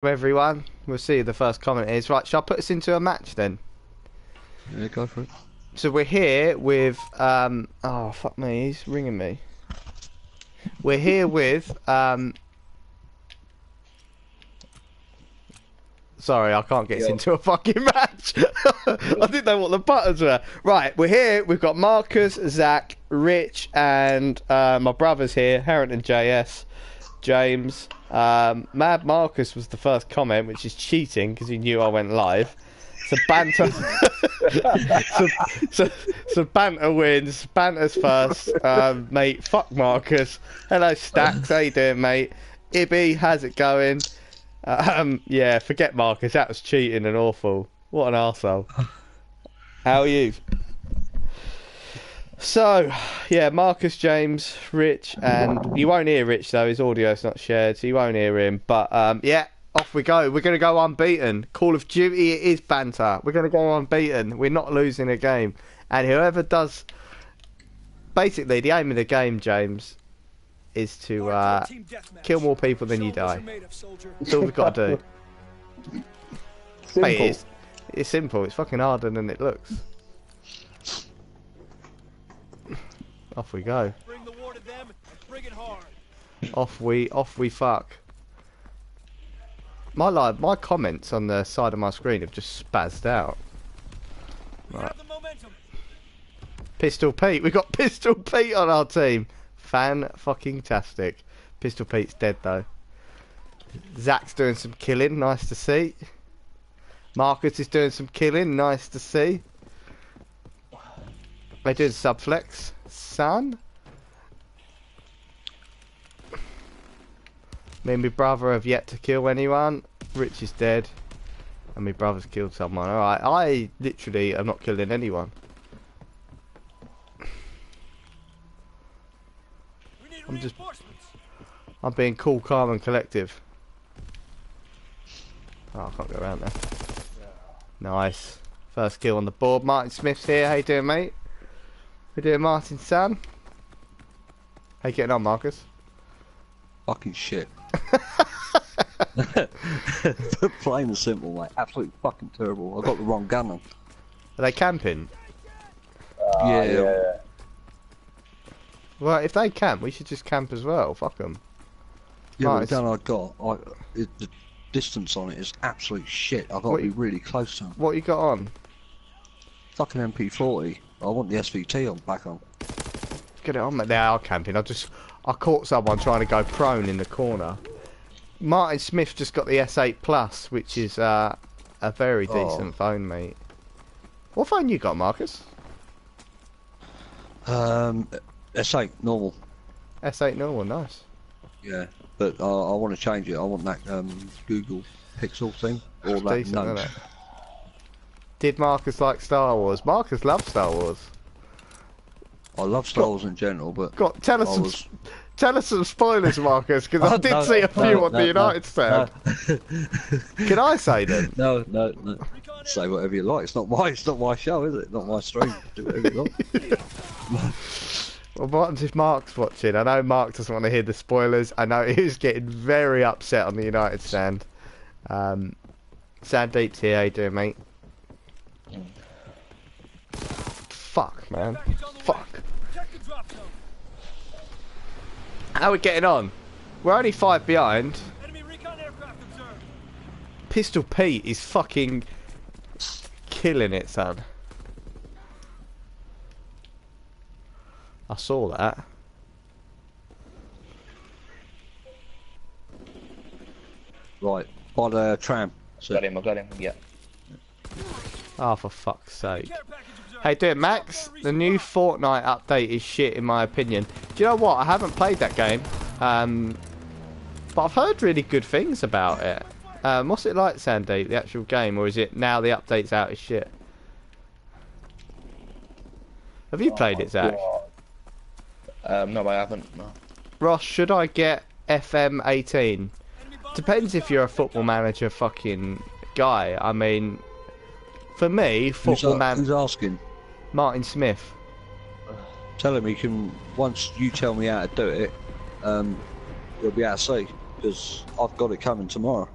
Everyone, we'll see who the first comment is. Right, shall I put us into a match then? Yeah, go for it. So we're here with oh fuck me, he's ringing me. We're here with sorry, I can't get us into a fucking match. I didn't know what the buttons were. Right, we're here, we've got Marcus, Zach, Rich, and my brother's here, Harrington JS, James. Mad Marcus was the first comment, which is cheating because he knew I went live. So banter, so banter wins. Banter's first, mate. Fuck Marcus. Hello Stacks, how you doing, mate? Ibby, how's it going? Yeah, forget Marcus. That was cheating and awful. What an arsehole. How are you? So, yeah, Marcus, James, Rich, and you won't hear Rich though, his audio's not shared, so you won't hear him. But, yeah, off we go. We're going to go unbeaten. Call of Duty, it is banter. We're going to go unbeaten. We're not losing a game. And whoever does... Basically, the aim of the game, James, is to kill more people than you die. That's all we've got to do. Simple. Mate, it's simple. It's fucking harder than it looks. Off we go. Bring the war to them, bring it hard. Off we fuck. My comments on the side of my screen have just spazzed out. Right. Pistol Pete, we got Pistol Pete on our team. Fan-fucking-tastic. Pistol Pete's dead though. Zach's doing some killing, nice to see. Marcus is doing some killing, nice to see. They're doing subflex. Son? Me and my brother have yet to kill anyone. Rich is dead. And my brother's killed someone. Alright, I literally am not killing anyone. I'm being cool, calm and collective. Oh, I can't go around there. Nice. First kill on the board. Martin Smith's here. How you doing, mate? We're doing Martin Sam. How you getting on, Marcus? Fucking shit. Plain and simple, mate. Absolutely fucking terrible. I got the wrong gun on. Are they camping? Yeah. Well, if they camp, we should just camp as well. Fuck them. Yeah, Nice. the gun I got, the distance on it is absolute shit. I've got to be really close to them. What you got on? Fucking MP40. I want the SVT on back on. Get it on, mate. They are camping. I caught someone trying to go prone in the corner. Martin Smith just got the S8 Plus, which is a very decent phone, mate. What phone you got, Marcus? S8 normal. S8 normal, nice. Yeah, but I want to change it. I want that Google Pixel thing or that Decent, Note. isn't it? Did Marcus like Star Wars? Marcus loves Star Wars. I love Star Wars in general, but Tell us some spoilers, Marcus, because I did see a few on the United stand. Can I say them? No. Say whatever you like. It's not my show, is it? Not my stream. Do whatever you like. Well, what happens if Mark's watching? I know Mark doesn't want to hear the spoilers. I know he's getting very upset on the United stand. Sandeep's here. How you doing, mate? Fuck, man. Fuck. How are we getting on? We're only 5 behind. Pistol Pete is fucking killing it, son. I saw that. Right, by the tram. So. I got him, yeah. Oh, for fuck's sake. Hey, do it, Max. The new Fortnite update is shit, in my opinion. Do you know what? I haven't played that game. But I've heard really good things about it. What's it like, Sandeep, the actual game? Or is it now the update's out is shit? Have you played it, Zach? No, I haven't. No. Ross, should I get FM 18? Depends if you're a Football Manager fucking guy. I mean, for me, Football Manager... Who's asking? Martin Smith. Tell him he can, once you tell me how to do it, you'll be able to see, because I've got it coming tomorrow.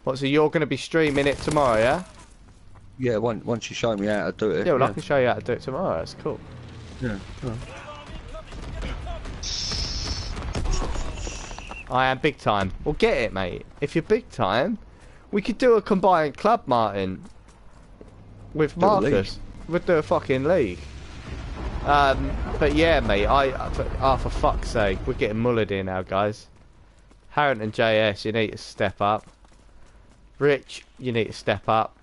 What, so you're going to be streaming it tomorrow, yeah? Yeah, once you show me how to do it. Yeah, well, I can show you how to do it tomorrow. That's cool. Yeah. I am big time. Well, get it, mate. If you're big time, we could do a combined club, Martin. With Do a league. Marcus. We'd do a fucking league. But yeah, mate, for fuck's sake, we're getting mullered here now, guys. Harrington JS, you need to step up. Rich, you need to step up.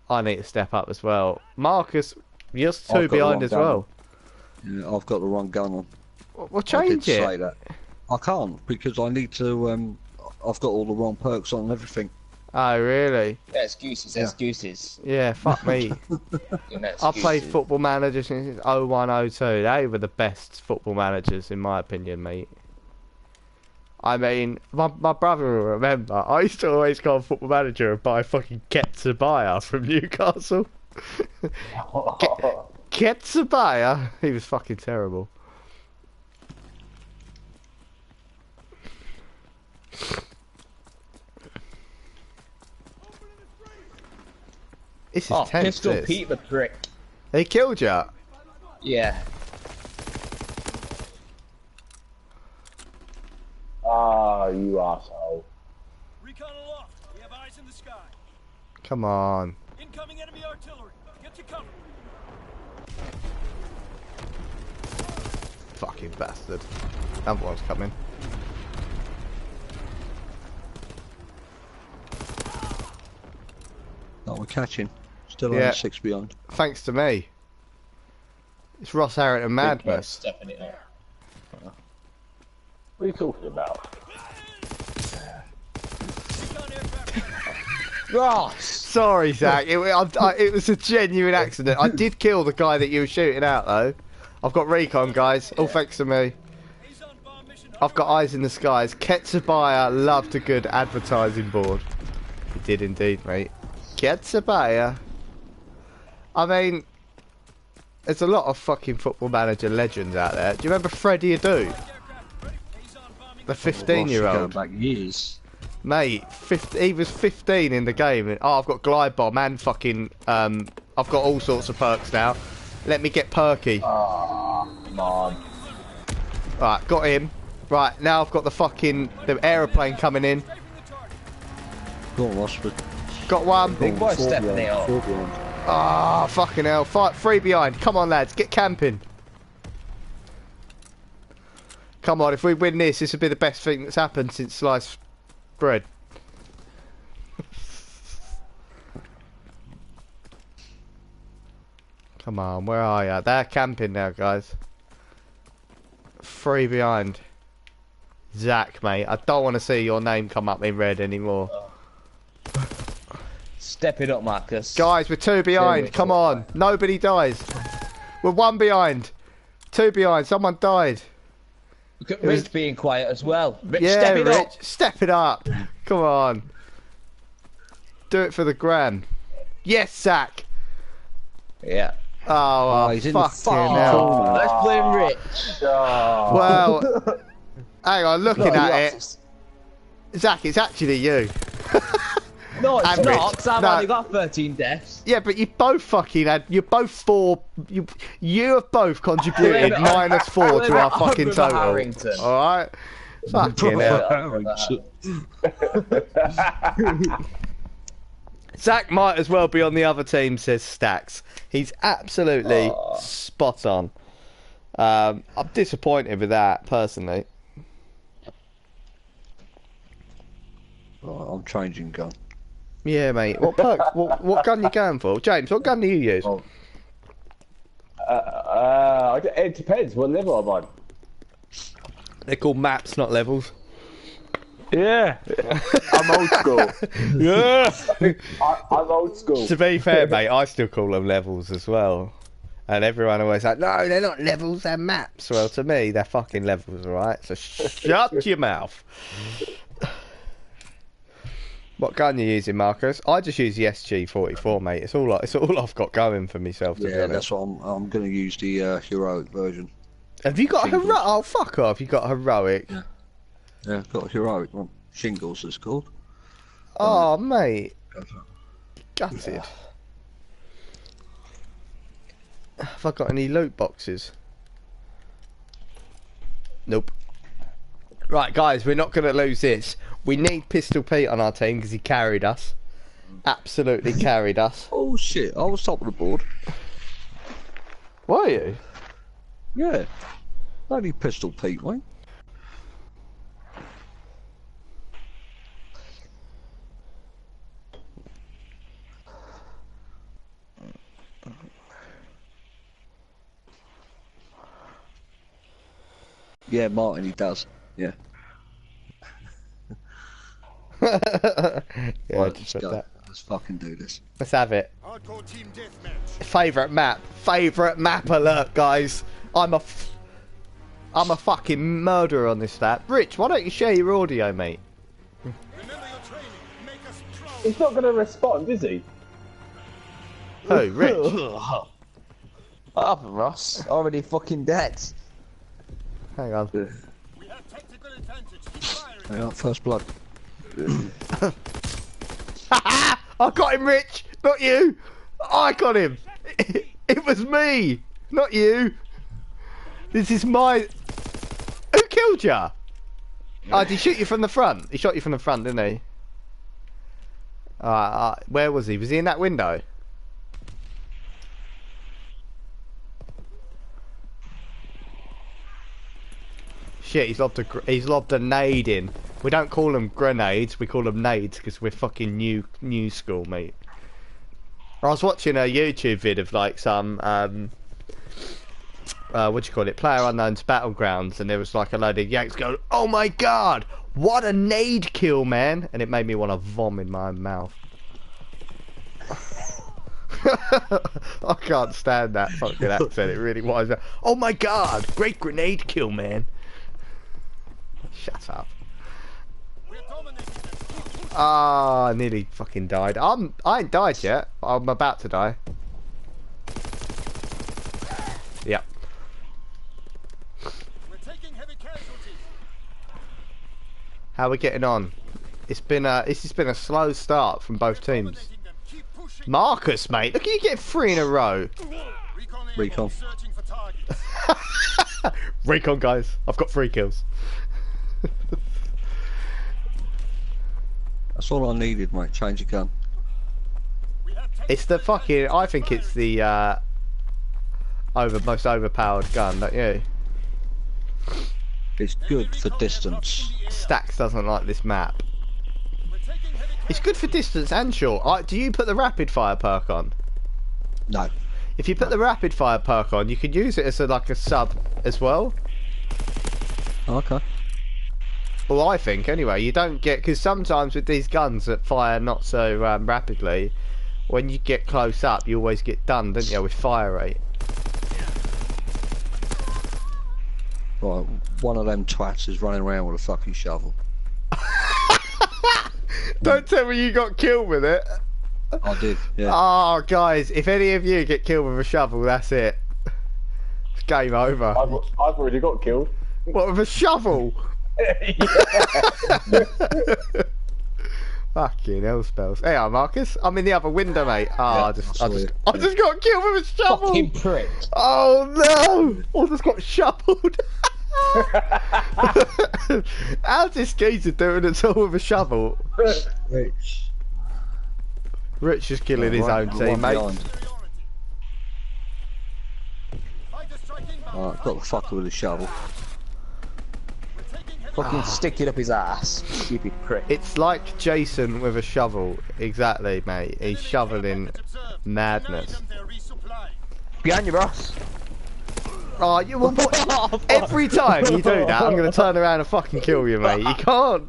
I need to step up as well. Marcus, you're two I've got the behind wrong as gun well. Yeah, I've got the wrong gun on. Well, I change did it. say that. I can't because I need to. I've got all the wrong perks on and everything. Oh, really? Yeah, excuses, Yeah. excuses. Yeah, fuck me. You know, I played excuses. Football Manager since 0102. They were the best football managers, in my opinion, mate. I mean, my brother will remember. I used to always go on Football Manager and buy fucking Ketsubaya from Newcastle. Ketsubaya? He was fucking terrible. This is tense, Pistol this. Pete the prick. He killed you? Yeah. Ah, you asshole. Recon aloft. We have eyes in the sky. Come on. Incoming enemy artillery. Get to cover. Fucking bastard. Another one's coming. Oh, we're catching. Still Yeah. only 6 beyond. Thanks to me. It's Ross Harrington madness. Stepping it up. What are you talking about? Recon aircraft. Ross! Sorry, Zach. It was a genuine accident. I did kill the guy that you were shooting at, though. I've got recon, guys. All thanks to me. Azon bomb mission. I've got eyes in the skies. Ketsubaya loved a good advertising board. He did indeed, mate. Ketsubaya. I mean, there's a lot of fucking Football Manager legends out there. Do you remember Freddie Adu? Aircraft ready. Azon bombing. The Ross, you're 15-year-old. going back years. Mate, he was 15 in the game. And, oh, I've got glide bomb and fucking I've got all sorts of perks now. Let me get perky. Ah, come on. Right, got him. Right, now I've got the aeroplane coming in. Strafing the target. Go on, Ross. But Got one. Big boy 4 stepping it beyond, up. 4 beyond. Ah, fucking hell. 3 behind. Come on, lads. Get camping. Come on, if we win this will be the best thing that's happened since sliced bread. Come on, where are you? They're camping now, guys. 3 behind. Zach, mate, I don't want to see your name come up in red anymore. Step it up, Marcus. Guys, we're 2 behind. Come on. Nobody dies. We're 1 behind. 2 behind. Someone died. Look at Rich being quiet as well. Rich, Yeah, step it Rich. up. Step it up. Come on. Do it for the gram. Yes, Zach. Yeah. Oh, he's in the fucking fucking hell. corner. Let's blame Rich. Oh. Well, hang on, looking No, at you it. are- Zach, it's actually you. No, it's And not, Rich. because I've No. only got 13 deaths. Yeah, but you both fucking had. You're both 4. You have both contributed Blame it- -4 to blame our it on fucking Brother total. Harrington. Alright? Fucking hell. Zach might as well be on the other team, says Stacks. He's absolutely spot on. I'm disappointed with that, personally. Right, I'm changing gun. Yeah, mate. What perk? what gun you going for? James, what gun do you use? Oh. It depends what level I'm on. They're called maps, not levels. Yeah. I'm old school. Yeah! I'm old school. To be fair, mate, I still call them levels as well. And everyone always like, no, they're not levels, they're maps. Well, to me, they're fucking levels, alright? So shut your mouth. What gun you using, Marcus? I just use the SG-44, mate. It's all I've got going for myself, to be Yeah, honest. that's what I'm going to use the heroic version. Have you got a Shingles. heroic? Oh, fuck off. You got a heroic. Yeah, got a heroic one. Shingles, it's called. Oh, mate. Gutted. Have I got any loot boxes? Nope. Right, guys, we're not going to lose this. We need Pistol Pete on our team because he carried us. Absolutely carried us. Oh shit, I was top of the board. Were you? Yeah. Only Pistol Pete, mate. Yeah, Martin, he does. Yeah. Yeah, Right, just let's put go. that. Let's fucking do this. Let's have it. Hardcore team deathmatch. Favourite map. Favourite map alert, guys. I'm a fucking murderer on this map. Rich, why don't you share your audio, mate? Remember your training. Make us proud. He's not going to respond, is he? Who, Rich? What happened, Ross? Already fucking dead. Hang on. We have tactical advantage. Keep firing. Hang on, first blood. I got him, Rich! Not you! I got him! It was me! Not you! This is my... Who killed you? Oh, did he shoot you from the front? He shot you from the front, didn't he? Where was he? Was he in that window? Shit, he's lobbed a nade in. We don't call them grenades, we call them nades because we're fucking new school, mate. I was watching a YouTube vid of like some what do you call it, PlayerUnknown's Battlegrounds, and there was like a load of yanks going, "Oh my god, what a nade kill, man!" And it made me want to vomit in my own mouth. I can't stand that fucking accent. It really was. Oh my god, great grenade kill, man. Shut up. We're dominating them. Keep pushing. Ah, I nearly fucking died. I ain't died yet. I'm about to die. Yep. We're taking heavy casualties. How are we getting on? It's been this has been a slow start from both teams. Dominating them. Keep pushing. Marcus, mate, look at you get 3 in a row. Recon. Searching for targets. Recon, guys. I've got 3 kills. That's all I needed, mate. Change your gun. We have It's the fucking. I think it's the most overpowered gun, don't you? It's good for distance. Stacks doesn't like this map. We're taking heavy It's good for distance and short. Do you put the rapid fire perk on? No. If you put the rapid fire perk on, you can use it as like a sub as well. Okay. Well, I think anyway. You don't get, because sometimes with these guns that fire not so rapidly, when you get close up, you always get done, don't you, with fire rate? Right, one of them twats is running around with a fucking shovel. Don't tell me you got killed with it. I did, yeah. Oh, guys, if any of you get killed with a shovel, that's it. It's game over. I've already got killed. What, with a shovel? Fucking hell spells. Hey, Marcus. I'm in the other window, mate. Oh, Yeah, I just I saw you. got killed with a shovel. Fucking prick. Oh no! I just got shoveled. How's this geezer doing it all with a shovel? Rich. Rich is killing his Right, own the one teammate. behind. Fighter striking back. Alright, got the fucker with a shovel. We're taking heavy Fucking stick it up his ass. Stupid prick. It's like Jason with a shovel. Exactly, mate. He's shoveling madness. Deny them their resupply. Behind you, Ross. Oh, you will every time you do that, I'm going to turn around and fucking kill you, mate. You can't.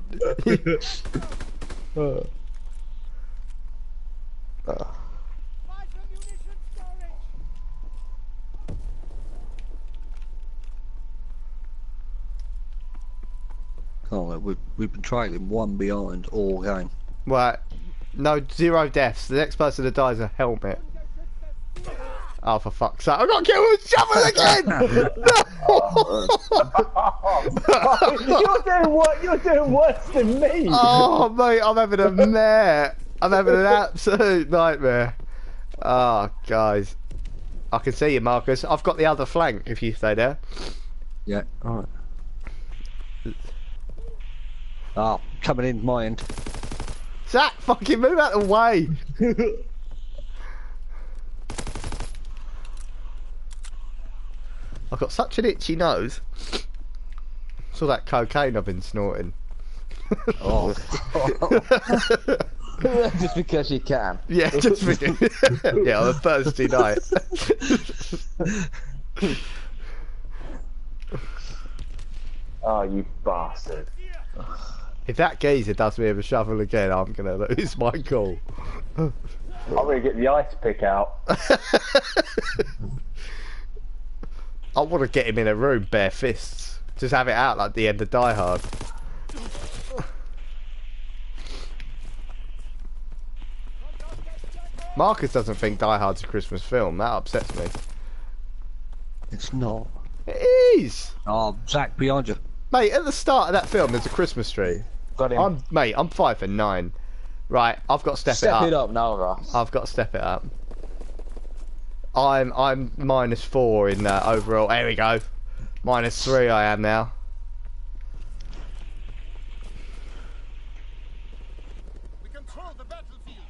Can't we? We've been trailing one behind all game. Well, no, 0 deaths. The next person that dies a helmet. Oh, for fuck's sake! I got killed with a shovel again. You're doing worse than me. Oh, mate, I'm having a mare. I'm having an absolute nightmare. Oh, guys, I can see you, Marcus. I've got the other flank. If you stay there. Yeah. All right. Oh, coming in my end. Zach, fucking move out of the way. I've got such an itchy nose. It's all that cocaine I've been snorting. Oh. Just because you can. Yeah, just because. Yeah, on a Thursday night. Oh, you bastard. If that geezer does me with a shovel again, I'm gonna lose my cool. I'm gonna get the ice pick out. I want to get him in a room bare fists. Just have it out like the end of Die Hard. Marcus doesn't think Die Hard's a Christmas film. That upsets me. It's not. It is! Oh, Zach, behind you. Mate, at the start of that film, there's a Christmas tree. Got him. I'm 5 for 9. Right, I've got to step Step it it up. up now, Ross. I've got to step it up. I'm -4 in overall. There we go. -3 I am now. We control the battlefield.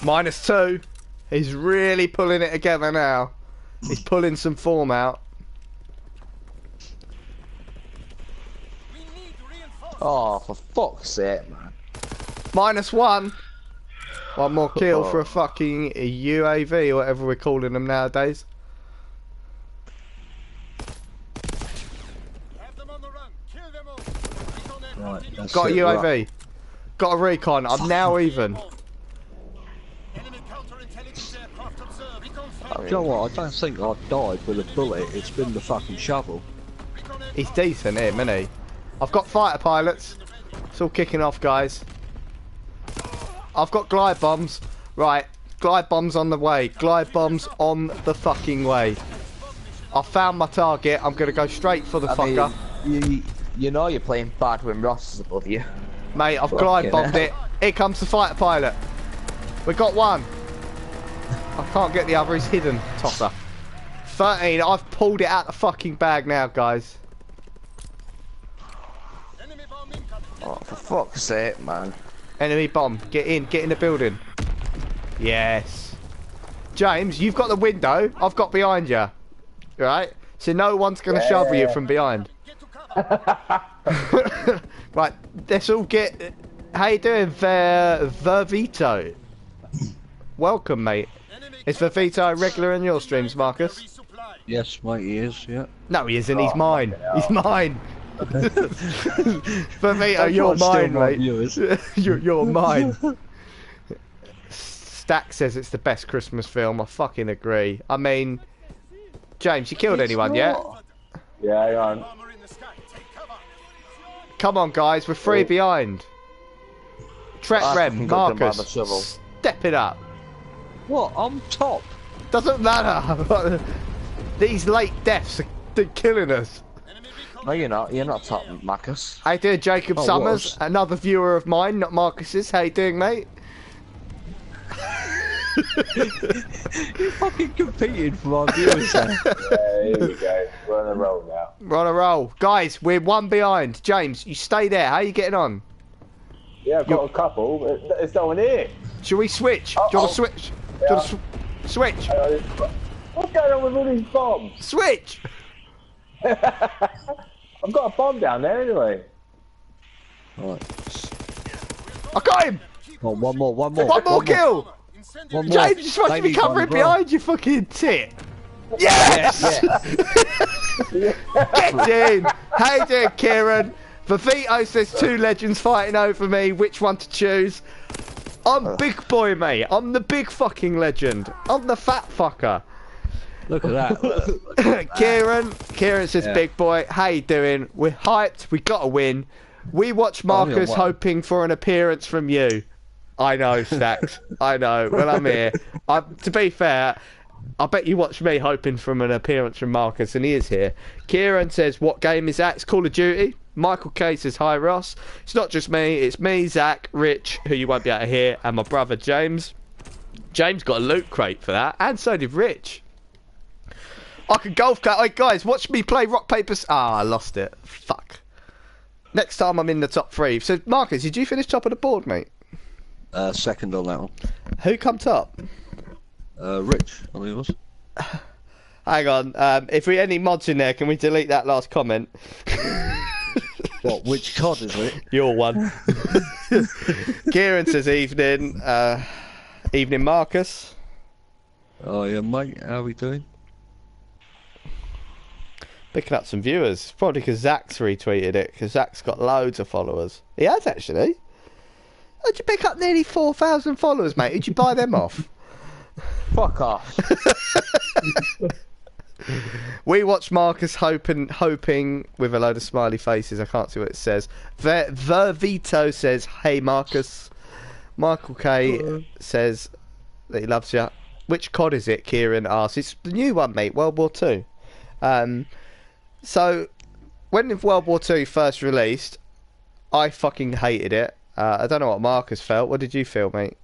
-2. He's really pulling it together now. He's pulling some form out. We need reinforcements. Oh, for fuck's sake, man. -1. One more kill for a fucking UAV or whatever we're calling them nowadays. Have them on the run. Kill them all. Recon aircraft Right, in that's Got a it, UAV. right. Got a recon. I'm now even. Enemy counterintelligence aircraft observed. Recon Do flight. you know what? I don't think I've died with a bullet. It's been the fucking shovel. Recon aircraft. He's decent him, isn't he? I've got fighter pilots. It's all kicking off, guys. I've got glide bombs. Right, glide bombs on the way. Glide bombs on the fucking way. I found my target. I'm gonna go straight for the fucker. You know you're playing bad when Ross is above you. Mate, I've glide bombed hell. it. Here comes the fighter pilot. We got one. I can't get the other. He's hidden. Tosser. 13. I've pulled it out the fucking bag now, guys. Enemy bomb incoming. Oh, for fuck's sake, man. Enemy bomb. Get in the building. Yes. James, you've got the window. I've got behind you. Right? So no one's going to shovel you from behind. Get to cover. Right, let's all get... How you doing, Vervito? Welcome, mate. Enemy Is Vervito regular in your streams, Marcus? resupply. Yes, mate, he is, yeah. No, he isn't. He's mine. He's mine. Vervito, Don't you're try and steal mine, my mate. viewers. You're mine. Stack says it's the best Christmas film. I fucking agree. I mean, James, you killed anyone yet? Yeah, hang on. Armor in the sky. Take cover. Come on, guys. We're 3 behind. Tret I Rem, fucking got them by the Marcus, shovel. step it up. What? I'm top. Doesn't matter. These late deaths are killing us. Enemy recon. No, you're not. You're not top, Marcus. How you doing, Jacob Oh, Summers? was. Another viewer of mine, not Marcus's. How you doing, mate? You fucking competed for my viewers there. Yeah, here we go. We're on a roll now. We're on a roll. Guys, we're 1 behind. James, you stay there. How you getting on? Yeah, I've got a couple, but there's no one here. Shall we switch? Do you want to switch? Do you want to switch? What's going on with all these bombs? Switch! I've got a bomb down there anyway. Right. I got him! Oh, one more. One more kill! Incendiary. One more. James, you're supposed to be Ladies covering on as well. behind you fucking tit. Yes! Get in! How you doing, Kieran? Vivito says 2 legends fighting over me. Which one to choose? I'm big boy, mate. I'm the big fucking legend. I'm the fat fucker. Look at that. Look. Kieran says Yeah. big boy. How you doing? We're hyped. We got to win. We watch Marcus hoping for an appearance from you. I know, Stacks. I know. Well, I'm here. To be fair, I bet you watch me hoping for an appearance from Marcus, and he is here. Kieran says, what game is that? It's Call of Duty. Michael K says, hi, Ross. It's not just me. It's me, Zach, Rich, who you won't be able to hear, and my brother, James. James got a loot crate for that, and so did Rich. I can golf cut. Hey, guys, watch me play rock, paper... I lost it. Fuck. Next time I'm in the top 3. So, Marcus, did you finish top of the board, mate? Second on that one. Who come top? Rich, I think it was. Hang on. If we any mods in there, can we delete that last comment? What? Which COD is it? Your one. Kieran says evening. Evening, Marcus. Oh yeah, mate. How are we doing? Picking up some viewers. Probably because Zach's retweeted it, because Zach's got loads of followers. He has, actually. How'd you pick up nearly 4,000 followers, mate? Who'd you buy them off? Fuck off. We watch Marcus hoping with a load of smiley faces. I can't see what it says. The Vito says, hey, Marcus. Michael K says that he loves you. Which COD is it? Kieran asks. It's the new one, mate. World War II. So, when World War II first released, I fucking hated it. I don't know what Marcus felt. What did you feel, mate?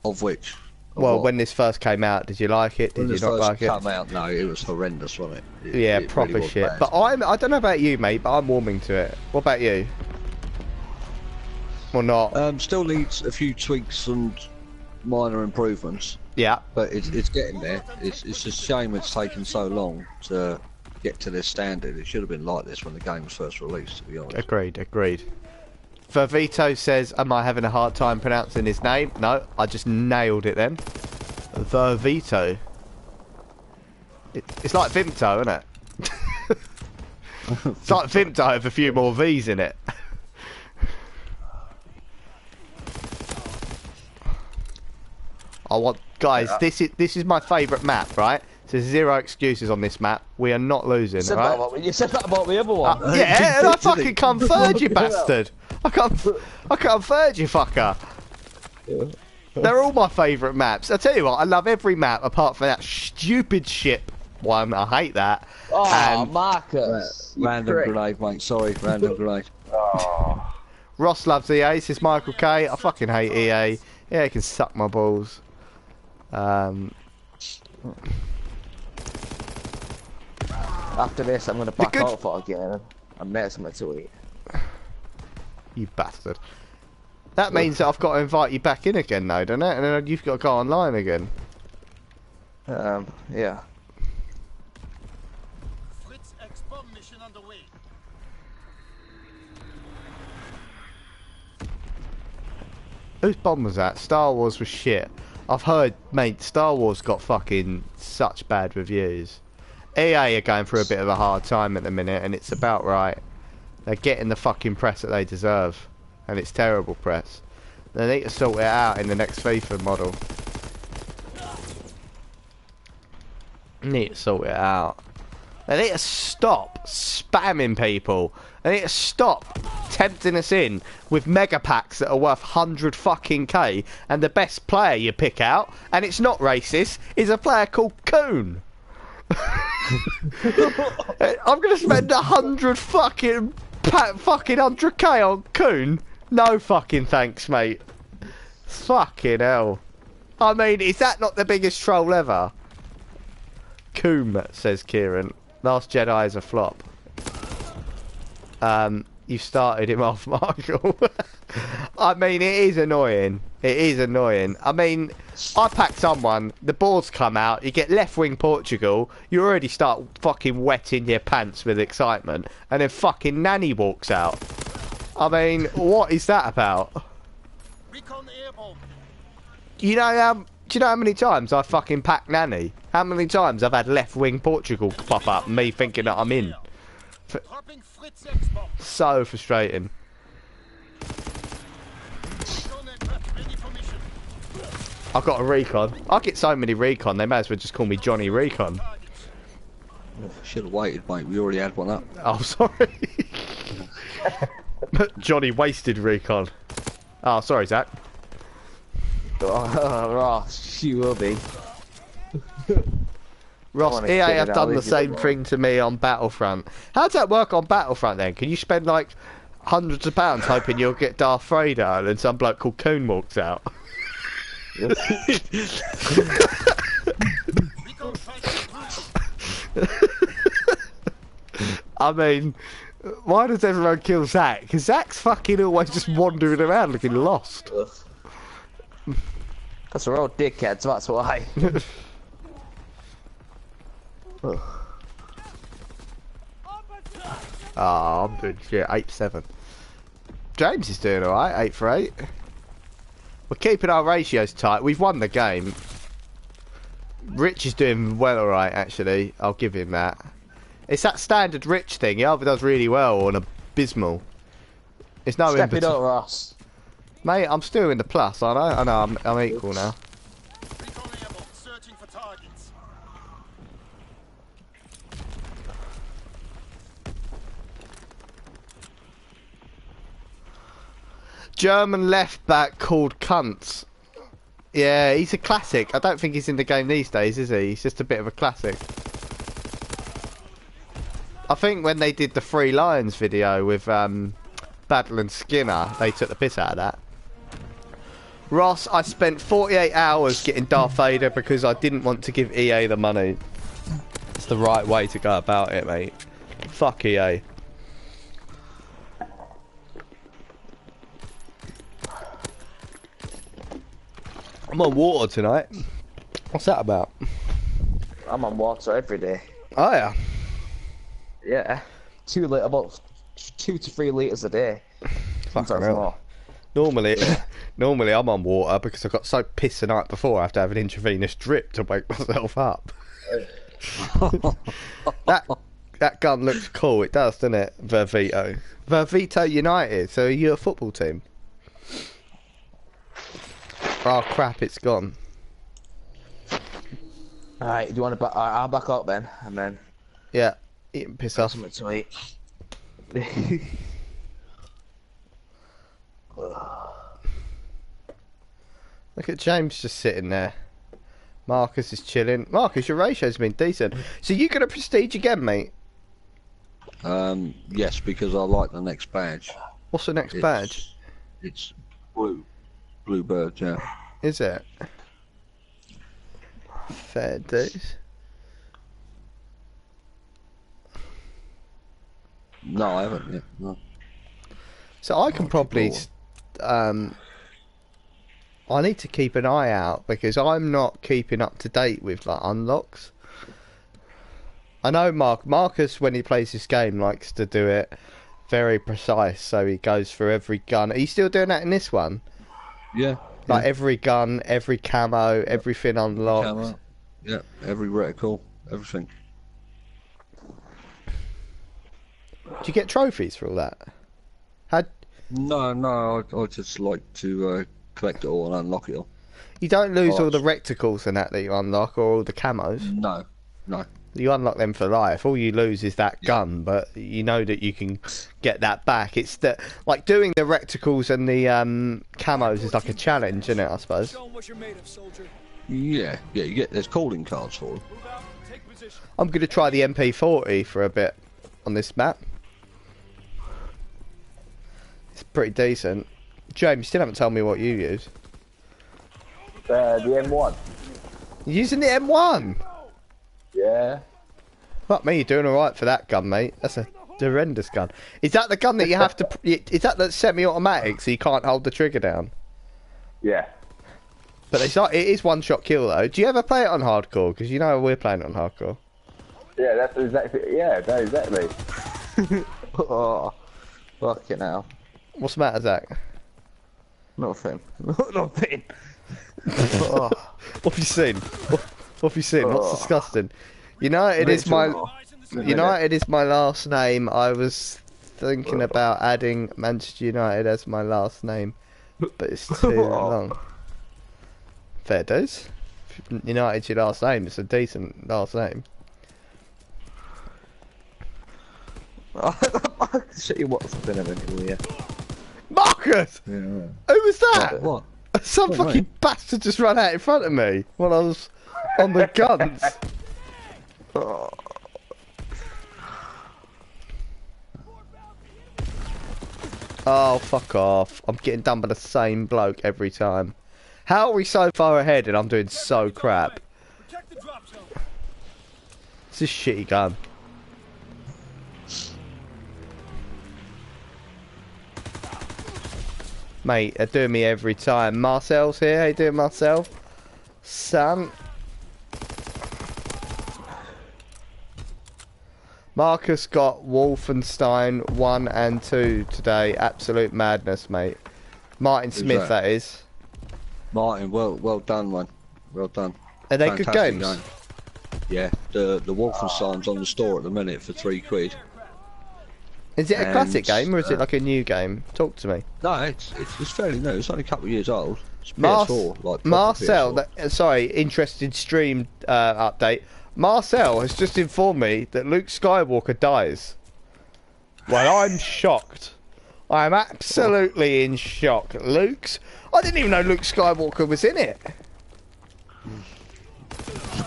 Of which? Well, when this first came out, did you like it? Did you not like it? When it first came out, no, it was horrendous, wasn't it? Yeah, it proper really shit. bad. But I don't know about you, mate, but I'm warming to it. What about you? Or not? Still needs a few tweaks and minor improvements. Yeah. But it's getting there. It's just a shame it's taken so long to get to this standard. It should have been like this when the game was first released, to be honest. Agreed. Vervito says, am I having a hard time pronouncing his name? No, I just nailed it then. Vervito. It's like Vimto, isn't it? It's like Vimto with a few more V's in it. Guys, this is my favourite map, right? There's 0 excuses on this map. We are not losing, right? You said that about the other one. Yeah, and I fucking come third, you bastard. I come third, you fucker. They're all my favourite maps. I tell you what, I love every map apart from that stupid ship one. I hate that. Oh, And Marcus. Random grenade, mate. Sorry, random grenade. Oh. Ross loves EA, says Michael K. I fucking hate EA. Yeah, he can suck my balls. After this, I'm going to back out for a game and make something to eat. You bastard. That means that I've got to invite you back in again, though, doesn't it? And then you've got to go online again. Yeah. Fritz X-bomb mission underway. Whose bomb was that? Star Wars was shit. I've heard, mate, Star Wars got fucking such bad reviews. EA are going through a bit of a hard time at the minute, and it's about right. They're getting the fucking press that they deserve, and it's terrible press. They need to sort it out in the next FIFA model. Need to sort it out. They need to stop spamming people. They need to stop tempting us in with mega packs that are worth 100 fucking K, and the best player you pick out, and it's not racist, is a player called Coon. I'm gonna spend 100 fucking 100k on Coon? No fucking thanks, mate. Fucking hell. I mean, is that not the biggest troll ever? Coom, says Kieran. Last Jedi is a flop. You started him off, Michael. I mean, it is annoying. It is annoying. I mean, I pack someone, the boards come out, you get left wing Portugal, you already start fucking wetting your pants with excitement, and then fucking Nanny walks out. I mean, what is that about? Recon airborne. Do you know how many times I fucking packed Nanny? How many times I've had left wing Portugal pop up, me thinking that I'm in? Dropping Fritz X-bomb. So frustrating. Recon aircraft ready for mission. I've got a recon. I get so many recon, they may as well just call me Johnny Recon. Targets. Should have waited, mate. We already had one up. Oh, sorry. Johnny wasted recon. Oh, sorry, Zach. Oh, Ross, you will be. Ross, EA have done the same thing to me on Battlefront. How does that work on Battlefront then? Can you spend like hundreds of pounds hoping you'll get Darth Vader and then some bloke called Coon walks out? I mean, why does everyone kill Zach? Because Zach's fucking always just wandering around looking lost. Because we're all dickheads, that's why. Oh, I'm doing shit. 8-7. James is doing alright. 8 for 8. We're keeping our ratios tight. We've won the game. Rich is doing well alright, actually. I'll give him that. It's that standard Rich thing. He either does really well or an abysmal. It's no Step it up, Ross. Mate, I'm still in the plus, aren't I? I know, I'm equal now. Recon airborne. Searching for targets. German left back called Cunts. Yeah, he's a classic. I don't think he's in the game these days, is he? He's just a bit of a classic. I think when they did the Three Lions video with Battle and Skinner, they took the piss out of that. Ross, I spent 48 hours getting Darth Vader because I didn't want to give EA the money. It's the right way to go about it, mate. Fuck EA. I'm on water tonight. What's that about? I'm on water every day. Oh yeah. Yeah. About 2 to 3 litres a day. Fucking hell. Normally I'm on water because I got so pissed the night before I have to have an intravenous drip to wake myself up. that gun looks cool, it does, doesn't it? Vervito. Vervito United, so you're a football team. Oh crap, it's gone. Alright, do you want to back? I'll back up then, and then. Yeah, eat and piss off. Something to eat. Look at James just sitting there. Marcus is chilling. Marcus, your ratio's been decent. So you got a prestige again, mate? Yes, because I like the next badge. What's the next badge? It's blue. Blue bird, yeah. Is it? Fair dues. No, I haven't yet. No. So I can probably I need to keep an eye out because I'm not keeping up to date with like unlocks. I know Marcus when he plays this game likes to do it very precise, so he goes through every gun. Are you still doing that in this one? Yeah. Like every gun, every camo, everything unlocked. Camo. Yeah, every reticle, everything. Do you get trophies for all that? No, I just like to collect it all and unlock it all. You don't lose all the reticles and that you unlock, or all the camos? No. You unlock them for life. All you lose is that gun, but you know that you can get that back. It's the like doing the reticles and the camos is like a challenge, isn't it? I suppose. Yeah, you get there's calling cards for them. I'm gonna try the MP40 for a bit on this map. It's pretty decent. James, you still haven't told me what you use. The M1. You're using the M1? Yeah. Fuck me, you're doing alright for that gun, mate. That's a horrendous gun. Is that the gun that you have to... Is that the semi-automatic so you can't hold the trigger down? Yeah. But it's not, it is one-shot kill, though. Do you ever play it on hardcore? Because you know we're playing it on hardcore. Yeah, that's exactly... Yeah, no, exactly. Oh, fucking hell. What's the matter, Zach? Nothing. Nothing. Oh. What have you seen? What have you seen? What's disgusting? United is my last name. I was thinking about adding Manchester United as my last name, but it's too long. Fair dues. If United's your last name, it's a decent last name. See what's been in here. Marcus! Yeah. Who was that? What? Some What, fucking mate? bastard just ran out in front of me when I was on the guns. Oh, fuck off. I'm getting done by the same bloke every time. How are we so far ahead and I'm doing so crap? Protect the drop zone. It's a shitty gun. Mate, they're doing me every time. Marcel's here. How you doing, Marcel? Son. Marcus got Wolfenstein 1 and 2 today. Absolute madness, mate. Martin Smith, that is. Martin, well done, man. Well done. Are they good Fantastic games? game. Yeah, the Wolfenstein's on the store at the minute for £3. Is it a classic And, game or is it like a new game? Talk to me. No, it's fairly new. It's only a couple of years old. It's Mar- PS4, like proper Marcel, PS4. sorry, interested stream update. Marcel has just informed me that Luke Skywalker dies. Well, I'm shocked. I'm absolutely in shock. I didn't even know Luke Skywalker was in it.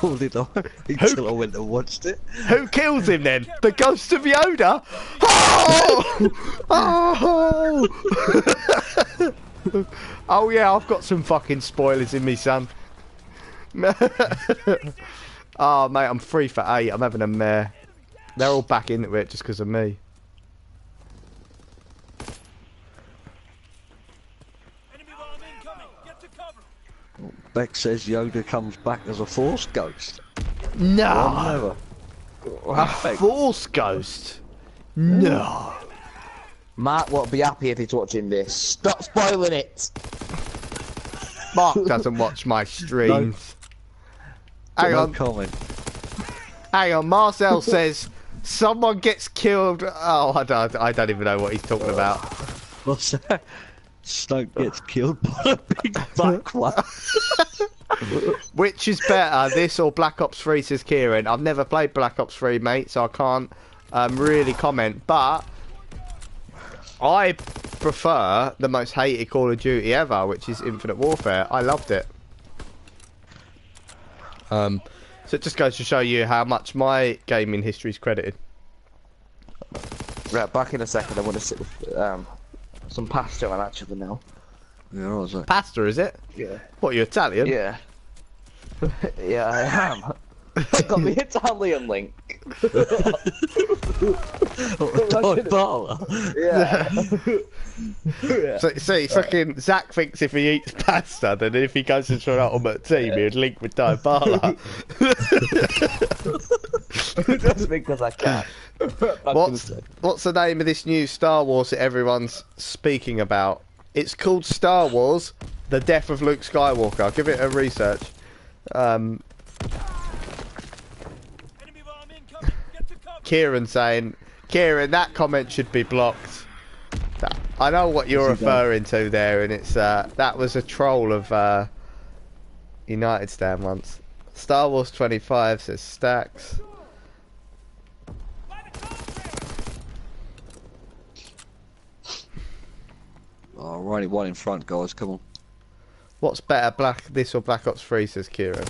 Nor did I, until I went and watched it. Who kills him then? The ghost of Yoda? Oh! Oh! Oh yeah, I've got some fucking spoilers in me, son. Oh mate, I'm 3 for 8. I'm having a mare. They're all back into it just because of me. Enemy bomb incoming. Get to cover. Beck says Yoda comes back as a Force ghost. No! Never. A Force ghost? No. Mark won't be happy if he's watching this. Stop spoiling it! Mark doesn't watch my streams. Hang No on. comment. Hang on, Marcel says someone gets killed. Oh, I don't even know what he's talking about. What's that? Snoke gets killed by a big black one. Which is better, this or Black Ops 3, says Kieran. I've never played Black Ops 3, mate, so I can't really comment. But I prefer the most hated Call of Duty ever, which is Infinite Warfare. I loved it. So it just goes to show you how much my gaming history is credited. Right, back in a second. I want to sit with some pasta on actually now. Yeah, what was that? Pasta, is it? Yeah. What, you Italian? Yeah. Yeah, I am. I got the Italian link. Yeah. So fucking Zach thinks if he eats pasta, then if he goes into an ultimate team, he'd link with Dybala. Just because I can. What's the name of this new Star Wars that everyone's speaking about? It's called Star Wars: The Death of Luke Skywalker. I'll give it a research. Enemy bomb incoming. Get to cover. Kieran saying, Kieran, that comment should be blocked. I know what you're referring to there, and it's that was a troll of United Stand once. Star Wars 25 says Stacks. Oh, right, one in front, guys. Come on. What's better, this or Black Ops 3, says Kieran.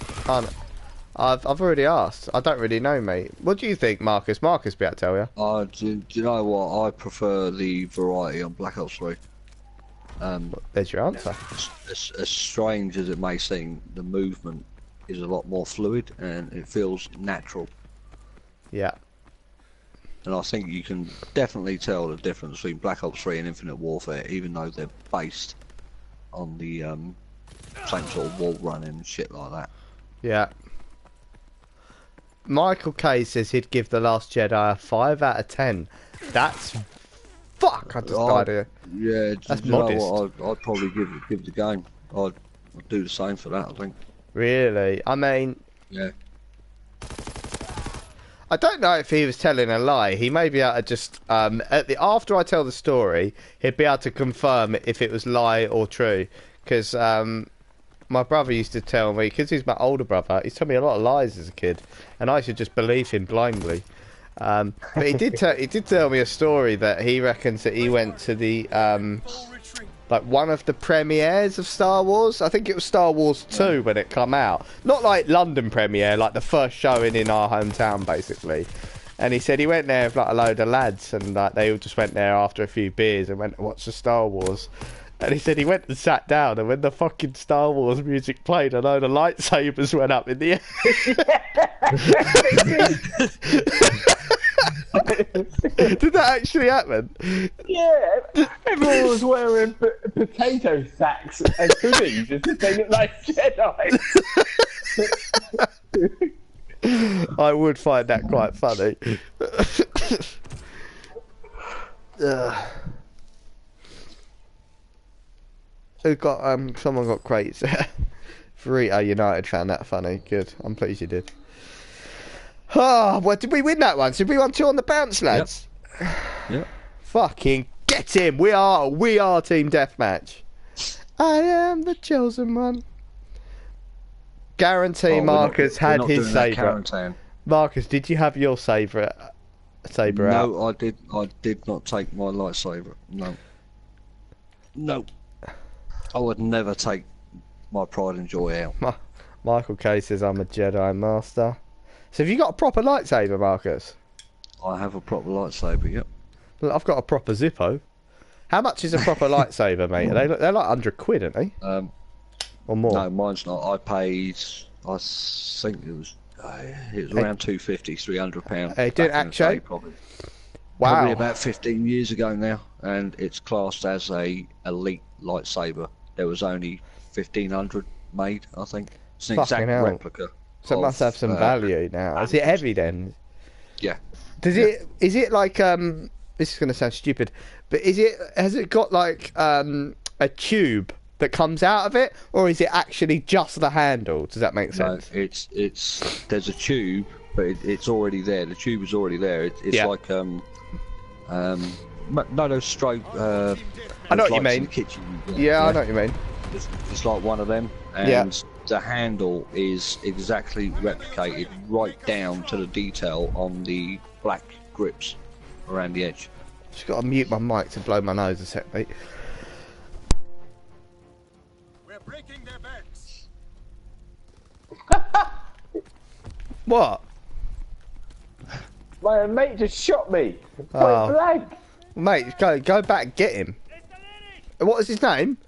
I've already asked. I don't really know, mate. What do you think, Marcus? Marcus be able to tell you. Do you know what? I prefer the variety on Black Ops 3. There's your answer. As strange as it may seem, the movement is a lot more fluid and it feels natural. Yeah. And I think you can definitely tell the difference between Black Ops 3 and Infinite Warfare, even though they're based on the same sort of wall running and shit like that. Yeah. Michael K says he'd give The Last Jedi a 5 out of 10. That's... Fuck, I just died here. Yeah, That's you know modest. what, I'd probably give the game. I'd do the same for that, I think. Really? I mean... Yeah. I don't know if he was telling a lie. He may be able to just... after I tell the story, he'd be able to confirm if it was lie or true. Because my brother used to tell me, because he's my older brother, he's told me a lot of lies as a kid. And I should just believe him blindly. But he did tell me a story that he reckons that he went to the like one of the premieres of Star Wars. I think it was Star Wars 2 when it come out. Not like London premiere, like the first showing in our hometown, basically. And he said he went there with like a load of lads, and like they all just went there after a few beers and went to watch the Star Wars. And he said he went and sat down, and when the fucking Star Wars music played, a load of lightsabers went up in the air. Did that actually happen? Yeah, everyone was wearing potato sacks and hoodies as if they looked like Jedi. I would find that quite funny. Who got someone got crates. Verita United found that funny. Good. I'm pleased you did. Oh, well, did we win that one? Did we won 2 on the bounce, lads? Yep. Fucking get him. We are Team Deathmatch. I am the chosen one. Guarantee Marcus had his sabre. Marcus, did you have your sabre out? No, I did not take my lightsaber. No. I would never take my pride and joy out. Michael K says I'm a Jedi Master. So have you got a proper lightsaber, Marcus? I have a proper lightsaber, yep. Well, I've got a proper Zippo. How much is a proper lightsaber, mate? They're like 100 quid, aren't they? Or more? No, mine's not. I paid, I think it was around £250, £300. Hey, did it actually? Probably. Wow. Probably about 15 years ago now, and it's classed as a elite lightsaber. There was only 1,500 made, I think. It's an exact replica. So it must have some value now. Is it heavy then? Yeah. Does it? Is it like this is going to sound stupid, but has it got like a tube that comes out of it, or is it actually just the handle? Does that make sense? No, it's there's a tube, but it's already there. The tube is already there. It's like no, those strobe. I know what you mean. In the kitchen. Yeah, I know what you mean. It's like one of them, and the handle is exactly replicated right down to the detail on the black grips around the edge. Just got to mute my mic to blow my nose a sec, mate. We're breaking their backs. What? My mate just shot me. Oh. Point blank. Mate, go back and get him. What was his name?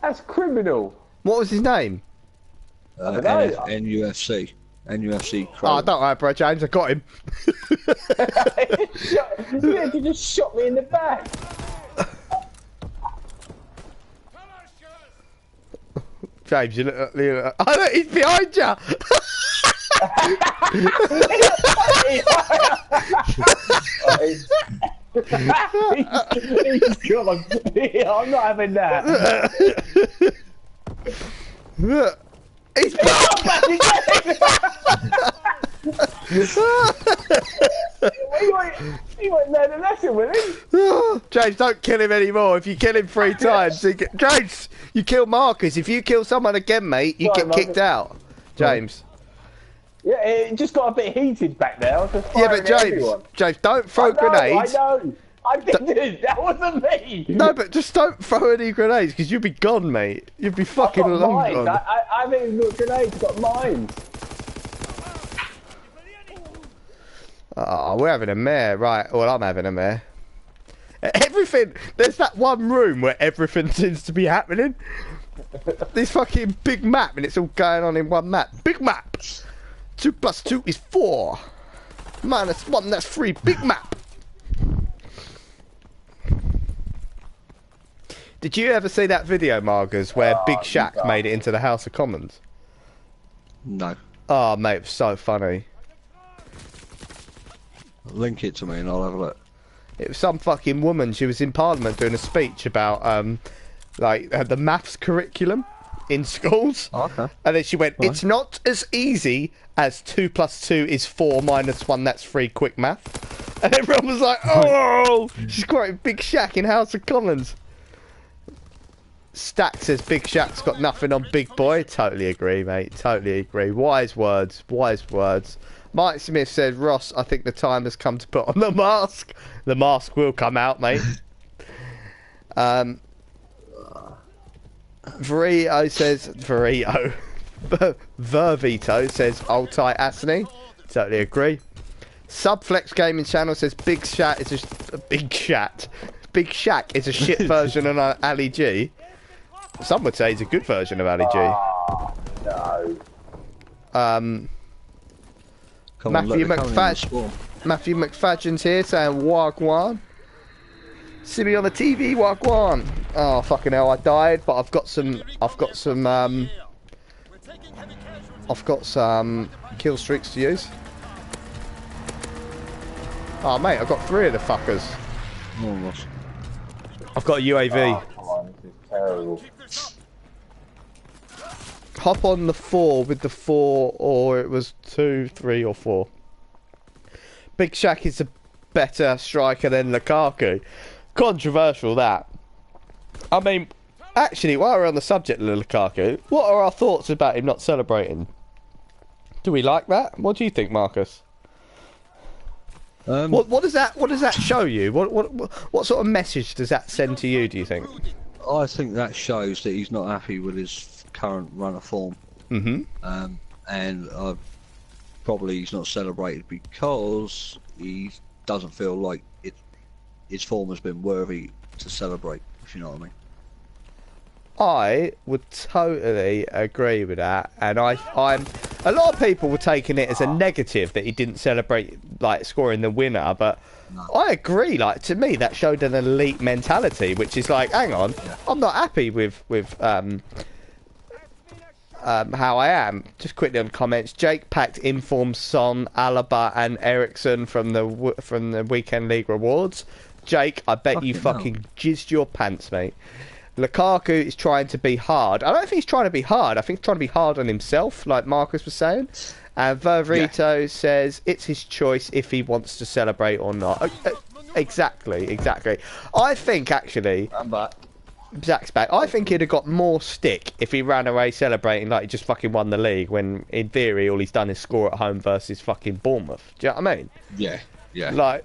That's criminal. What was his name? NUFC. NUFC Crow. Oh, don't worry, bro, James, I got him. He just shot me in the back. James, you look oh, look, he's behind you. I'm not having that. He's he went there to lesson with him. James, don't kill him anymore. If you kill him 3 times, James, you kill Marcus. If you kill someone again, mate, you get kicked out. James. Yeah, it just got a bit heated back there. I was just but James, don't throw grenades. I know. I didn't. That wasn't me. No, but just don't throw any grenades, because you'd be gone, mate. You'd be fucking long gone. I haven't even got grenades. I've got mines. Oh, we're having a mare, right? Well, I'm having a mare. Everything. There's that one room where everything seems to be happening. This fucking big map, and it's all going on in one map. Big map. 2 + 2 is 4. -1, that's 3. Big map. Did you ever see that video, Margus, where Big Shaq made it into the House of Commons? No. Oh, mate, it was so funny. Link it to me and I'll have a look. It was some fucking woman. She was in Parliament doing a speech about like the maths curriculum in schools. Okay. And then she went, "It's not as easy as 2 + 2 is 4 -1. That's 3. Quick math." And everyone was like, "Oh!" She's quoting Big Shaq in House of Commons. Stack says Big Shaq's got nothing on Big Boy. Totally agree, mate. Totally agree. Wise words. Wise words. Mike Smith said, Ross, I think the time has come to put on the mask. The mask will come out, mate. Verito says, Vervito says, old tight Asney. Totally agree. Subflex Gaming Channel says, Big Shack is a shit version of Ali G. Some would say he's a good version of Ali G. No. Matthew McFadgen's here saying Wagwan. See me on the TV, Wagwan. Oh fucking hell, I died, but I've got some kill streaks to use. Oh mate, I've got 3 of the fuckers. Almost. I've got a UAV. Oh, come on, this is terrible. Hop on the 4 with the 4, or it was 2, 3 or 4. Big Shaq is a better striker than Lukaku. Controversial that. I mean, actually, while we're on the subject of Lukaku, what are our thoughts about him not celebrating? Do we like that? What do you think, Marcus? What does that show you? What sort of message does that send to you, do you think? I think that shows that he's not happy with his current run of form. And probably he's not celebrated because he doesn't feel like his form has been worthy to celebrate, if you know what I mean. I would totally agree with that, and I'm a lot of people were taking it as a negative that he didn't celebrate like scoring the winner, but no. I agree. Like, to me, that showed an elite mentality, which is like, hang on, I'm not happy with how I am. Just quickly on comments, Jake packed informed Son, Alaba, and Ericsson from the weekend league rewards. Jake, I bet you fucking jizzed your pants, mate. Lukaku is trying to be hard. I don't think he's trying to be hard. I think he's trying to be hard on himself, like Marcus was saying. And Vervito says it's his choice if he wants to celebrate or not. Exactly. I think, actually... I'm back. Zach's back. I think he'd have got more stick if he ran away celebrating like he just fucking won the league, when, in theory, all he's done is score at home versus fucking Bournemouth. Do you know what I mean? Yeah. Like...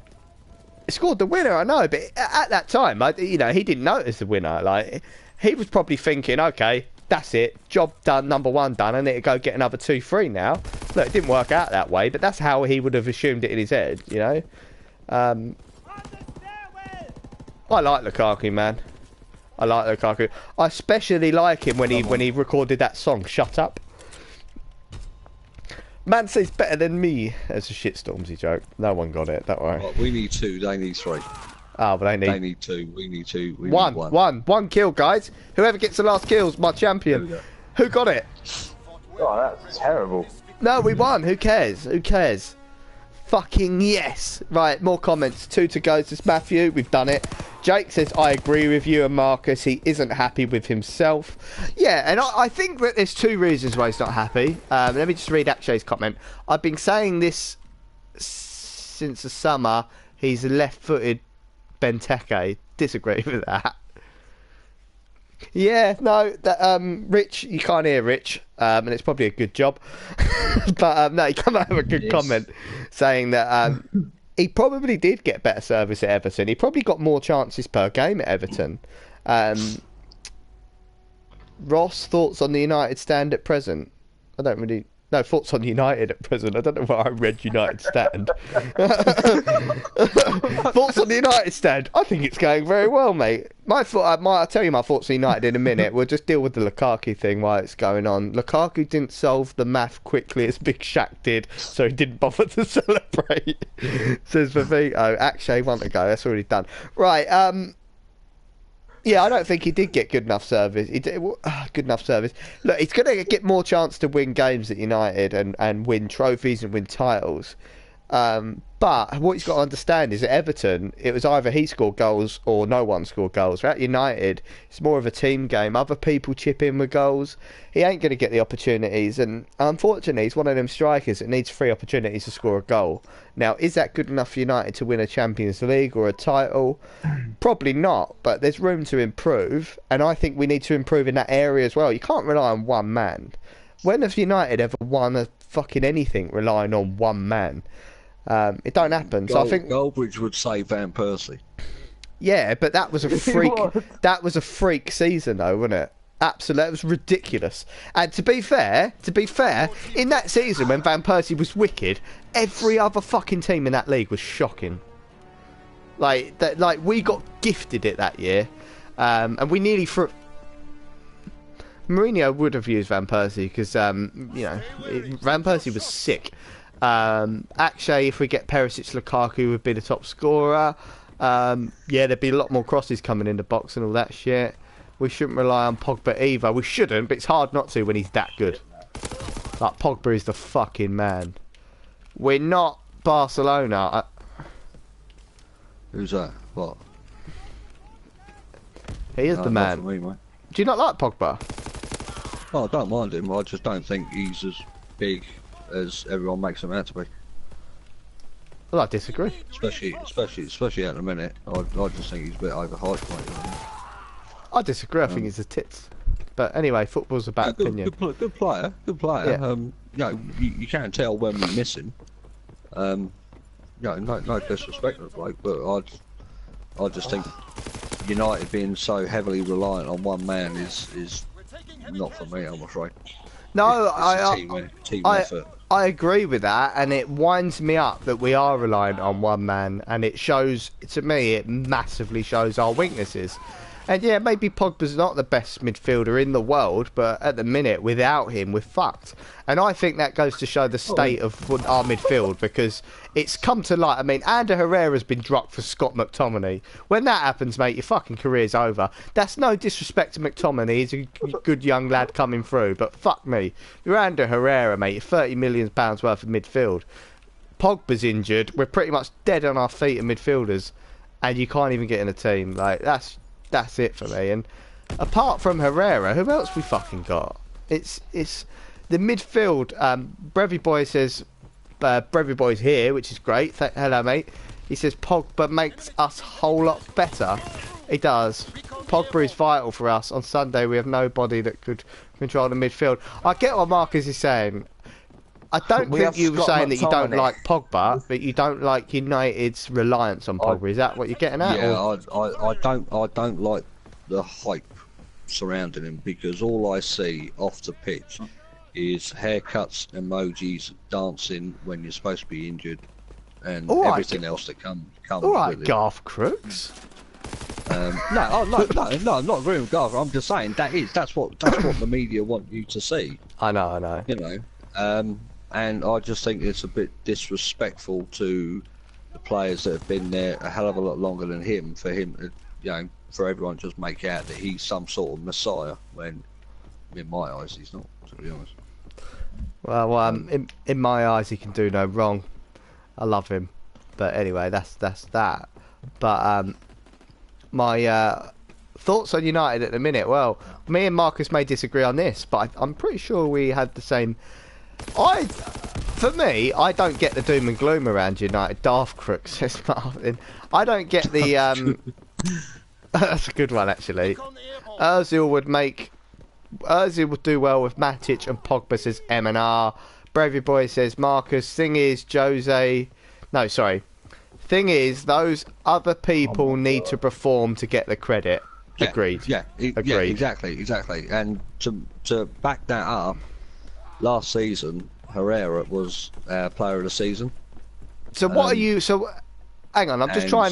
He scored the winner, I know, but at that time, he didn't notice the winner. Like, he was probably thinking, okay, that's it, job done, number 1 done, I need to go get another 2, 3 now. Look, it didn't work out that way, but that's how he would have assumed it in his head, you know. I like Lukaku, man. I like Lukaku. I especially like him when he recorded that song, Shut Up. Man says better than me as a shitstormsy joke. No one got it, don't worry. Well, we need 2, they need 3. Oh, but they need 2, we need 2, we need 1. One kill, guys. Whoever gets the last kill's my champion. Who got it? Oh, that's terrible. No, we won. Who cares? Fucking yes. Right, more comments. 2 to go. This is Matthew. We've done it. Jake says, I agree with you and Marcus. He isn't happy with himself. Yeah, and I think that there's 2 reasons why he's not happy. Let me just read Akshay's comment. I've been saying this since the summer. He's a left-footed Benteke. Disagree with that. Yeah, no, Rich, you can't hear Rich, and it's probably a good job. But no, he come out with a good comment saying that he probably did get better service at Everton. He probably got more chances per game at Everton. Ross, thoughts on the United stand at present? I don't really... No, thoughts on United at present. I don't know why I read United stand. Thoughts on the United stand? I think it's going very well, mate. I'll tell you my thoughts on United in a minute. We'll just deal with the Lukaku thing while it's going on. Lukaku didn't solve the math quickly as Big Shaq did, so he didn't bother to celebrate. Says Vivito. Akshay, want to go. That's already done. Right, yeah, I don't think he did get good enough service. Good enough service. Look, he's going to get more chance to win games at United and win trophies and win titles. But what he's got to understand is at Everton, it was either he scored goals or no one scored goals. At United, it's more of a team game. Other people chip in with goals. He ain't going to get the opportunities. And unfortunately, he's one of them strikers that needs 3 opportunities to score a goal. Now, is that good enough for United to win a Champions League or a title? Probably not, but there's room to improve. And I think we need to improve in that area as well. You can't rely on one man. When have United ever won a fucking anything relying on one man? It don't happen. So I think Goldbridge would say Van Persie. yeah, but that was a freak. That was a freak season, though, wasn't it? Absolutely, it was ridiculous. And to be fair, in that season when Van Persie was wicked, every other fucking team in that league was shocking. Like that, like we got gifted it that year, and we nearly for. Mourinho would have used Van Persie because Van Persie was sick. Actually, if we get Perisic, Lukaku would be the top scorer. Yeah, there'd be a lot more crosses coming in the box and all that shit. We shouldn't rely on Pogba either. We shouldn't, but it's hard not to when he's that good. Like, Pogba is the fucking man. We're not Barcelona. Who's that? What? He is the man. Not for me, mate. Do you not like Pogba? Oh, I don't mind him. I just don't think he's as big as everyone makes him out to be. Well, I disagree. Especially at the minute. I just think he's a bit overhyped, mate. I disagree. I think he's a tits. But anyway, football's about opinion. Good player. Yeah. You can't tell when we miss him. No disrespect to the bloke, but I just think United being so heavily reliant on one man is not for me, I'm afraid. No, It's a team effort. I agree with that, and it winds me up that we are reliant on one man, and it shows, to me, it massively shows our weaknesses. And yeah, maybe Pogba's not the best midfielder in the world, but at the minute, without him, we're fucked. And I think that goes to show the state of our midfield, because it's come to light. I mean, Ander Herrera's been dropped for Scott McTominay. When that happens, mate, your fucking career's over. That's no disrespect to McTominay. He's a good young lad coming through, but fuck me. You're Ander Herrera, mate. You're £30 million worth of midfield. Pogba's injured. We're pretty much dead on our feet in midfielders, and you can't even get in a team. Like, that's it for me. And apart from Herrera, who else we fucking got? It's the midfield. Brevy Boy says, Brevy Boy's here, which is great. Hello, mate. He says Pogba makes us a whole lot better. He does. Pogba is vital for us. On Sunday, we have nobody that could control the midfield. I get what Marcus is saying. I don't think you were saying that you don't like Pogba, but you don't like United's reliance on Pogba. Is that what you're getting at? Yeah, I don't like the hype surrounding him, because all I see off the pitch is haircuts, emojis, dancing when you're supposed to be injured, and everything else that comes all right, with it. Garth Crooks. No, I'm not agreeing with Garth. I'm just saying that's what the media want you to see. I know. You know, and I just think it's a bit disrespectful to the players that have been there a hell of a lot longer than him, for him to, for everyone to just make out that he's some sort of messiah, when in my eyes he's not, to be honest. Well, in my eyes he can do no wrong. I love him, but anyway, that's that. But my thoughts on United at the minute. Well, me and Marcus may disagree on this, but I'm pretty sure we had the same. For me, I don't get the doom and gloom around United. Daft Crook says Martin. I don't get the. That's a good one, actually. Ozil would do well with Matic and Pogba, says M&R. Bravey Boy says Marcus. Thing is, those other people need to perform to get the credit. Agreed. Agreed. Exactly. And to back that up, last season Herrera was player of the season. So what are you? So hang on, I'm just trying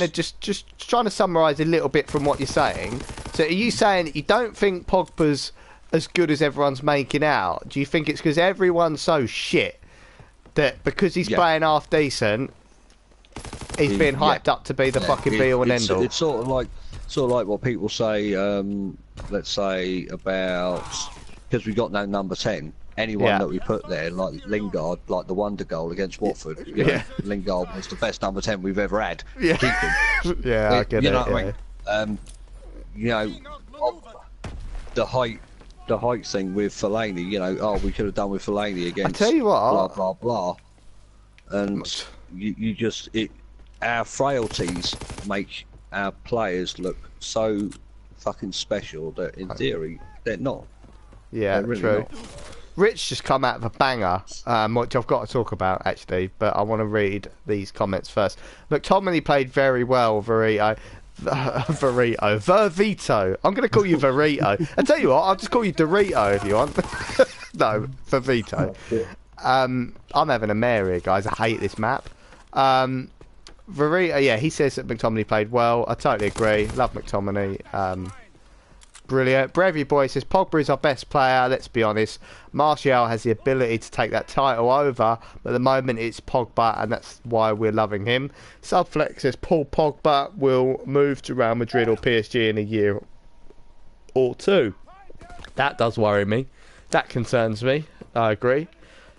to summarise a little bit from what you're saying. So are you saying that you don't think Pogba's as good as everyone's making out? Do you think it's because everyone's so shit that because he's playing half decent, he's being hyped up to be the fucking be all and end all? It's sort of like what people say. Let's say about, because we got no number 10. Anyone that we put there, like Lingard, like the wonder goal against Watford, you know, Lingard was the best number 10 we've ever had. Yeah, keep him. I get you know it. what I mean? The height thing with Fellaini. We could have done with Fellaini against. I tell you what, blah blah blah, and our frailties make our players look so fucking special that in theory they're not. Yeah, they're really true. Not. Rich just come out of a banger, which I've got to talk about actually, but I want to read these comments first. McTominay played very well, Verito. Vervito. I'm going to call you Verito. I tell you what, I'll just call you Dorito if you want. No, Vervito. I'm having a mare here, guys. I hate this map. Verito, yeah, he says that McTominay played well. I totally agree. Love McTominay. Brilliant. Brevy Boy says Pogba is our best player. Let's be honest. Martial has the ability to take that title over, but at the moment it's Pogba, and that's why we're loving him. Subflex says Paul Pogba will move to Real Madrid or PSG in a year or two. That does worry me. That concerns me. I agree.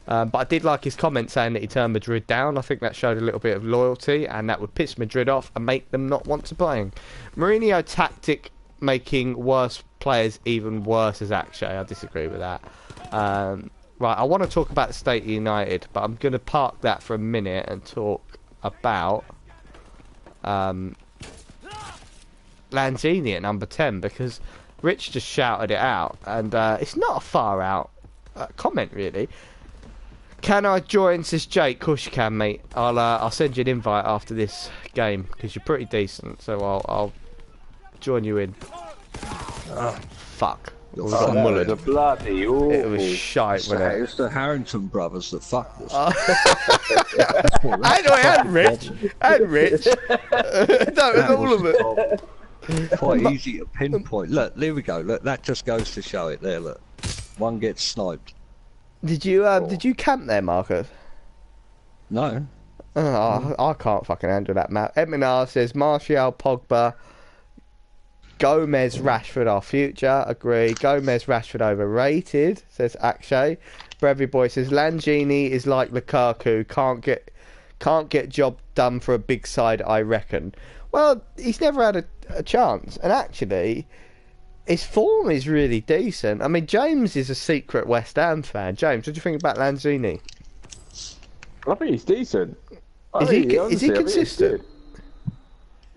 But I did like his comment saying that he turned Madrid down. I think that showed a little bit of loyalty, and that would piss Madrid off and make them not want to play him. Mourinho tactic making worse players even worse as Akshay. I disagree with that. Right, I want to talk about the state of United, but I'm going to park that for a minute and talk about Lanzini at number 10, because Rich just shouted it out, and it's not a far out comment really. Can I join, says Jake? Of course you can, mate. I'll send you an invite after this game, because you're pretty decent, so I'll join you in. Oh, fuck. We got mullered. The bloody awful. It was shite, wasn't it? It's the Harrington brothers that fucked us. And Rich. And Rich. No, it's all of it. Quite easy to pinpoint. Look, there we go. Look, that just goes to show it there, look. One gets sniped. Did you camp there, Marcus? No. Oh, I can't fucking handle that map. Eminar says Martial, Pogba, Gomez, Rashford our future. Agree. Gomez, Rashford overrated, says Akshay. Brevy Boy says Lanzini is like Lukaku, can't get job done for a big side, I reckon. Well, he's never had a chance, and actually his form is really decent. I mean, James is a secret West Ham fan. James, what do you think about Lanzini? I think he's decent. Is he consistent?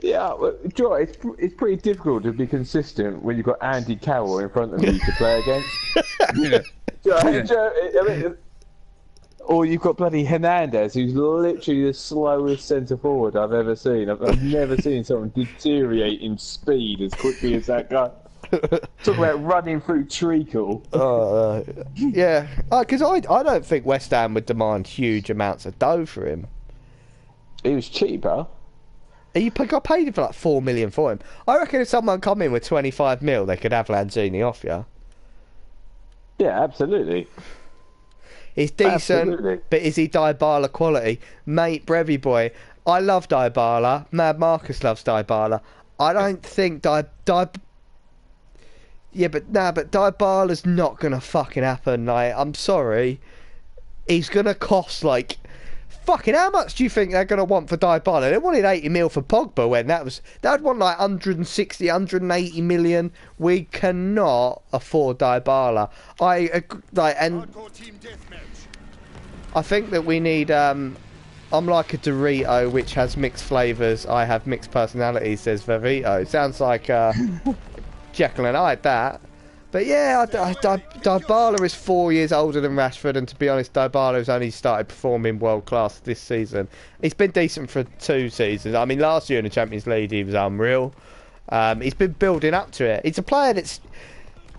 Yeah, well, Joe, it's pretty difficult to be consistent when you've got Andy Carroll in front of you to play against. Or you've got bloody Hernandez, who's literally the slowest centre forward I've ever seen. I've never seen someone deteriorate in speed as quickly as that guy. Talk about running through treacle. Yeah, because I don't think West Ham would demand huge amounts of dough for him. He was cheaper. You got paid for like 4 million for him. I reckon if someone come in with 25 mil, they could have Lanzini off you. Yeah, absolutely. He's decent, Absolutely. but is he Dybala quality? Mate, Brevy Boy, I love Dybala. Mad Marcus loves Dybala. I don't think Yeah, but Dybala's not going to fucking happen. Like, I'm sorry. He's going to cost like... Fucking, how much do you think they're going to want for Dybala? They wanted 80 mil for Pogba when they'd want like 160, 180 million. We cannot afford Dybala. I think that we need. I'm like a Dorito which has mixed flavours. I have mixed personalities, says Vervito. Sounds like Jekyll and Hyde, that. But yeah, Dybala is 4 years older than Rashford, and to be honest, Dybala has only started performing world class this season. He's been decent for 2 seasons. I mean, last year in the Champions League, he was unreal. He's been building up to it. He's a player that's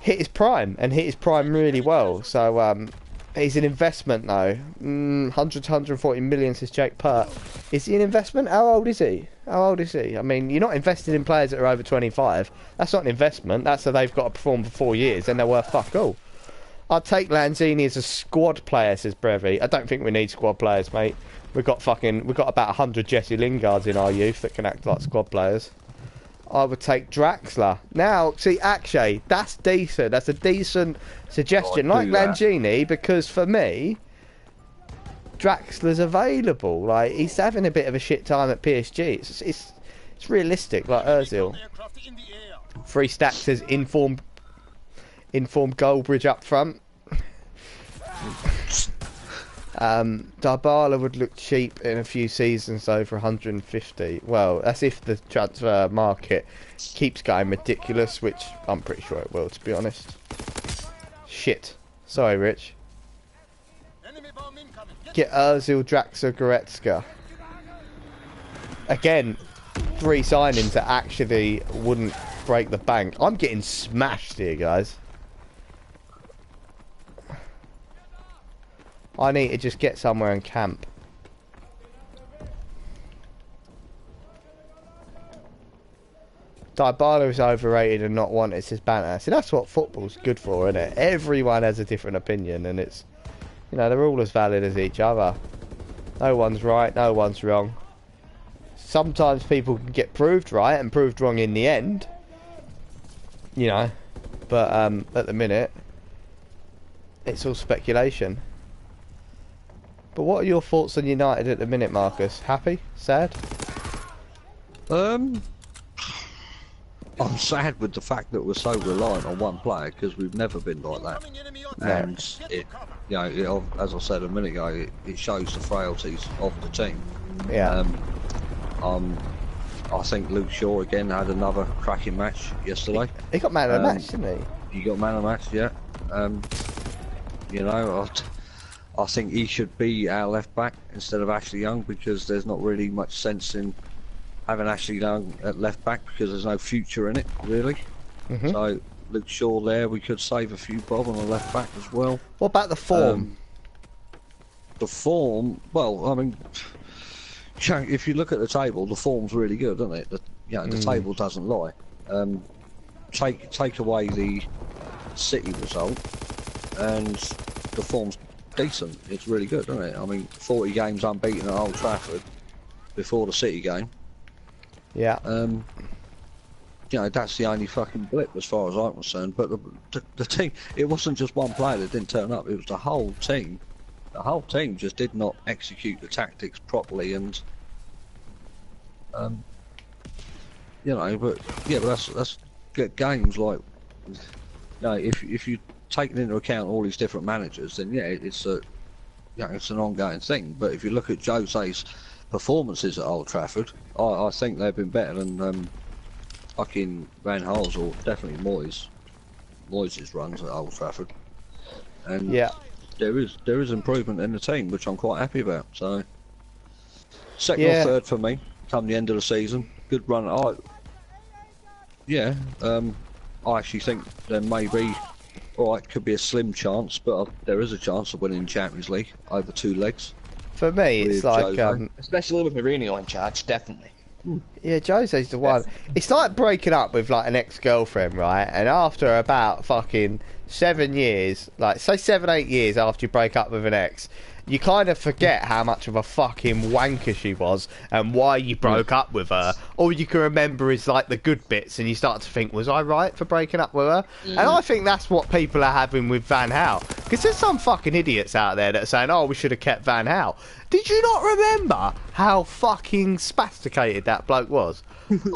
hit his prime, and hit his prime really well. So he's an investment, though. 100 to 140 million, says Jake Pert. Is he an investment? How old is he? I mean, you're not invested in players that are over 25. That's not an investment. That's that they've got to perform for 4 years, and they're worth fuck all. I'd take Lanzini as a squad player, says Brevy. I don't think we need squad players, mate. We've got about 100 Jesse Lingards in our youth that can act like squad players. I would take Draxler. Now, see, Akshay, that's decent. That's a decent suggestion. Like Lanzini, because for me, Draxler's available. Like, he's having a bit of a shit time at PSG. It's realistic, like Ozil. 3 stacks says informed Goldbridge up front. Dybala would look cheap in a few seasons though for 150. Well, that's if the transfer market keeps going ridiculous, which I'm pretty sure it will, to be honest. Shit. Sorry, Rich. get Ozil, Draxler, Goretzka. Again, 3 signings that actually wouldn't break the bank. I'm getting smashed here, guys. I need to just get somewhere and camp. Dybala is overrated and not wanted, says Banter. See, that's what football's good for, isn't it? Everyone has a different opinion, and it's, you know, they're all as valid as each other. No one's right, no one's wrong. Sometimes people can get proved right and proved wrong in the end. You know, but at the minute, it's all speculation. But what are your thoughts on United at the minute, Marcus? Happy? Sad? I'm sad with the fact that we're so reliant on one player, because we've never been like that. And it, you know, as I said a minute ago, it shows the frailties of the team. Yeah. I think Luke Shaw again had another cracking match yesterday. He got man of the match, didn't he? He got man of the match, yeah. You know, I think he should be our left back instead of Ashley Young, because there's not really much sense in having Ashley Young at left back, because there's no future in it, really. So Luke Shaw there, we could save a few bob on the left back as well. What about the form? The form, well, I mean, if you look at the table, the form's really good, isn't it? The table doesn't lie. Take away the City result, and the form's decent. It's really good, isn't it? I mean, 40 games unbeaten at Old Trafford before the City game. Yeah. You know, that's the only fucking blip as far as I'm concerned. But the team, it wasn't just one player that didn't turn up. It was the whole team. The whole team just did not execute the tactics properly, and you know, but that's games like, you know, if you taking into account all these different managers, then yeah, it's a, you know, it's an ongoing thing. But if you look at Jose's performances at Old Trafford, I think they've been better than fucking Van Gaal's, or definitely Moyes' runs at Old Trafford. And yeah, there is improvement in the team, which I'm quite happy about. So second or third for me come the end of the season. Good run. I actually think there may be, alright, could be a slim chance, but there is a chance of winning Champions League over 2 legs. For me, it's like especially with Mourinho in charge, definitely. Yeah, Jose's the one. It's like breaking up with like an ex-girlfriend, right? And after about fucking 7 years, like say 7-8 years after you break up with an ex, you kind of forget how much of a fucking wanker she was and why you broke up with her. All you can remember is like the good bits, and you start to think, was I right for breaking up with her? And I think that's what people are having with Van Gaal, because there's some fucking idiots out there that are saying, oh, we should have kept Van Gaal. Did you not remember how fucking spasticated that bloke was?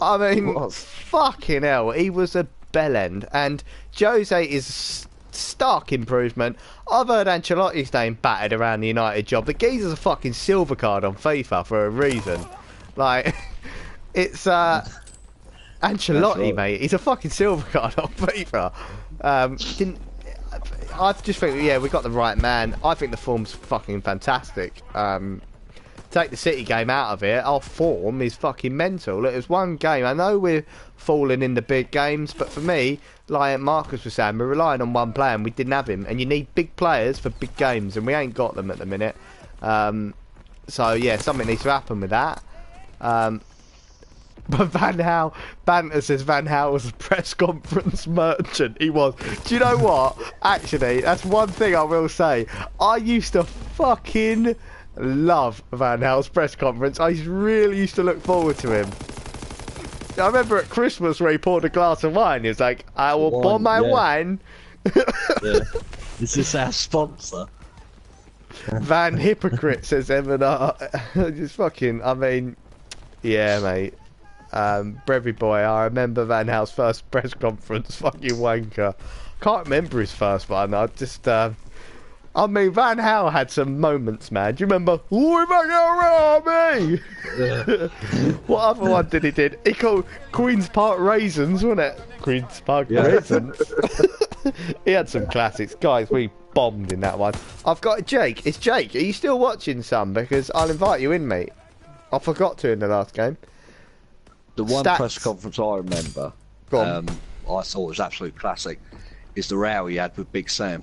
I mean, fucking hell, he was a bellend. And Jose is stark improvement. I've heard Ancelotti's name battered around the United job. The geezer's a fucking silver card on FIFA for a reason. Like, it's Ancelotti, mate. He's a fucking silver card on FIFA. I just think, yeah, we got the right man. I think the form's fucking fantastic. Take the City game out of it, our form is fucking mental. It was one game. I know we're falling in the big games, but for me, like Marcus was saying, we're relying on one player and we didn't have him. And you need big players for big games, and we ain't got them at the minute. So yeah, something needs to happen with that. But Van Gaal, Banter says Van Gaal was a press conference merchant. He was. Do you know what? Actually, that's one thing I will say. I used to fucking love Van Gaal's press conference. I really used to look forward to him. I remember at Christmas where he poured a glass of wine. He was like, I will pour my wine. Yeah. Is this our sponsor? Van Hypocrite, says Evan. Just fucking, I mean, yeah, mate. Brevy boy, I remember Van Gaal's first press conference. Fucking wanker. Can't remember his first one. I just, I mean, Van Gaal had some moments, man. Do you remember? Oi, Van Gaal, me! Yeah. What other one did he did? He called Queen's Park Raisins, wasn't it? Queen's Park Raisins. He had some classics. Guys, we bombed in that one. I've got Jake. It's Jake. Are you still watching, son? Because I'll invite you in, mate. I forgot to in the last game. The one Stats. press conference I remember, Go on. I thought was absolute classic, is the row he had with Big Sam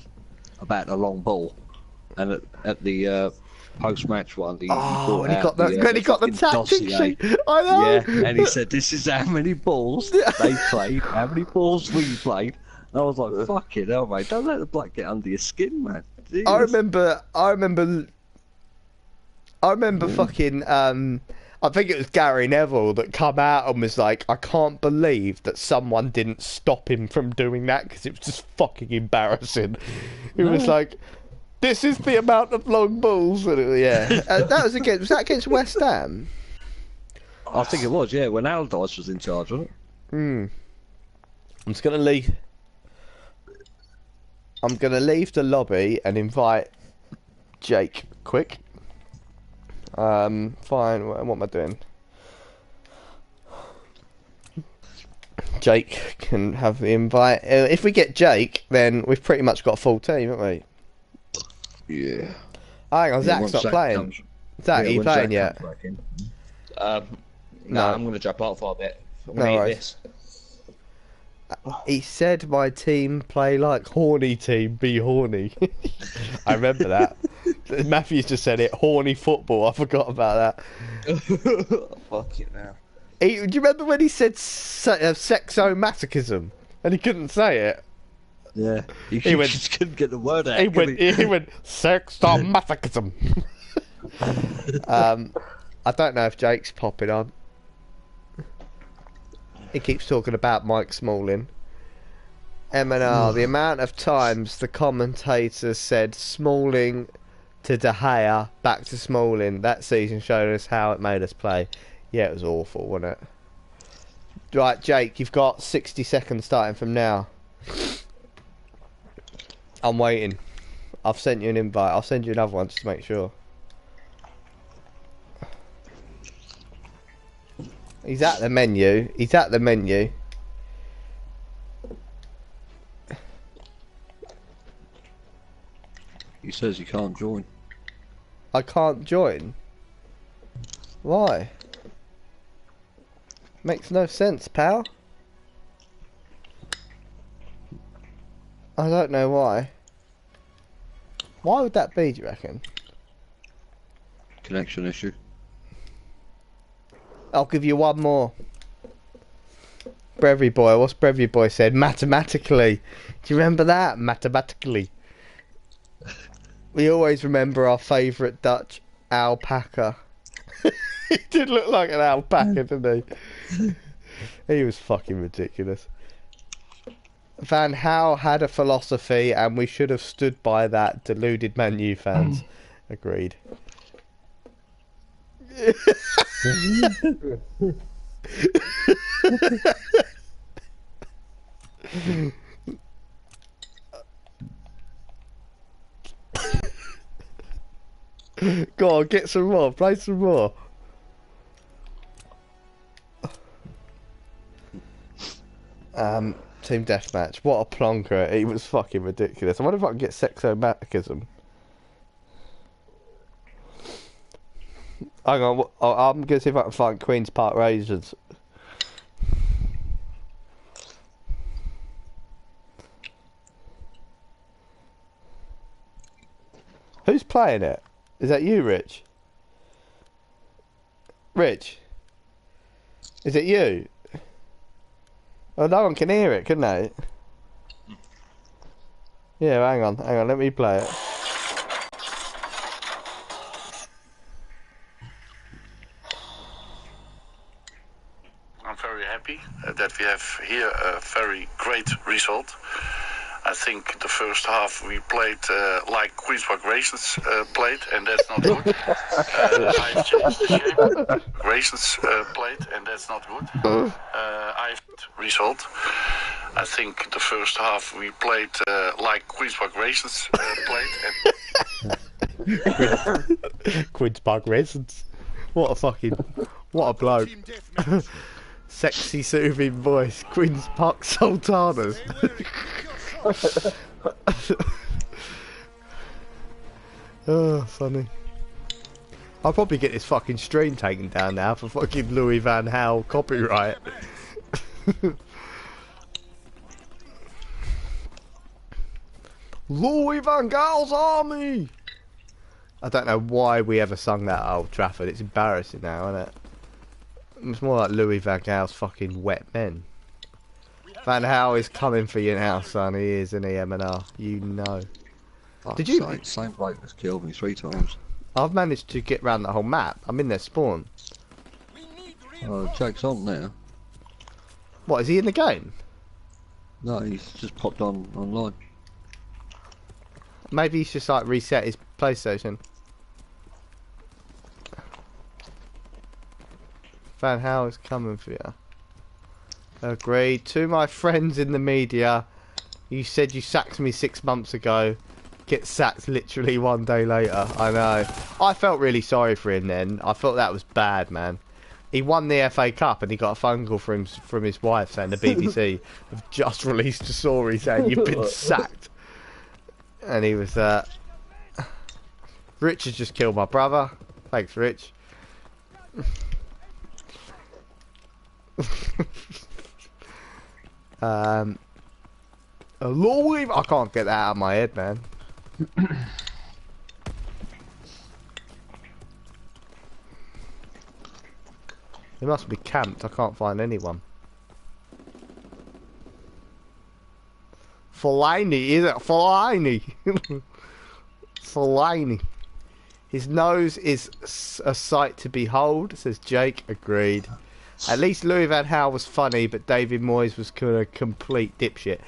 about the long ball, and at the post-match one, he when he got the tactic sheet. I know. Yeah, and he said, "This is how many balls they played, how many balls we played." And I was like, "Fucking hell, mate! Don't let the bloke get under your skin, man." Jeez. I remember fucking I think it was Gary Neville that come out and was like, I can't believe that someone didn't stop him from doing that because it was just fucking embarrassing. He was like, this is the amount of long balls. And that was against West Ham? I think it was, yeah, when Allardyce was in charge, wasn't it? I'm just gonna leave. I'm gonna leave the lobby and invite Jake quick. Fine. What am I doing? Jake can have the invite. If we get Jake, then we've pretty much got a full team, haven't we? Yeah. Hang on, Zach's not playing. Zach, are you playing yet? No, I'm going to drop out for a bit. I'm No going to worries. eat this. He said my team play like horny team, be horny. I remember that. Matthews just said it, horny football. I forgot about that. Fuck it now. Do you remember when he said sexomasochism and he couldn't say it? Yeah. He just couldn't get the word out. He went sexomasochism. I don't know if Jake's popping on. He keeps talking about Mike Smalling. M&R, the amount of times the commentators said Smalling to De Gea, back to Smalling, that season showed us how it made us play. Yeah, it was awful, wasn't it? Right, Jake, you've got 60 seconds starting from now. I'm waiting. I've sent you an invite. I'll send you another one just to make sure. He's at the menu. He's at the menu. He says he can't join. I can't join. Why? Makes no sense, pal. I don't know why. Why would that be, do you reckon? Connection issue. I'll give you one more. Brevi Boy, what's Brevi Boy said? Mathematically. Do you remember that? Mathematically. We always remember our favourite Dutch alpaca. He did look like an alpaca, didn't he? He was fucking ridiculous. Van Gaal had a philosophy and we should have stood by that, deluded Man U fans. Agreed. Go on, get some more, play some more. Team deathmatch. What a plonker. He was fucking ridiculous. I wonder if I can get sexomasochism. Hang on, I'm going to see if I can find Queen's Park Raisins. Who's playing it? Is that you, Rich? Rich? Is it you? Oh, no one can hear it, can they? Yeah, hang on, let me play it. I'm very happy that we have here a very great result. I think the first half we played like Queen's Park Raisins played, and that's not good. I've changed the shape. Raisins played, and that's not good. I've result. I think the first half we played like Queen's Park Raisins played. And Queen's Park Raisins. What a bloke. Sexy, soothing voice. Queen's Park Sultanas. Oh, funny. I'll probably get this fucking stream taken down now for fucking Louis Van Gaal copyright. Louis Van Gaal's army! I don't know why we ever sung that at Old Trafford. It's embarrassing now, isn't it? It's more like Louis Van Gaal's fucking wet men. Van Gaal is coming for you now, son. He is, isn't he, M&R? You know. Did you? Same bloke that's killed me 3 times. I've managed to get round the whole map. I'm in their spawn. Oh, Jake's on now. What, is he in the game? No, he's just popped on online. Maybe he's just like reset his PlayStation. Van Gaal is coming for you. Agreed. To my friends in the media, you said you sacked me 6 months ago. Get sacked literally 1 day later. I know. I felt really sorry for him then. I thought that was bad, man. He won the FA Cup and he got a phone call from his wife saying the BBC have just released a story saying you've been sacked. And he was, Rich has just killed my brother. Thanks, Rich. Louis, I can't get that out of my head, man. He must be camped. I can't find anyone. Fellaini, is it? Fellaini. Fellaini. His nose is a sight to behold, says Jake. Agreed. At least Louis Van Gaal was funny, but David Moyes was kind of complete dipshit.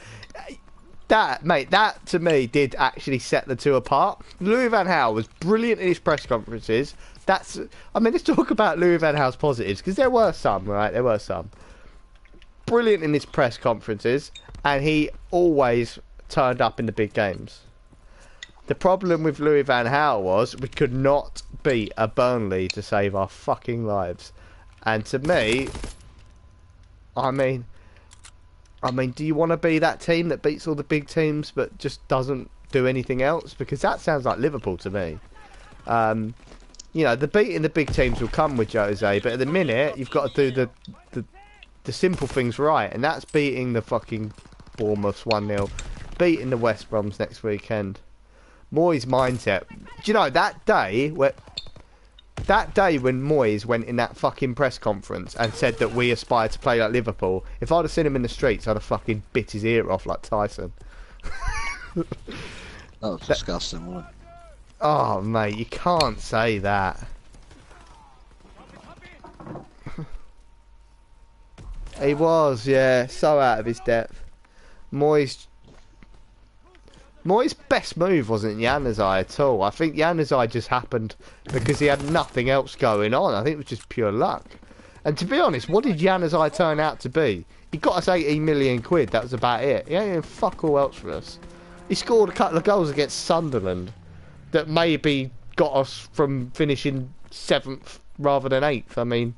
That, mate, that to me did actually set the two apart. Louis Van Gaal was brilliant in his press conferences. That's, I mean, let's talk about Louis Van Gaal's positives, because there were some, right? There were some. Brilliant in his press conferences, and he always turned up in the big games. The problem with Louis Van Gaal was we could not beat a Burnley to save our fucking lives. And to me, I mean, do you want to be that team that beats all the big teams but just doesn't do anything else? Because that sounds like Liverpool to me. You know, the beating the big teams will come with Jose, but at the minute you've got to do the simple things right, and that's beating the fucking Bournemouths 1-0, beating the West Broms next weekend. Moyes' mindset. Do you know that day when Moyes went in that fucking press conference and said that we aspire to play like Liverpool, if I'd have seen him in the streets, I'd have fucking bit his ear off like Tyson. That was disgusting, wasn't it? Oh, mate, you can't say that. He was, yeah, so out of his depth. Moyes' best move wasn't Januzaj at all. I think Januzaj just happened because he had nothing else going on. I think it was just pure luck. And to be honest, what did Januzaj turn out to be? He got us 18 million quid, that was about it. He ain't even fuck all else for us. He scored a couple of goals against Sunderland that maybe got us from finishing 7th rather than 8th. I mean,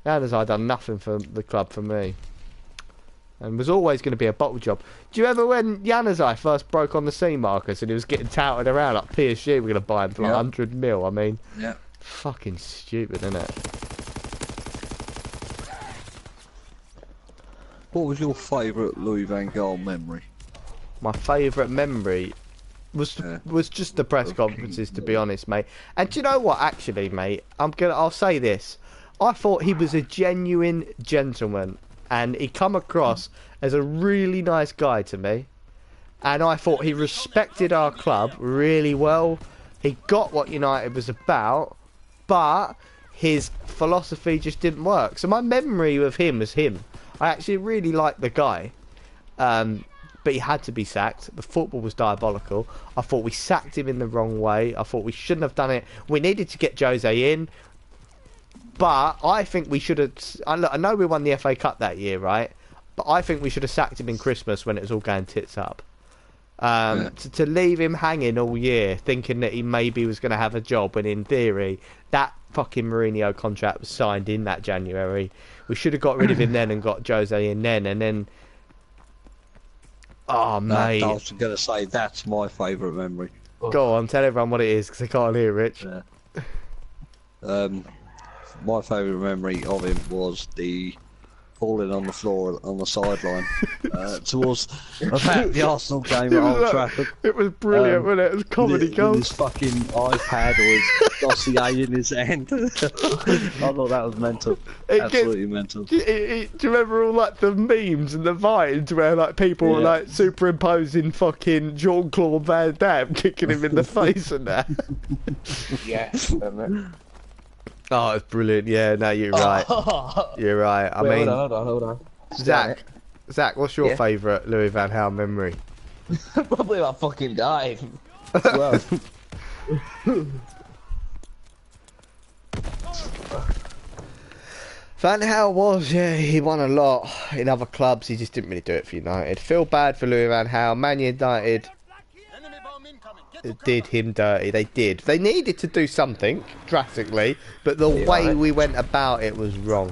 Januzaj done nothing for the club for me. And was always going to be a bottle job. Do you ever, when Januzaj first broke on the scene, Marcus, and he was getting touted around like PSG, we're going to buy him for like 100 mil? I mean, fucking stupid, isn't it? What was your favourite Louis Van Gaal memory? My favourite memory was just the press conferences, to be honest, mate. And do you know what? Actually, mate, I'll say this. I thought he was a genuine gentleman. And he come across as a really nice guy to me. And I thought he respected our club really well. He got what United was about, but his philosophy just didn't work. So my memory of him was him. I actually really liked the guy. But he had to be sacked. The football was diabolical. I thought we sacked him in the wrong way. I thought we shouldn't have done it. We needed to get Jose in. But I think we should have... I know we won the FA Cup that year, right? But I think we should have sacked him in Christmas when it was all going tits up. To leave him hanging all year, thinking that he maybe was going to have a job, when in theory, that fucking Mourinho contract was signed in that January. We should have got rid of him then and got Jose in then. And then Oh, mate. I was going to say that's my favourite memory. Go on, tell everyone what it is, because they can't hear Rich. Yeah. My favourite memory of him was the falling on the floor on the sideline towards about the Arsenal game at Old Trafford. It was brilliant, wasn't it? It was comedy With gold. his fucking iPad or his dossier in his hand. I thought that was mental. Absolutely mental. Do you remember all like the memes and the vines where like people were like superimposing fucking Jean-Claude Van Damme kicking him in the face and that? Yes. Oh, it's brilliant. Yeah, no, you're right. You're right. I mean, hold on. Zach, what's your favourite Louis Van Gaal memory? Probably that fucking dive. As well. Van Gaal was, he won a lot in other clubs. He just didn't really do it for United. Feel bad for Louis Van Gaal. Man United did him dirty. They did. They needed to do something drastically, but the way we went about it was wrong.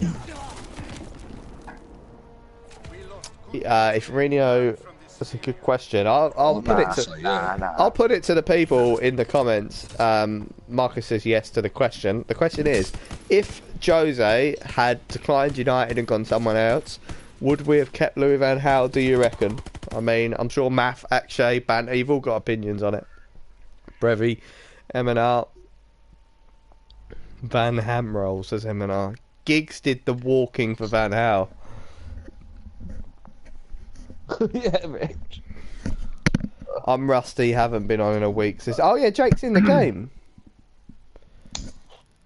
If Mourinho, that's a good question. I'll put it to I'll put it to the people in the comments. Marcus says yes to the question. The question is, if Jose had declined United and gone somewhere else, would we have kept Louis Van Gaal, do you reckon? I mean, I'm sure Math, Akshay, Banter, you've all got opinions on it. Brevi, M&R, Van Hamroll says M&R. Giggs did the walking for Van Gaal. Yeah, Rich. I'm rusty, haven't been on in a week. Says, oh yeah, Jake's in the game.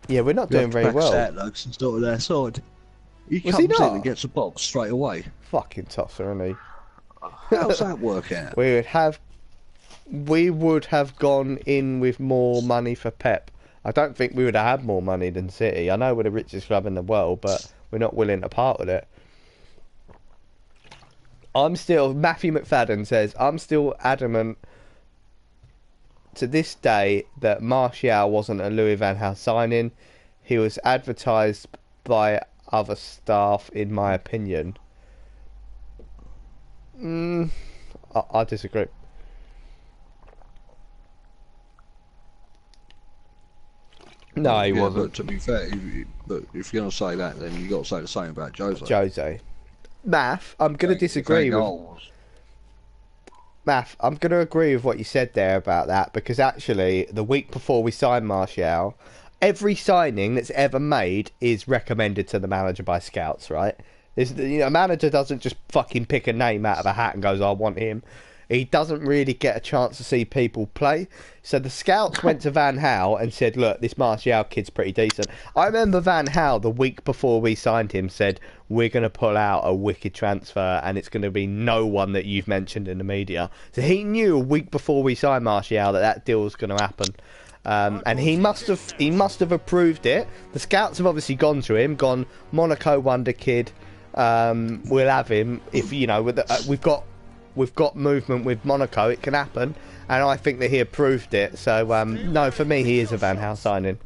Yeah, we're not doing very well. He's not on their side. He Was comes he in not? and gets a box straight away. Fucking tosser, isn't he? How's that work out? We would have gone in with more money for Pep. I don't think we would have had more money than City. I know we're the richest club in the world, but we're not willing to part with it. Matthew McFadden says, I'm still adamant to this day that Martial wasn't a Louis Van Gaal signing. He was advertised by other staff, in my opinion. I disagree. No, he wasn't. But to be fair, if you're going to say that, then you've got to say the same about Jose. Math, I'm going to disagree with... Math, I'm going to agree with what you said there about that, because actually, the week before we signed Martial, every signing that's ever made is recommended to the manager by scouts, right? A manager doesn't just fucking pick a name out of a hat and goes, I want him. He doesn't really get a chance to see people play. So the scouts went to Van Gaal and said, look, this Martial kid's pretty decent. I remember Van Gaal, the week before we signed him, said, we're going to pull out a wicked transfer and it's going to be no one that you've mentioned in the media. So he knew a week before we signed Martial that deal was going to happen. And he must have approved it. The scouts have obviously gone to him, gone, Monaco wonder kid, we'll have him. If, we've got movement with Monaco, it can happen, and I think that he approved it. So no, for me he is a Van Gaal signing,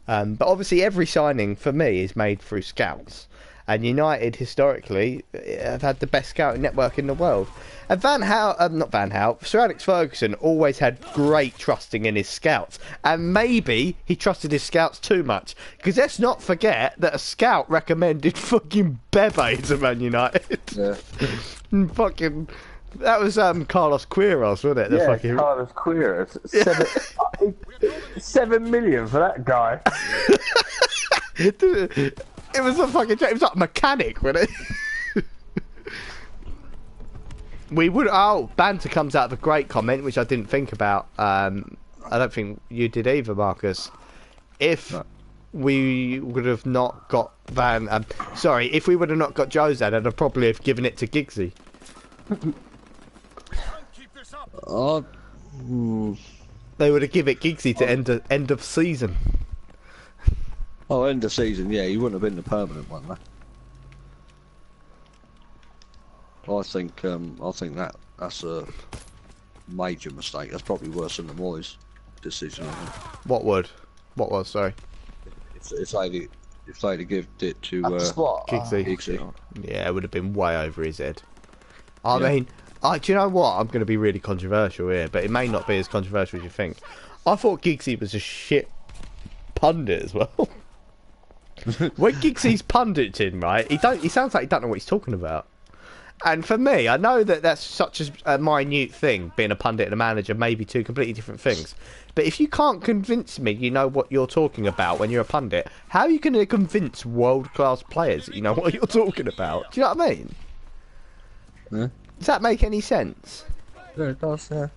but obviously every signing for me is made through scouts, and United historically have had the best scouting network in the world. And Sir Alex Ferguson always had great trusting in his scouts, and maybe he trusted his scouts too much, because let's not forget that a scout recommended fucking Bebe to Man United. Yeah. Fucking... That was Carlos Queiroz, wasn't it? Carlos Queiroz. 7 million for that guy. It was a fucking joke. It was like a mechanic, wasn't it? Banter comes out of a great comment, which I didn't think about. I don't think you did either, Marcus. If we would have not got if we would have not got Jose, I'd have probably have given it to Giggsy. They would have given it Giggsy to end of season. Oh, end of season, yeah, he wouldn't have been the permanent one, though. I think that's a major mistake. That's probably worse than the Moyes decision. What was? Sorry. If they'd have given it to Giggsy. Yeah, it would have been way over his head. I mean, Do you know what? I'm going to be really controversial here, but it may not be as controversial as you think. I thought Giggsy was a shit pundit as well. When Giggsy's punditing, right, he sounds like he don't know what he's talking about. And for me, I know that that's such a minute thing, being a pundit and a manager, maybe two completely different things. But if you can't convince me you know what you're talking about when you're a pundit, how are you going to convince world-class players that you know what you're talking about? Do you know what I mean? Yeah. Does that make any sense? Yeah, it does, yeah.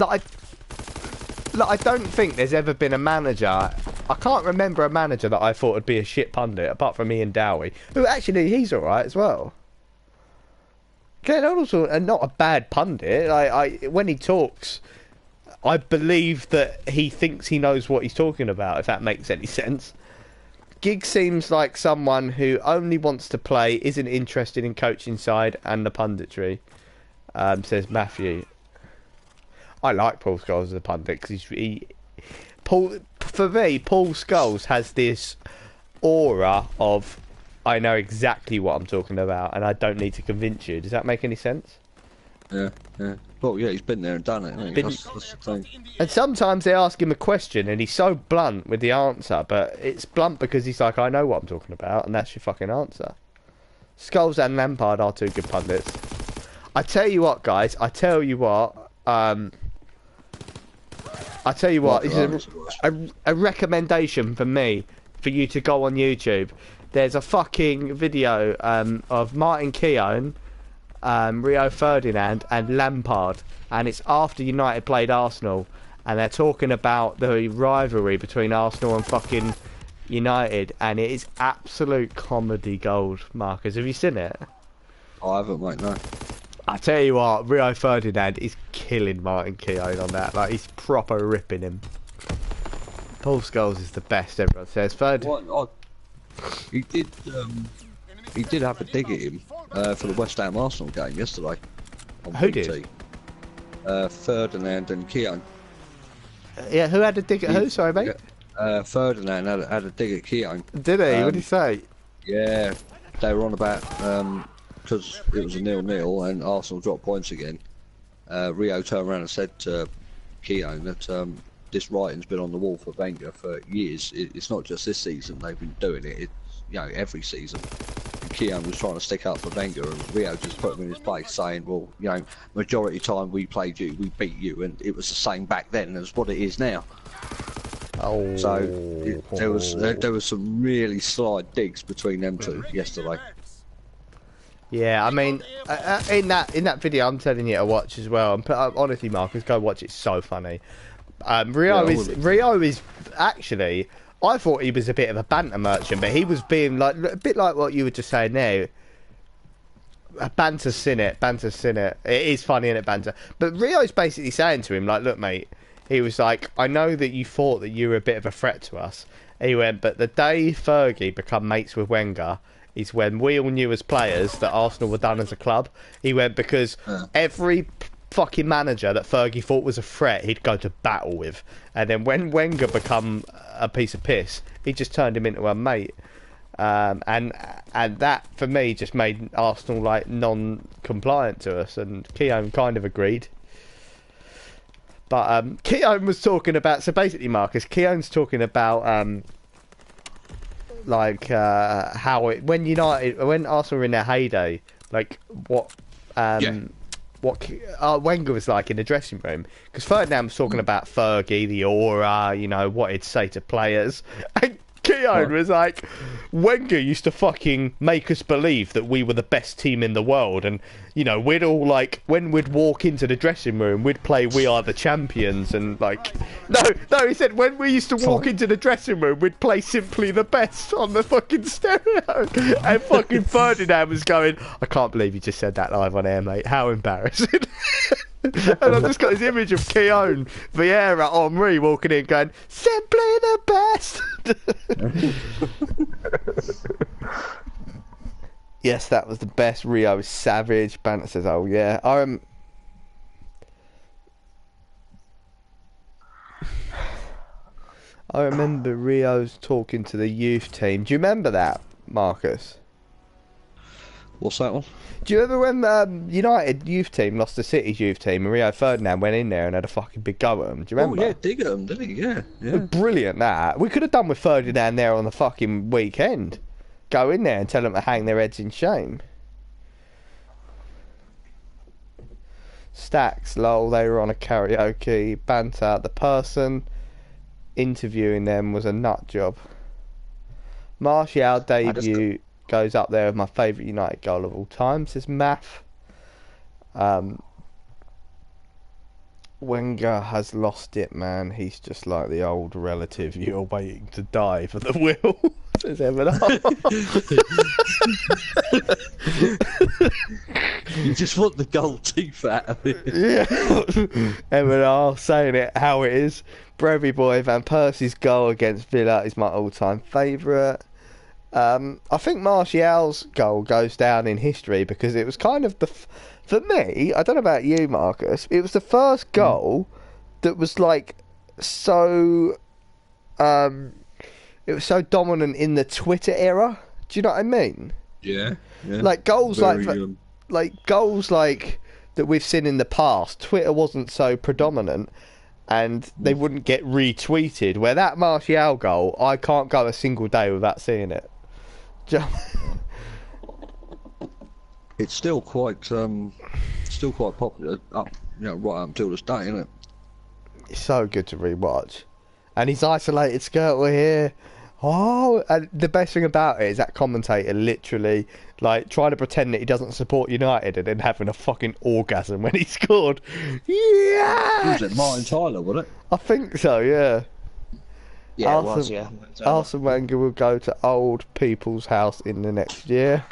I don't think there's ever been a manager. I can't remember a manager that I thought would be a shit pundit, apart from Ian Dowie, who actually he's all right as well. Ken also not a bad pundit. When he talks, I believe that he thinks he knows what he's talking about. If that makes any sense. Giggs seems like someone who only wants to play, isn't interested in coaching side and the punditry. Says Matthew. I like Paul Scholes as a pundit because Paul Scholes has this aura of I know exactly what I'm talking about and I don't need to convince you. Does that make any sense? Yeah. Well, yeah, he's been there and done it, hasn't he? That's the thing. And sometimes they ask him a question and he's so blunt with the answer, but it's blunt because he's like, I know what I'm talking about, and that's your fucking answer. Scholes and Lampard are two good pundits. I tell you what, guys. This is a recommendation for me for you to go on YouTube. There's a fucking video of Martin Keown, Rio Ferdinand and Lampard, and it's after United played Arsenal, and they're talking about the rivalry between Arsenal and fucking United, and it is absolute comedy gold. Marcus, have you seen it? I haven't, mate, no. I tell you what, Rio Ferdinand is killing Martin Keown on that. Like, he's proper ripping him. Paul Scholes is the best, everyone says. He did have a dig at him for the West Ham Arsenal game yesterday. Who did? Ferdinand and Keown. Yeah, who had a dig at who? Sorry, mate. Ferdinand had a dig at Keown. Did he? What did he say? Yeah, they were on about because it was a 0-0 and Arsenal dropped points again. Rio turned around and said to Keown that this writing's been on the wall for Wenger for years. It's not just this season they've been doing it. It's every season. And Keown was trying to stick up for Wenger, and Rio just put him in his place, saying, "Well, majority of the time we played you, we beat you, and it was the same back then as what it is now." Oh. So there was some really sly digs between them two yesterday. Yeah, I mean, in that video, I'm telling you to watch as well. And honestly, Marcus, go watch it. It's so funny. Rio is actually. I thought he was a bit of a banter merchant, but he was being like a bit like what you were just saying there. Banter's in it. It is funny in it, banter. But Rio's basically saying to him, like, look, mate. He was like, I know that you thought that you were a bit of a threat to us. He went, but the day Fergie become mates with Wenger is when we all knew as players that Arsenal were done as a club. He went, because every fucking manager that Fergie thought was a threat, he'd go to battle with. And then when Wenger become a piece of piss, he just turned him into a mate. And that, for me, just made Arsenal, like, non-compliant to us. And Keown kind of agreed. But Keown was talking about... So basically, Marcus, Keown's talking about... how it, when Arsenal were in their heyday, like what Wenger was like in the dressing room, because Ferdinand was talking about Fergie, the aura, what he'd say to players, and Keown was like, Wenger used to fucking make us believe that we were the best team in the world, and we'd all, like, when we'd walk into the dressing room, we'd play We Are the Champions, and like, no, he said when we used to walk into the dressing room, we'd play Simply the Best on the fucking stereo, and fucking Ferdinand was going, I can't believe you just said that live on air, mate, how embarrassing. And I've just got this image of Keown, Vieira, Henry walking in going, Simply the Best. Yes, that was the best. Rio is savage. Banter says, oh yeah. I remember Rio's talking to the youth team. Do you remember that, Marcus? What's that one? Do you remember when United youth team lost to City's youth team and Rio Ferdinand went in there and had a fucking big go at them? Do you remember? Oh yeah, dig at them, didn't he? Yeah, yeah. Brilliant that. We could have done with Ferdinand there on the fucking weekend. Go in there and tell them to hang their heads in shame. Stacks, lol, they were on a karaoke. Banter, the person interviewing them was a nut job. Martial debut goes up there with my favourite United goal of all time, says Math. Wenger has lost it, man. He's just like the old relative you're waiting to die for the will. Says Evan. You just want the gold teeth out of it. Yeah. Evan saying it how it is. Brevy boy, Van Persie's goal against Villa is my all-time favourite. I think Martial's goal goes down in history because it was kind of for me, I don't know about you, Marcus, it was the first goal that was like so it was so dominant in the Twitter era. Do you know what I mean? Yeah. Like goals Very, like goals like that we've seen in the past, Twitter wasn't so predominant and they wouldn't get retweeted. Where that Martial goal, I can't go a single day without seeing it. It's still quite popular up, right up until this day, isn't it? It's so good to rewatch. And his isolated skirt were here. Oh, and the best thing about it is that commentator literally like trying to pretend that he doesn't support United and then having a fucking orgasm when he scored. Yeah. Was it Martin Tyler, wasn't it? I think so, yeah. Yeah, it was, yeah. Arsene Wenger will go to old people's house in the next year.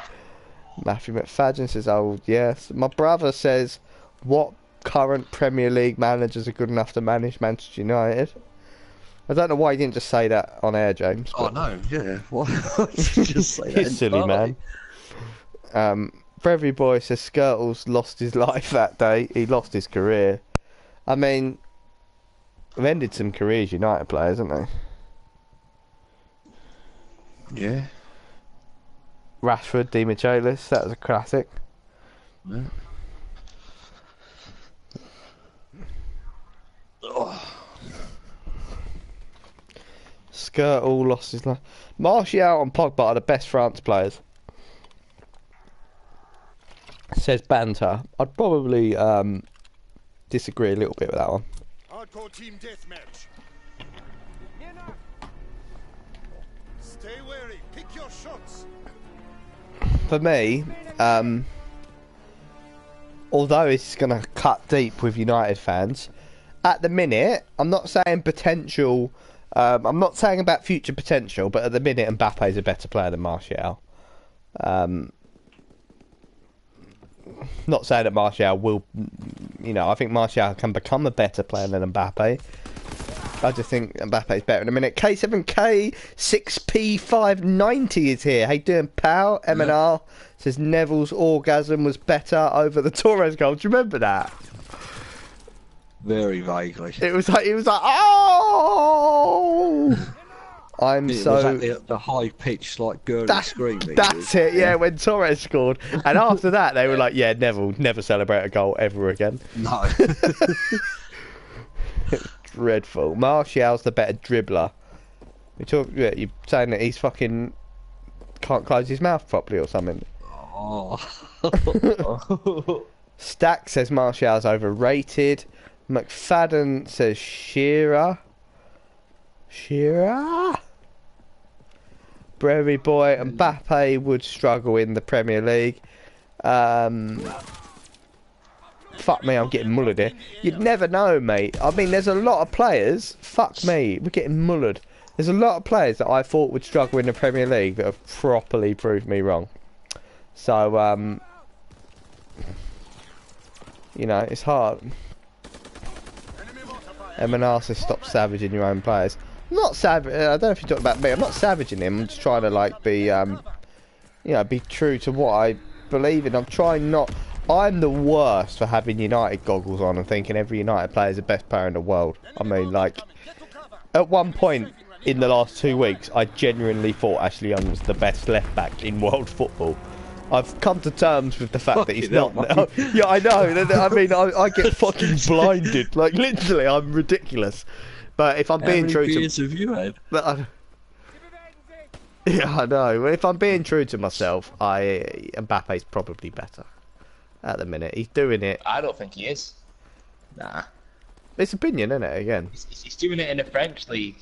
Matthew McFadden says, "Oh yes." My brother says, "What current Premier League managers are good enough to manage Manchester United?" I don't know why you didn't just say that on air, James. Oh no, yeah. Why did you just say that? He's silly, man. Brevy boy says Skirtles lost his life that day. He lost his career. I mean, they've ended some careers, United players, haven't they? Yeah. Rashford, Di Michelis, that was a classic. Yeah. Skirtle lost his life. Martial and Pogba are the best France players. Says Banter. I'd probably disagree a little bit with that one. Hardcore team deathmatch. Stay wary. Pick your shots. For me, although it's going to cut deep with United fans, at the minute, I'm not saying potential, I'm not saying about future potential, but at the minute Mbappe's a better player than Martial. Not saying that Martial will, I think Martial can become a better player than Mbappe. I just think Mbappe's better in a minute. K7K 6P590 is here. How you doing, pal? MNR says Neville's orgasm was better over the Torres goal. Do you remember that? Very vaguely. It was like oh! Was that the high pitched like girly screaming. That's it. Yeah, when Torres scored, and after that they were like, "Yeah, Neville never celebrate a goal ever again." No. Dreadful. Martial's the better dribbler. You're saying that he's fucking can't close his mouth properly or something. Oh. Stack says Martial's overrated. McFadden says Shearer. Brewery boy and Mbappe would struggle in the Premier League. Fuck me, I'm getting mullered here. You'd never know, mate. I mean, there's a lot of players. Fuck me, we're getting mullered. There's a lot of players that I thought would struggle in the Premier League that have properly proved me wrong. So, it's hard. MNR says stop savaging your own players. I'm not savage. I don't know if you're talking about me. I'm not savaging him. I'm just trying to be, be true to what I believe in. I'm trying not. I'm the worst for having United goggles on and thinking every United player is the best player in the world. I mean, at one point in the last 2 weeks, I genuinely thought Ashley Young was the best left back in world football. I've come to terms with the fact that he's Fucking not. hell, mate. Yeah, I know. I mean, I get fucking blinded. Like literally, I'm ridiculous. But if I'm being true to, have you had? yeah, I know. If I'm being true to myself, Mbappe's probably better at the minute. He's doing it. I don't think he is. Nah. It's opinion, isn't it? Again. He's doing it in the French league.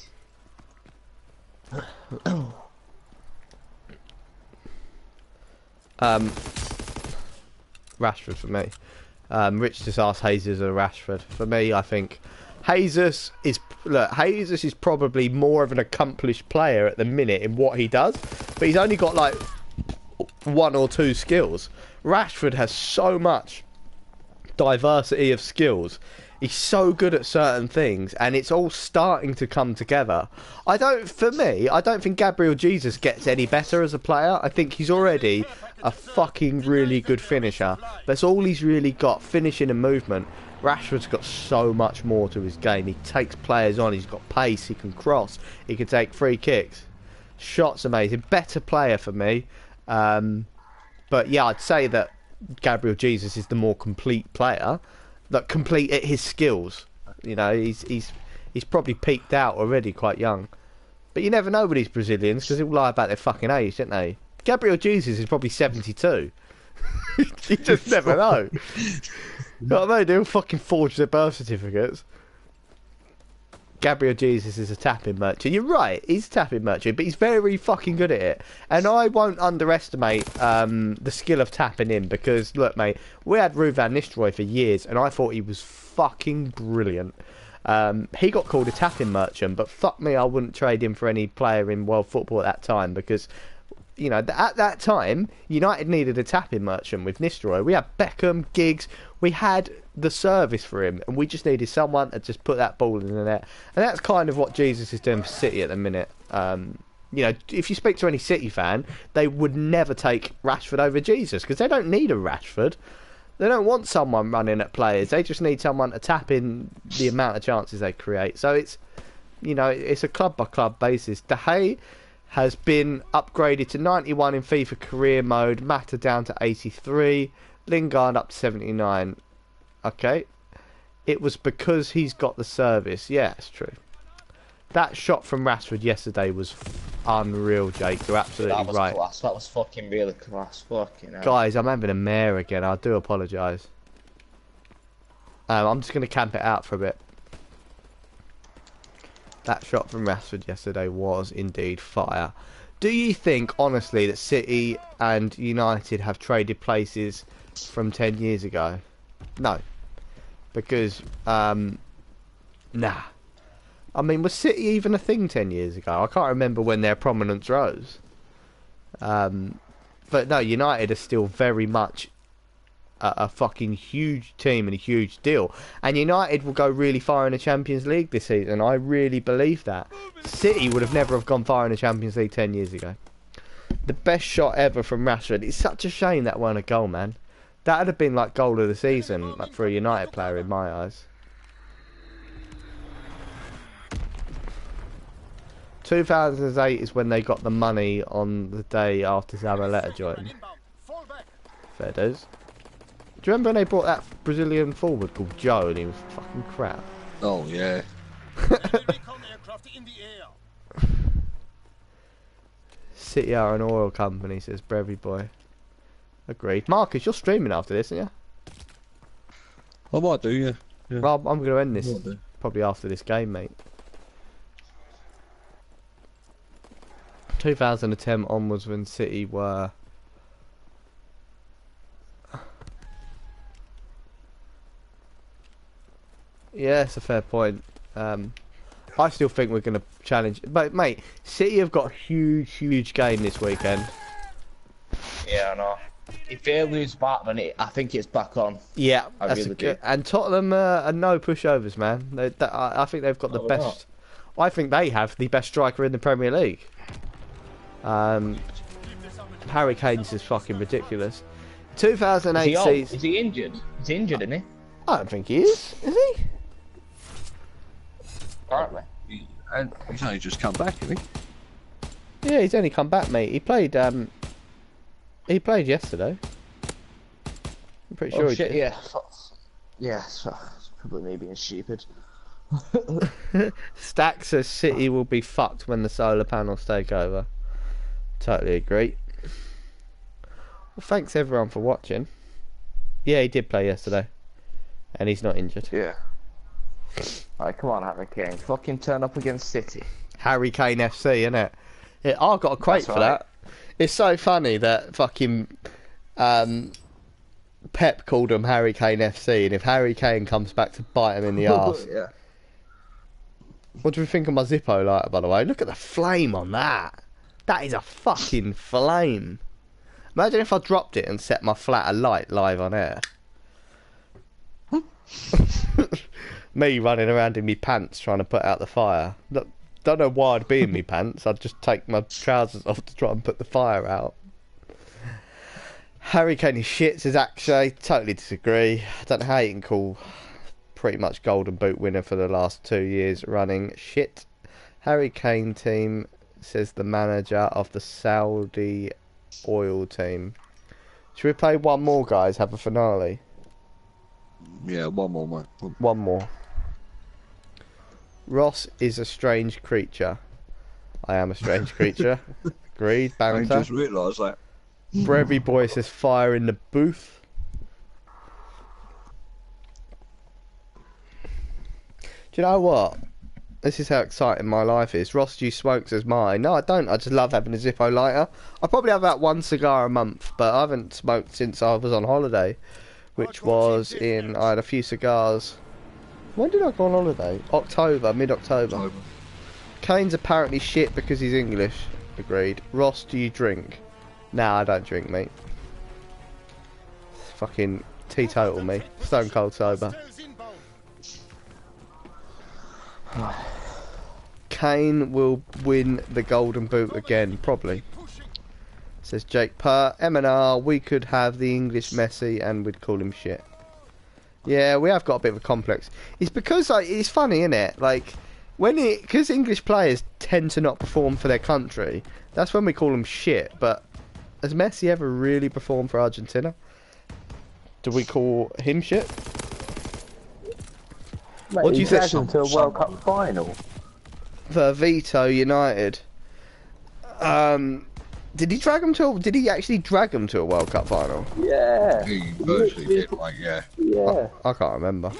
Rashford for me. Rich just asked Jesus or Rashford. For me, I think Jesus is probably more of an accomplished player at the minute in what he does, but he's only got like 1 or 2 skills. Rashford has so much diversity of skills. He's so good at certain things, and it's all starting to come together. I don't think Gabriel Jesus gets any better as a player. I think he's already a fucking really good finisher. That's all he's really got, finishing and movement. Rashford's got so much more to his game. He takes players on, he's got pace, he can cross, he can take free kicks. Shots amazing. Better player for me. But yeah, I'd say that Gabriel Jesus is the more complete player. That complete at his skills. You know, he's probably peaked out already quite young. But you never know with these Brazilians, because they'll lie about their fucking age, don't they? Gabriel Jesus is probably 72. You just never know. You know what I mean? They'll fucking forge their birth certificates. Gabriel Jesus is a tapping merchant. You're right, he's a tapping merchant, but he's very fucking good at it. And I won't underestimate the skill of tapping in, because, look, mate, we had Ruud van Nistelrooy for years, and I thought he was fucking brilliant. He got called a tapping merchant, but fuck me, I wouldn't trade him for any player in world football at that time, because, you know, at that time, United needed a tapping merchant with Nistelrooy. We had Beckham, Giggs, we had the service for him, and we just needed someone to just put that ball in the net. And that's kind of what Jesus is doing for City at the minute. You know, if you speak to any City fan, they would never take Rashford over Jesus, because they don't need a Rashford. They don't want someone running at players. They just need someone to tap in the amount of chances they create. So it's, you know, it's a club by club basis. De Gea has been upgraded to 91 in FIFA career mode, Mata down to 83, Lingard up to 79. Okay, it was because he's got the service. Yeah, it's true. That shot from Rashford yesterday was unreal, Jake. You're absolutely that was right. Class. That was fucking really class. Fucking hell. Guys, I'm having a mare again. I do apologise. I'm just going to camp it out for a bit. That shot from Rashford yesterday was indeed fire. Do you think, honestly, that City and United have traded places from 10 years ago? No. Because, nah. I mean, was City even a thing 10 years ago? I can't remember when their prominence rose. But no, United are still very much a fucking huge team and a huge deal. And United will go really far in the Champions League this season. I really believe that. City would have never have gone far in the Champions League 10 years ago. The best shot ever from Rashford. It's such a shame that weren't a goal, man. That would have been like goal of the season, like for a United player in my eyes. 2008 is when they got the money on the day after Zabaleta joined. Fair dues. Do you remember when they brought that Brazilian forward called Joe and he was fucking crap? Oh, yeah. City are an oil company, says Brevy Boy. Agreed. Marcus, you're streaming after this, aren't you? I might do, yeah. Well, I'm going to end this probably after this game, mate. 2010 onwards when City were... Yeah, it's a fair point. I still think we're going to challenge... But, mate, City have got a huge game this weekend. Yeah, I know. If they lose Batman, I think it's back on. Yeah, I that's really good. do. And Tottenham are no pushovers, man. I think they've got the best... I think they have the best striker in the Premier League. Harry Kane's is fucking ridiculous. 2008 season... Is he injured? He's injured, isn't he? I don't think he is he? Apparently. And he's only just come back, hasn't he? Yeah, he's only come back, mate. He played He played yesterday. I'm pretty sure Oh he shit, did. yeah. Yeah, so it's probably me being stupid. Stack says City will be fucked when the solar panels take over. Totally agree. Well, thanks everyone for watching. Yeah, he did play yesterday. And he's not injured. Yeah. Alright, come on, Harry Kane. Fucking turn up against City. Harry Kane FC, innit? Yeah, I've got a quote That's for right. that. It's so funny that fucking Pep called him Harry Kane FC, and if Harry Kane comes back to bite him in the arse. Yeah. What do we think of my Zippo lighter, by the way? Look at the flame on that. That is a fucking flame. Imagine if I dropped it and set my flat alight live on air. Me running around in me pants trying to put out the fire. Don't know why I'd be in me pants. I'd just take my trousers off to try and put the fire out. Harry Kane is shit, says Akshay. Totally disagree. I don't know how you can call pretty much Golden Boot winner for the last 2 years running shit. Harry Kane team, says the manager of the Saudi oil team. Should we play one more, guys? Have a finale? Yeah, one more, mate. One more. Ross is a strange creature. I am a strange creature. Agreed. I Banter. just realised that. Brevy boy says fire in the booth. Do you know what? This is how exciting my life is. Ross, do you smoke as mine? No, I don't. I just love having a Zippo lighter. I probably have about one cigar a month, but I haven't smoked since I was on holiday, which was in... I had a few cigars. When did I go on holiday? October, mid-October. Kane's apparently shit because he's English. Agreed. Ross, do you drink? Nah, I don't drink, mate. Fucking teetotal me. Stone cold sober. Kane will win the Golden Boot again, probably. Says Jake Purr. M&R, we could have the English Messi and we'd call him shit. Yeah, we have got a bit of a complex. It's because, like, it's funny, isn't it? Like, because English players tend to not perform for their country, that's when we call them shit. But has Messi ever really performed for Argentina? Do we call him shit? Mate, What do you think? He dragged him to a World Cup final. For Vito United. Did he drag him to? Did he actually drag him to a World Cup final? Yeah. He virtually did, like, yeah. Yeah. I can't remember.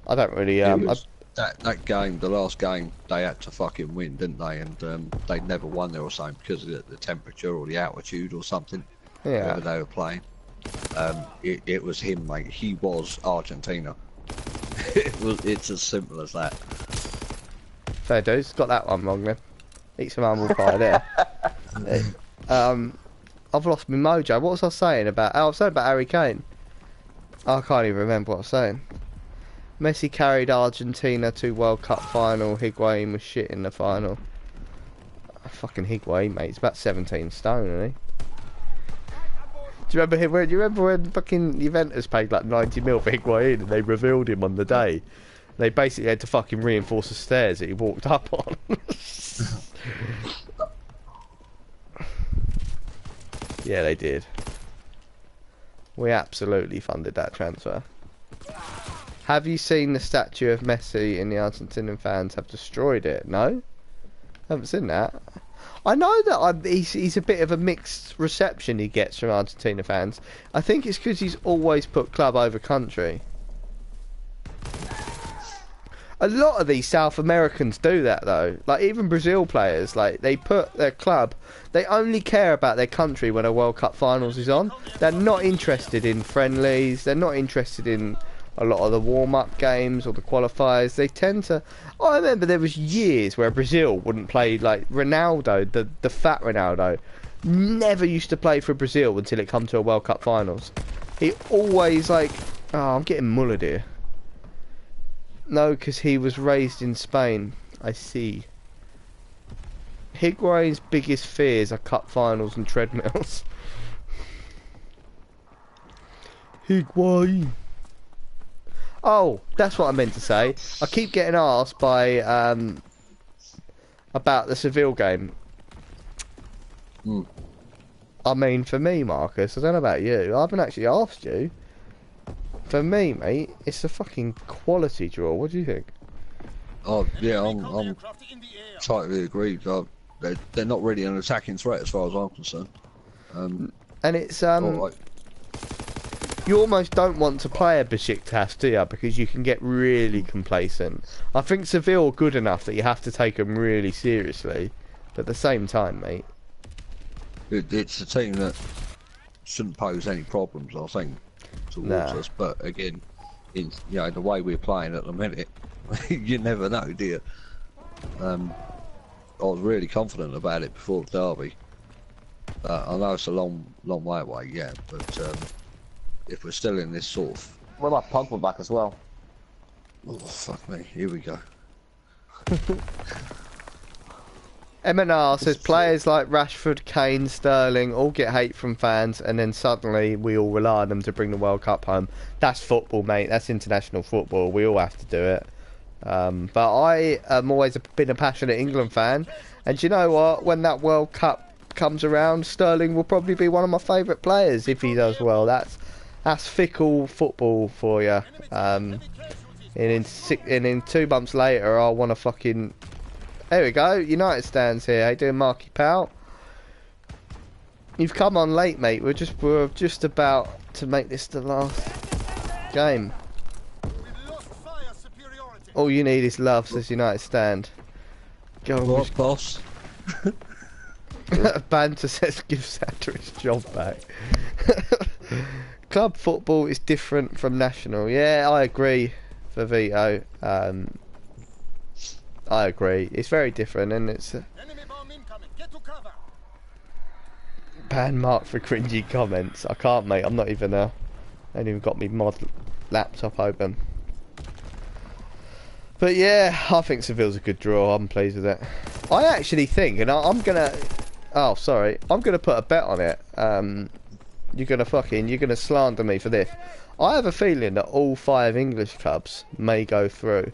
I don't really. It was that game, the last game, they had to fucking win, didn't they? And they never won there or something because of the temperature or the altitude or something. Yeah. Wherever they were playing. It was him, mate. He was Argentina. It's as simple as that. Fair dues. Got that one wrong then. Eat some animal pie there. I've lost my mojo. What was I saying about? Oh, I was saying about Harry Kane. I can't even remember what I was saying. Messi carried Argentina to World Cup final. Higuain was shit in the final. Fucking Higuain, mate. He's about 17 stone, isn't he? Do you remember him? Do you remember when fucking Juventus paid like 90 mil for Higuain and they revealed him on the day? They basically had to fucking reinforce the stairs that he walked up on. Yeah, they did. We absolutely funded that transfer. Have you seen the statue of Messi? And the Argentinian fans have destroyed it? No? Haven't seen that. I know that he's a bit of a mixed reception he gets from Argentina fans. I think it's because he's always put club over country. A lot of these South Americans do that though. Like even Brazil players, like they put their club, they only care about their country when a World Cup finals is on. They're not interested in friendlies, they're not interested in a lot of the warm-up games or the qualifiers. They tend to... I remember there was years where Brazil wouldn't play, like Ronaldo, the fat Ronaldo, never used to play for Brazil until it come to a World Cup finals. He always like... Oh, I'm getting mullered here. No, because he was raised in Spain. I see. Higuain's biggest fears are cup finals and treadmills. Higuain. Oh, that's what I meant to say. I keep getting asked by about the Seville game. I mean, for me, Marcus, I don't know about you. I haven't actually asked you. For me, mate, it's a fucking quality draw. What do you think? Oh yeah, I'm totally agreed. They're not really an attacking threat as far as I'm concerned. And it's Alright. you almost don't want to play a Besiktas, do you? Because you can get really complacent. I think Seville are good enough that you have to take them really seriously. But at the same time, mate, It's a team that shouldn't pose any problems, I think, towards us. But again, in the way we're playing at the minute, you never know, do you? I was really confident about it before the derby. I know it's a long way away, yeah, but if we're still in this sort of... What about Pogba back as well? Oh, fuck me, here we go. MNR says players like Rashford, Kane, Sterling all get hate from fans, and then suddenly we all rely on them to bring the World Cup home. That's football, mate. That's international football. We all have to do it. But I am always been a passionate England fan, and you know what? When that World Cup comes around, Sterling will probably be one of my favourite players if he does well. That's fickle football for you. And in 2 months later, I'll want to fucking... There we go. United stands here. How you doing, Marky Pal? You've come on late, mate. We're just about to make this the last game. All you need is love, says United stand. Go on, boss. Banter says give Santa his job back. Club football is different from national. Yeah, I agree for Vito. I agree. It's very different, and it's ban Mark for cringy comments. I can't, mate. I'm not even I ain't even got me mod laptop open. But yeah, I think Seville's a good draw. I'm pleased with it. I actually think, and I'm gonna... Oh, sorry. I'm gonna put a bet on it. You're gonna slander me for this. I have a feeling that all 5 English clubs may go through.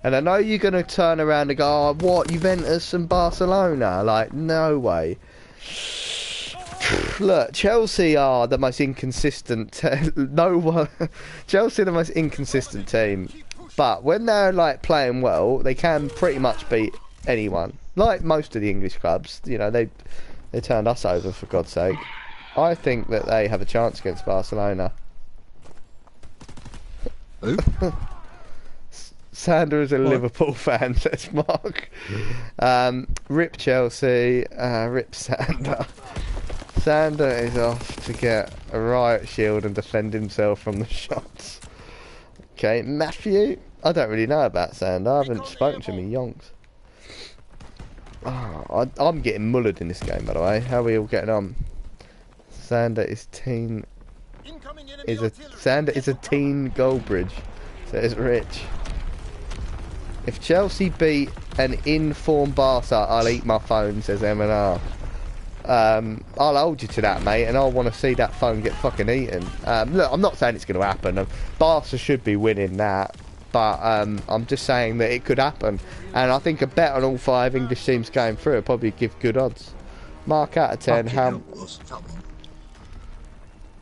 And I know you're gonna turn around and go, oh, what, Juventus and Barcelona? Like, no way. Look, Chelsea are the most inconsistent. Chelsea are the most inconsistent team. But when they're like playing well, they can pretty much beat anyone. Like most of the English clubs, you know, they turned us over, for God's sake. I think that they have a chance against Barcelona. Who? Sander is a Liverpool fan, says Mark. Rip Chelsea, rip Sander. Sander is off to get a riot shield and defend himself from the shots. Okay, Matthew. I don't really know about Sander. I haven't spoken to him in yonks. Oh, I'm getting mullered in this game, by the way. How are we all getting on? Sander is teen goal bridge, says Rich. If Chelsea beat an in-form Barca, I'll eat my phone, says M&R. I'll hold you to that, mate, and I'll want to see that phone get fucking eaten. Look, I'm not saying it's going to happen. Barca should be winning that, but I'm just saying that it could happen. And I think a bet on all 5 English teams going through would probably give good odds. Mark out of 10.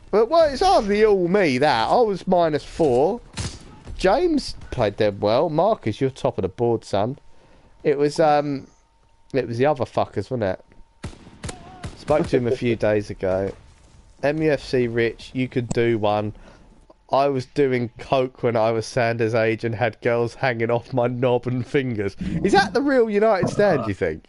But well, it's hardly all me that. I was -4. James played dead well. Marcus, you're top of the board, son. It was the other fuckers, wasn't it? Spoke to him a few days ago. MUFC Rich, you could do one. I was doing coke when I was Sanders' age and had girls hanging off my knob and fingers. Is that the real United stand, do you think?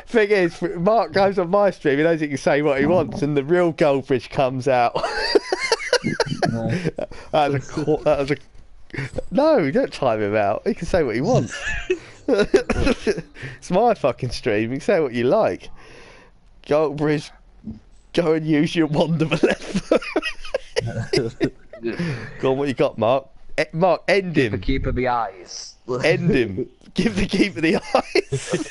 Thing is, Mark goes on my stream, he knows he can say what he wants, and the real Goldbridge comes out. No, don't time him out. He can say what he wants. It's my fucking stream. You can say what you like. Goldbridge, go and use your wand of a left foot. Go on, what you got, Mark? Mark, end him. The keeper the eyes. End him. Give the keeper the eyes.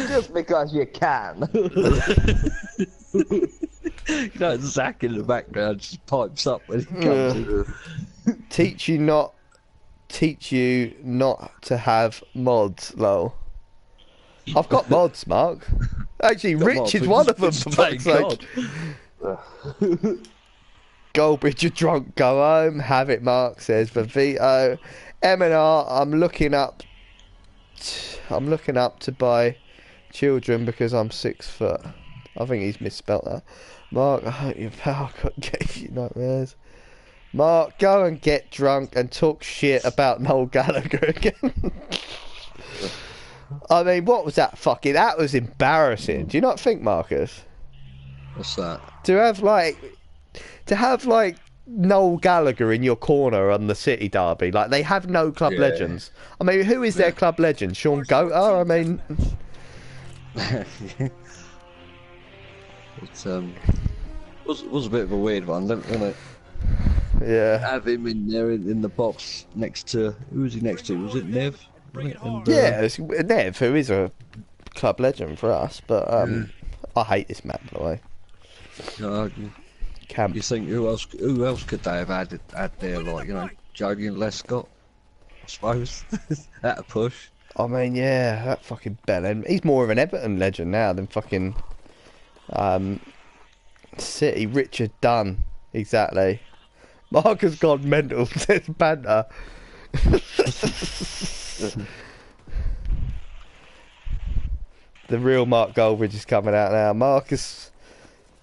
Just because you can. You know, Zach in the background just pipes up when he comes in. Teach you not to have mods, lol. I've got mods, Mark. Actually, Got Rich mods, is we one of just them, for play fuck's sake. Goldbridge, you're drunk, go home. Have it, Mark says. Vito. M&R, I'm looking up to buy children because I'm 6 foot. I think he's misspelt that. Mark, I hope your pal gave you nightmares. Mark, go and get drunk and talk shit about Noel Gallagher again. I mean, what was that fucking... That was embarrassing. Do you not think, Marcus? What's that? To have, like, Noel Gallagher in your corner on the City Derby. Like, they have no club legends. I mean, who is their club legend? Sean Goater? I mean... It was a bit of a weird one, wasn't it? Yeah. Have him in there in the box next to... Who was he next to? Was it Nev? And, yeah, it's Nev, who is a club legend for us, but I hate this map, by the way. Camp. You think who else could they have had there, like, you know, Jodian Lescott, I suppose, at a push. I mean, yeah, that fucking Bellend. He's more of an Everton legend now than fucking City. Richard Dunn, exactly. Mark has gone mental, says Banter. The real Mark Goldbridge is coming out now. Marcus,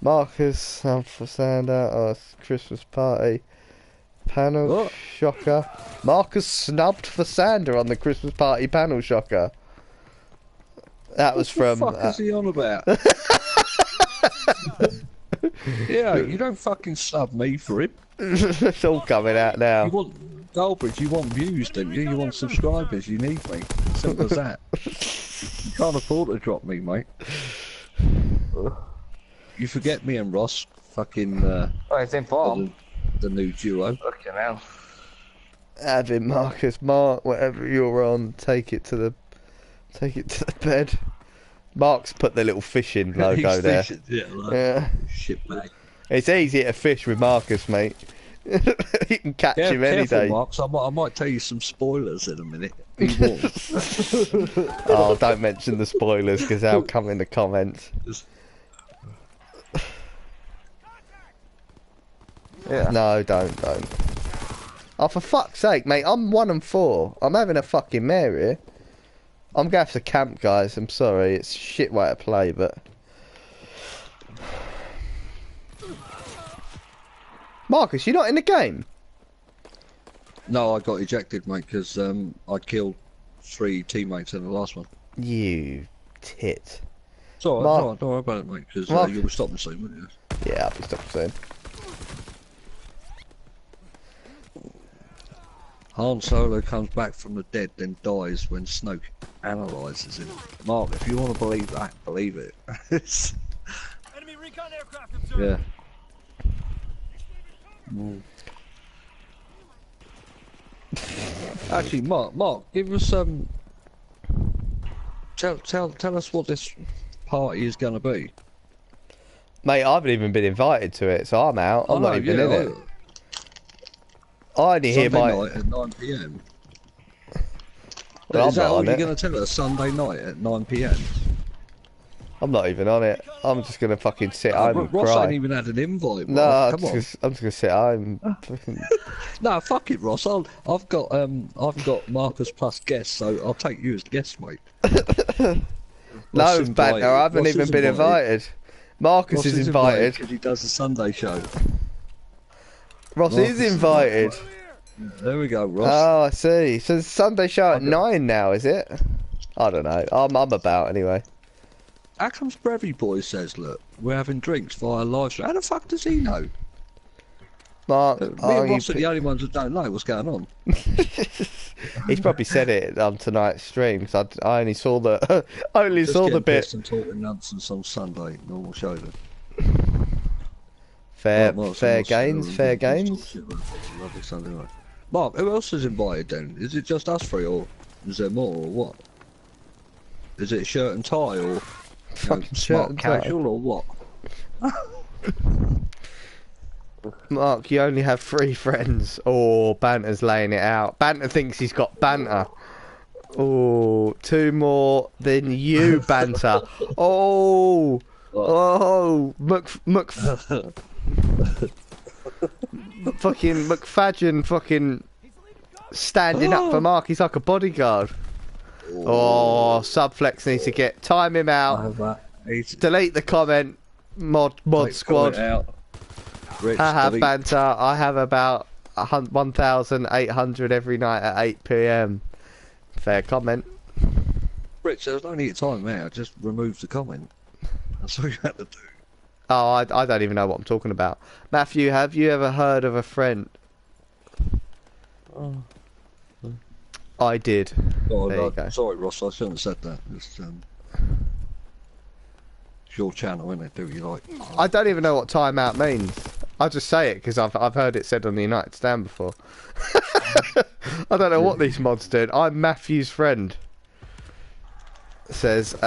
for stand out. Oh, it's Christmas party. Panel shocker. Marcus snubbed for Sander on the Christmas party panel shocker. That was from... What the fuck is he on about? Yeah, you don't fucking snub me for it. It's all coming out now. You want Goldbridge, you want views, don't you? You want subscribers, you need me. Simple as that. You can't afford to drop me, mate. You forget me and Ross, fucking... Oh, it's in form. The new duo. Fucking hell. Having Marcus, Mark, whatever you're on, take it to the bed. Mark's put the little fishing logo there. Yeah. Shit, mate. It's easy to fish with Marcus, mate. You can catch him any day. Mark, I might tell you some spoilers in a minute. Be warned. Oh, don't mention the spoilers because they'll come in the comments. Yeah. No, don't. Oh, for fuck's sake, mate, I'm 1 and 4. I'm having a fucking mare here. I'm going to have to camp, guys. I'm sorry. It's a shit way to play, but... Marcus, you're not in the game? No, I got ejected, mate, because I killed 3 teammates in the last one. You tit. It's alright, don't worry about it, mate, because you'll be stopping soon, wouldn't you? Yeah, I'll be stopping soon. Han Solo comes back from the dead, then dies when Snoke analyses him. Mark, if you want to believe that, believe it. Enemy recon aircraft observed. Yeah. Mm. Actually, Mark, give us tell us what this party is going to be. Mate, I haven't even been invited to it, so I'm out. I'm not even in it. I only hear Sunday my... night at 9 PM. Well, Is that I'm not all on you're it. going to tell us? Sunday night at 9 PM? I'm not even on it. I'm just going to fucking sit home and Ross cry. ain't even had an invite. No, Mark. I'm Come on. just going to sit home. No, fuck it, Ross. I've got Marcus plus guests, so I'll take you as guest, mate. No, Banter, I haven't even been invited. Marcus is invited. Because he does the Sunday show. Ross is invited. There we go, Ross. Oh, I see. So the Sunday show at 9 now, is it? I don't know. I'm about anyway. How comes Brevy Boy says, look, we're having drinks via live stream? How the fuck does he know? Mark, Me and Ross are the only ones that don't know what's going on. He's probably said it on tonight's stream because I only saw the saw the bit. And talking nonsense on Sunday, normal show then. Fair Lovely gains. Sunday night. Mark, who else is invited then? Is it just us 3 or is there more or what? Is it shirt and tie or Fucking shirt smart and tie. casual or what? Mark, you only have 3 friends. Oh, Banter's laying it out. Banter thinks he's got banter. Oh, 2 more than you, Banter. Oh, fucking McFadgen fucking standing up for Mark. He's like a bodyguard. Oh, Subflex needs to time him out. Delete the comment. Mod squad. Haha, Banter. I have about 1,800 every night at 8 PM. Fair comment. Rich, there's no need to time out. Just remove the comment. That's all you have to do. Oh, I don't even know what I'm talking about. Matthew, have you ever heard of a friend? I did. Oh, there no, you go. Sorry, Ross, I shouldn't have said that. It's your channel, isn't it? Do what you like. I don't even know what timeout means. I'll just say it because I've heard it said on the United Stand before. I don't know what these mods do. I'm Matthew's friend. Says, you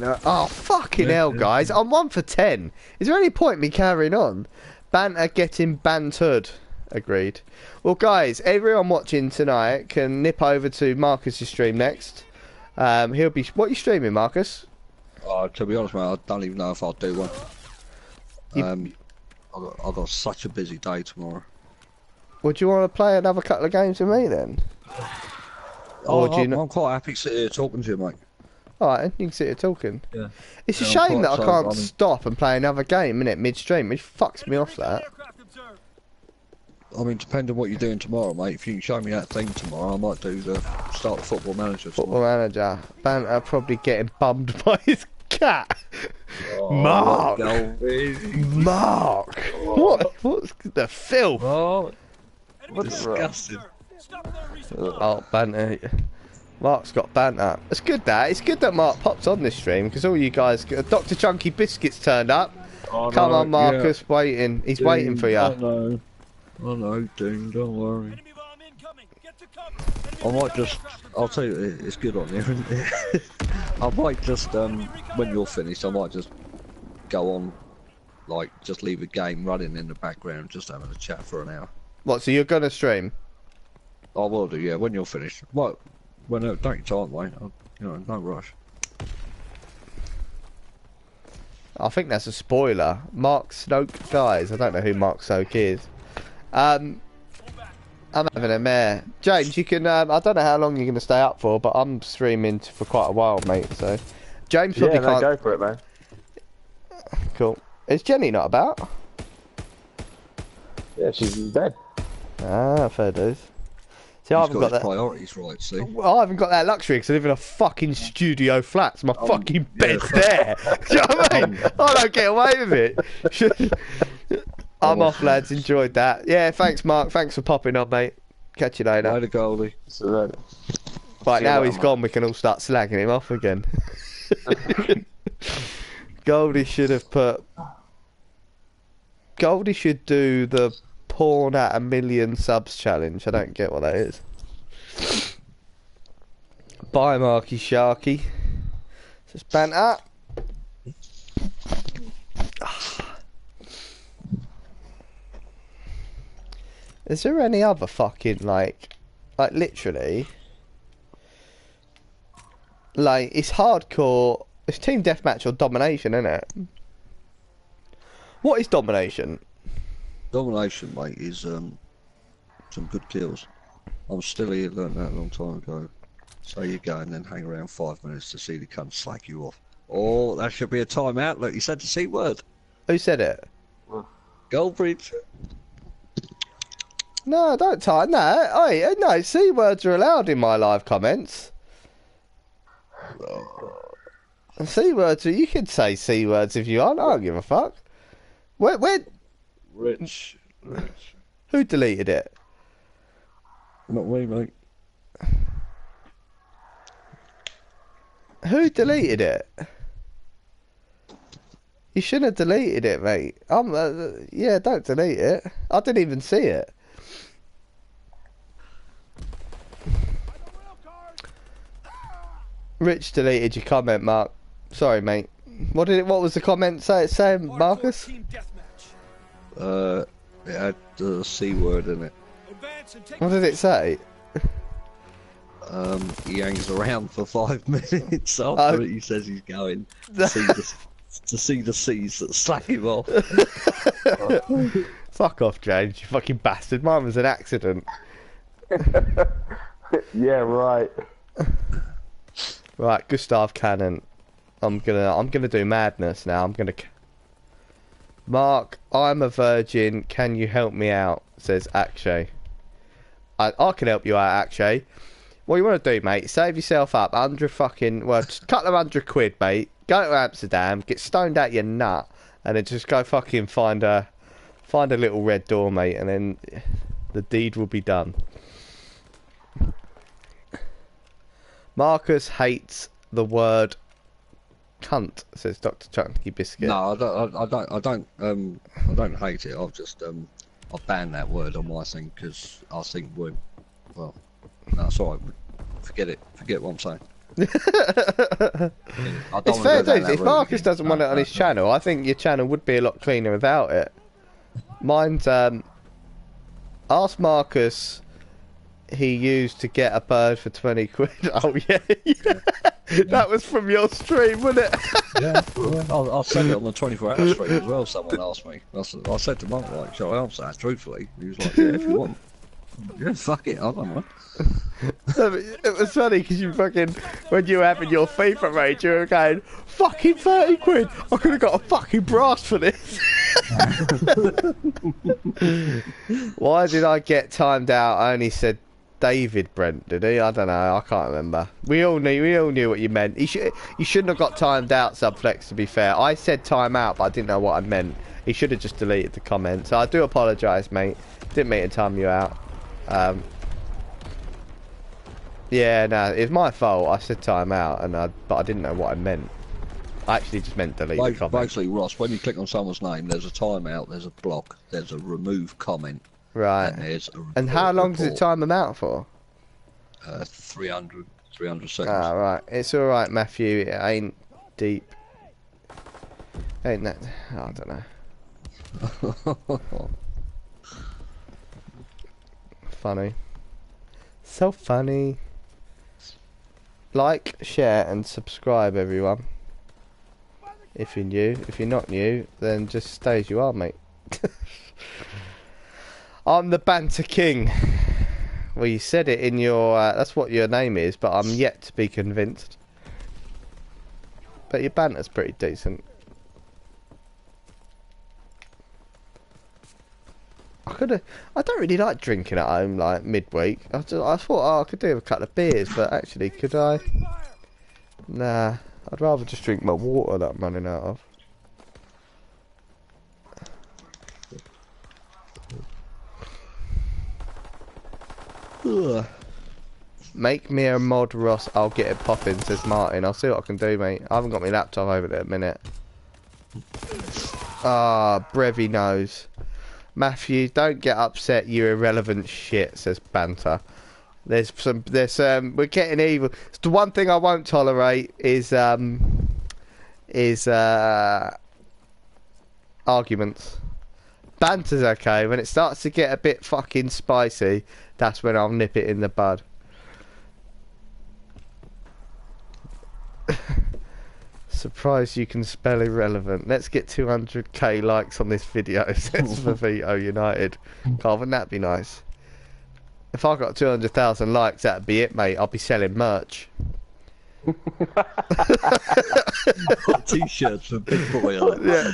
know, oh fucking hell, guys! I'm 1 for 10. Is there any point me carrying on? Banter getting bantered. Agreed. Well, guys, everyone watching tonight can nip over to Marcus's stream next. He'll be. What are you streaming, Marcus? To be honest, mate, I don't even know if I'll do one. I've got such a busy day tomorrow. Would you want to play another couple of games with me then? I'm quite happy sitting here talking to you, mate. Alright, you can sit here talking. Yeah. It's a shame that I can't stop and play another game, innit, mid-stream. It fucks me off, that. I mean, depending on what you're doing tomorrow, mate. If you can show me that thing tomorrow, I might do the start the Football Manager. Football Manager. Banter probably getting bummed by his cat. Oh, Mark! Mark! Oh. What's the filth? Oh, disgusting. Oh, Banter. Mark's got banter. It's good that. It's good that Mark pops on this stream because all you guys... Dr. Chunky Biscuits turned up. Oh, Come on, Marcus. Yeah. Waiting. He's waiting for you. I know, Dean. Don't worry. I might just... I'll tell you, it's good on here, isn't it? I might just, when you're finished, I might just go on, like, just leave a game running in the background, just having a chat for an hour. What, so you're going to stream? I will do, yeah, when you're finished. Well, don't take your time, mate. You know, no rush. I think that's a spoiler. Mark Snoke dies. I don't know who Mark Snoke is. I'm having a mare. James, you can... I don't know how long you're going to stay up for, but I'm streaming for quite a while, mate, so... James probably can't... go for it, man. Cool. Is Jenny not about? Yeah, she's in bed. Ah, fair dues. See, I haven't got that... priorities right, see? Well, I haven't got that luxury because I live in a fucking studio flat. So my fucking bed's there. Do you know what I mean? I don't get away with it. I'm off, lads. Enjoyed that. Yeah, thanks, Mark. Thanks for popping on, mate. Catch you later. Later, Goldie. Right, now he's gone, we can all start slagging him off again. Goldie should have put... Goldie should do the porn at 1 million subs challenge. I don't get what that is. Bye, Marky Sharky. Just banter. Is there any other fucking, like literally, like, it's hardcore, it's team deathmatch or domination, isn't it? What is domination? Domination, mate, is some good kills. I'm still here, learned that a long time ago. So you go and then hang around 5 minutes to see the cunt slag you off. Oh, that should be a timeout. Look, you said the C word. Who said it? Goldbridge. No, don't type. No, C words are allowed in my live comments. C words, you can say C words if you want. I don't give a fuck. Where? Rich. Who deleted it? Not me, mate. Who deleted it? You shouldn't have deleted it, mate. Yeah, don't delete it. I didn't even see it. Rich deleted your comment, Mark. Sorry, mate. What was the comment saying, Marcus? It had the C word in it. Advance and take What did it say? He hangs around for 5 minutes after he says he's going to see the seas that slack him off. Fuck off, James, you fucking bastard. Mine was an accident. Yeah, right. Right, Gustav Cannon. I'm gonna do madness now. Mark, I'm a virgin. Can you help me out? Says Akshay. I can help you out, Akshay. What you want to do, mate? Save yourself up just a couple of £100, mate. Go to Amsterdam, get stoned out your nut, and then just go fucking find a little red door, mate, and then the deed will be done. Marcus hates the word cunt, says Dr. Chunky Biscuit. No, I don't hate it. I banned that word on my thing because I think well, no, it's alright. Forget it. Forget what I'm saying. It's fair dues. If Marcus doesn't want it on his channel, I think your channel would be a lot cleaner without it. Mine's ask Marcus he used to get a bird for 20 quid. Oh yeah, that was from your stream, wasn't it? Yeah, I'll send it on the 24-hour stream as well. Someone asked me. I said to Mark, like, shall I answer that truthfully? He was like, yeah, if you want. Yeah, fuck it, I don't mind. It was funny because you fucking, when you were having your FIFA rage, you were going, fucking 30 quid, I could have got a fucking brass for this. Why did I get timed out? I only said David Brent, did he? I don't know, I can't remember. We all knew what you meant. You shouldn't have got timed out, Subflex, to be fair. I said time out, but I didn't know what I meant. He should have just deleted the comment. So I do apologise, mate. Didn't mean to time you out. Yeah, no, it's my fault. I said time out, but I didn't know what I meant. I actually just meant delete the comment. Basically, Ross, when you click on someone's name, there's a timeout, there's a block, there's a remove comment. Right. And there's a and how long does it time them out for? 300 seconds. Ah, right. It's alright, Matthew. It ain't deep. Ain't that... I don't know. Funny. So funny. Like, share and subscribe, everyone. If you're new. If you're not new, then just stay as you are, mate. I'm the Banter King. Well, you said it in your... that's what your name is, but I'm yet to be convinced. But your banter's pretty decent. I don't really like drinking at home, like, midweek. I thought, oh, I could do with a couple of beers, but actually, could I? Nah, I'd rather just drink my water that I'm running out of. Ugh. Make me a mod, Ross. I'll get it popping, says Martin. I'll see what I can do, mate. I haven't got my laptop over there at the minute. Ah, Brevy knows. Matthew, don't get upset, you irrelevant shit, says Banter. We're getting evil. The one thing I won't tolerate is arguments. Banter's okay. When it starts to get a bit fucking spicy, that's when I'll nip it in the bud. Surprised you can spell irrelevant. Let's get 200k likes on this video, says Vivito United. God, wouldn't that be nice? If I got 200,000 likes, that'd be it, mate. I'll be selling merch. T-shirts for Big Boy on it. Yeah,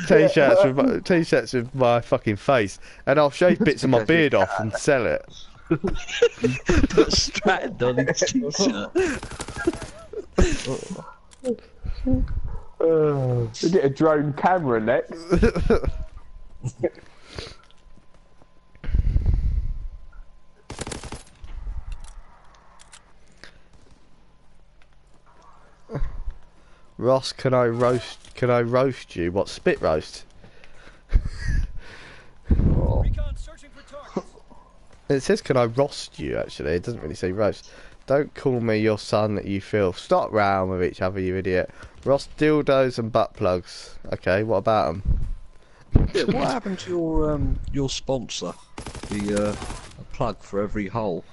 t-shirts with my fucking face, and I'll shave bits of my beard off and sell it. Put Strand on his t-shirt. We get a drone camera next. Ross, can I roast you? What, spit roast? Recon searching for targets. It says can I roast you, actually. It doesn't really say roast. Don't call me your son, you filth. Stop round with each other, you idiot. Ross, dildos and butt plugs. Okay, what about them? Yeah, what happened to your sponsor? The a plug for every hole.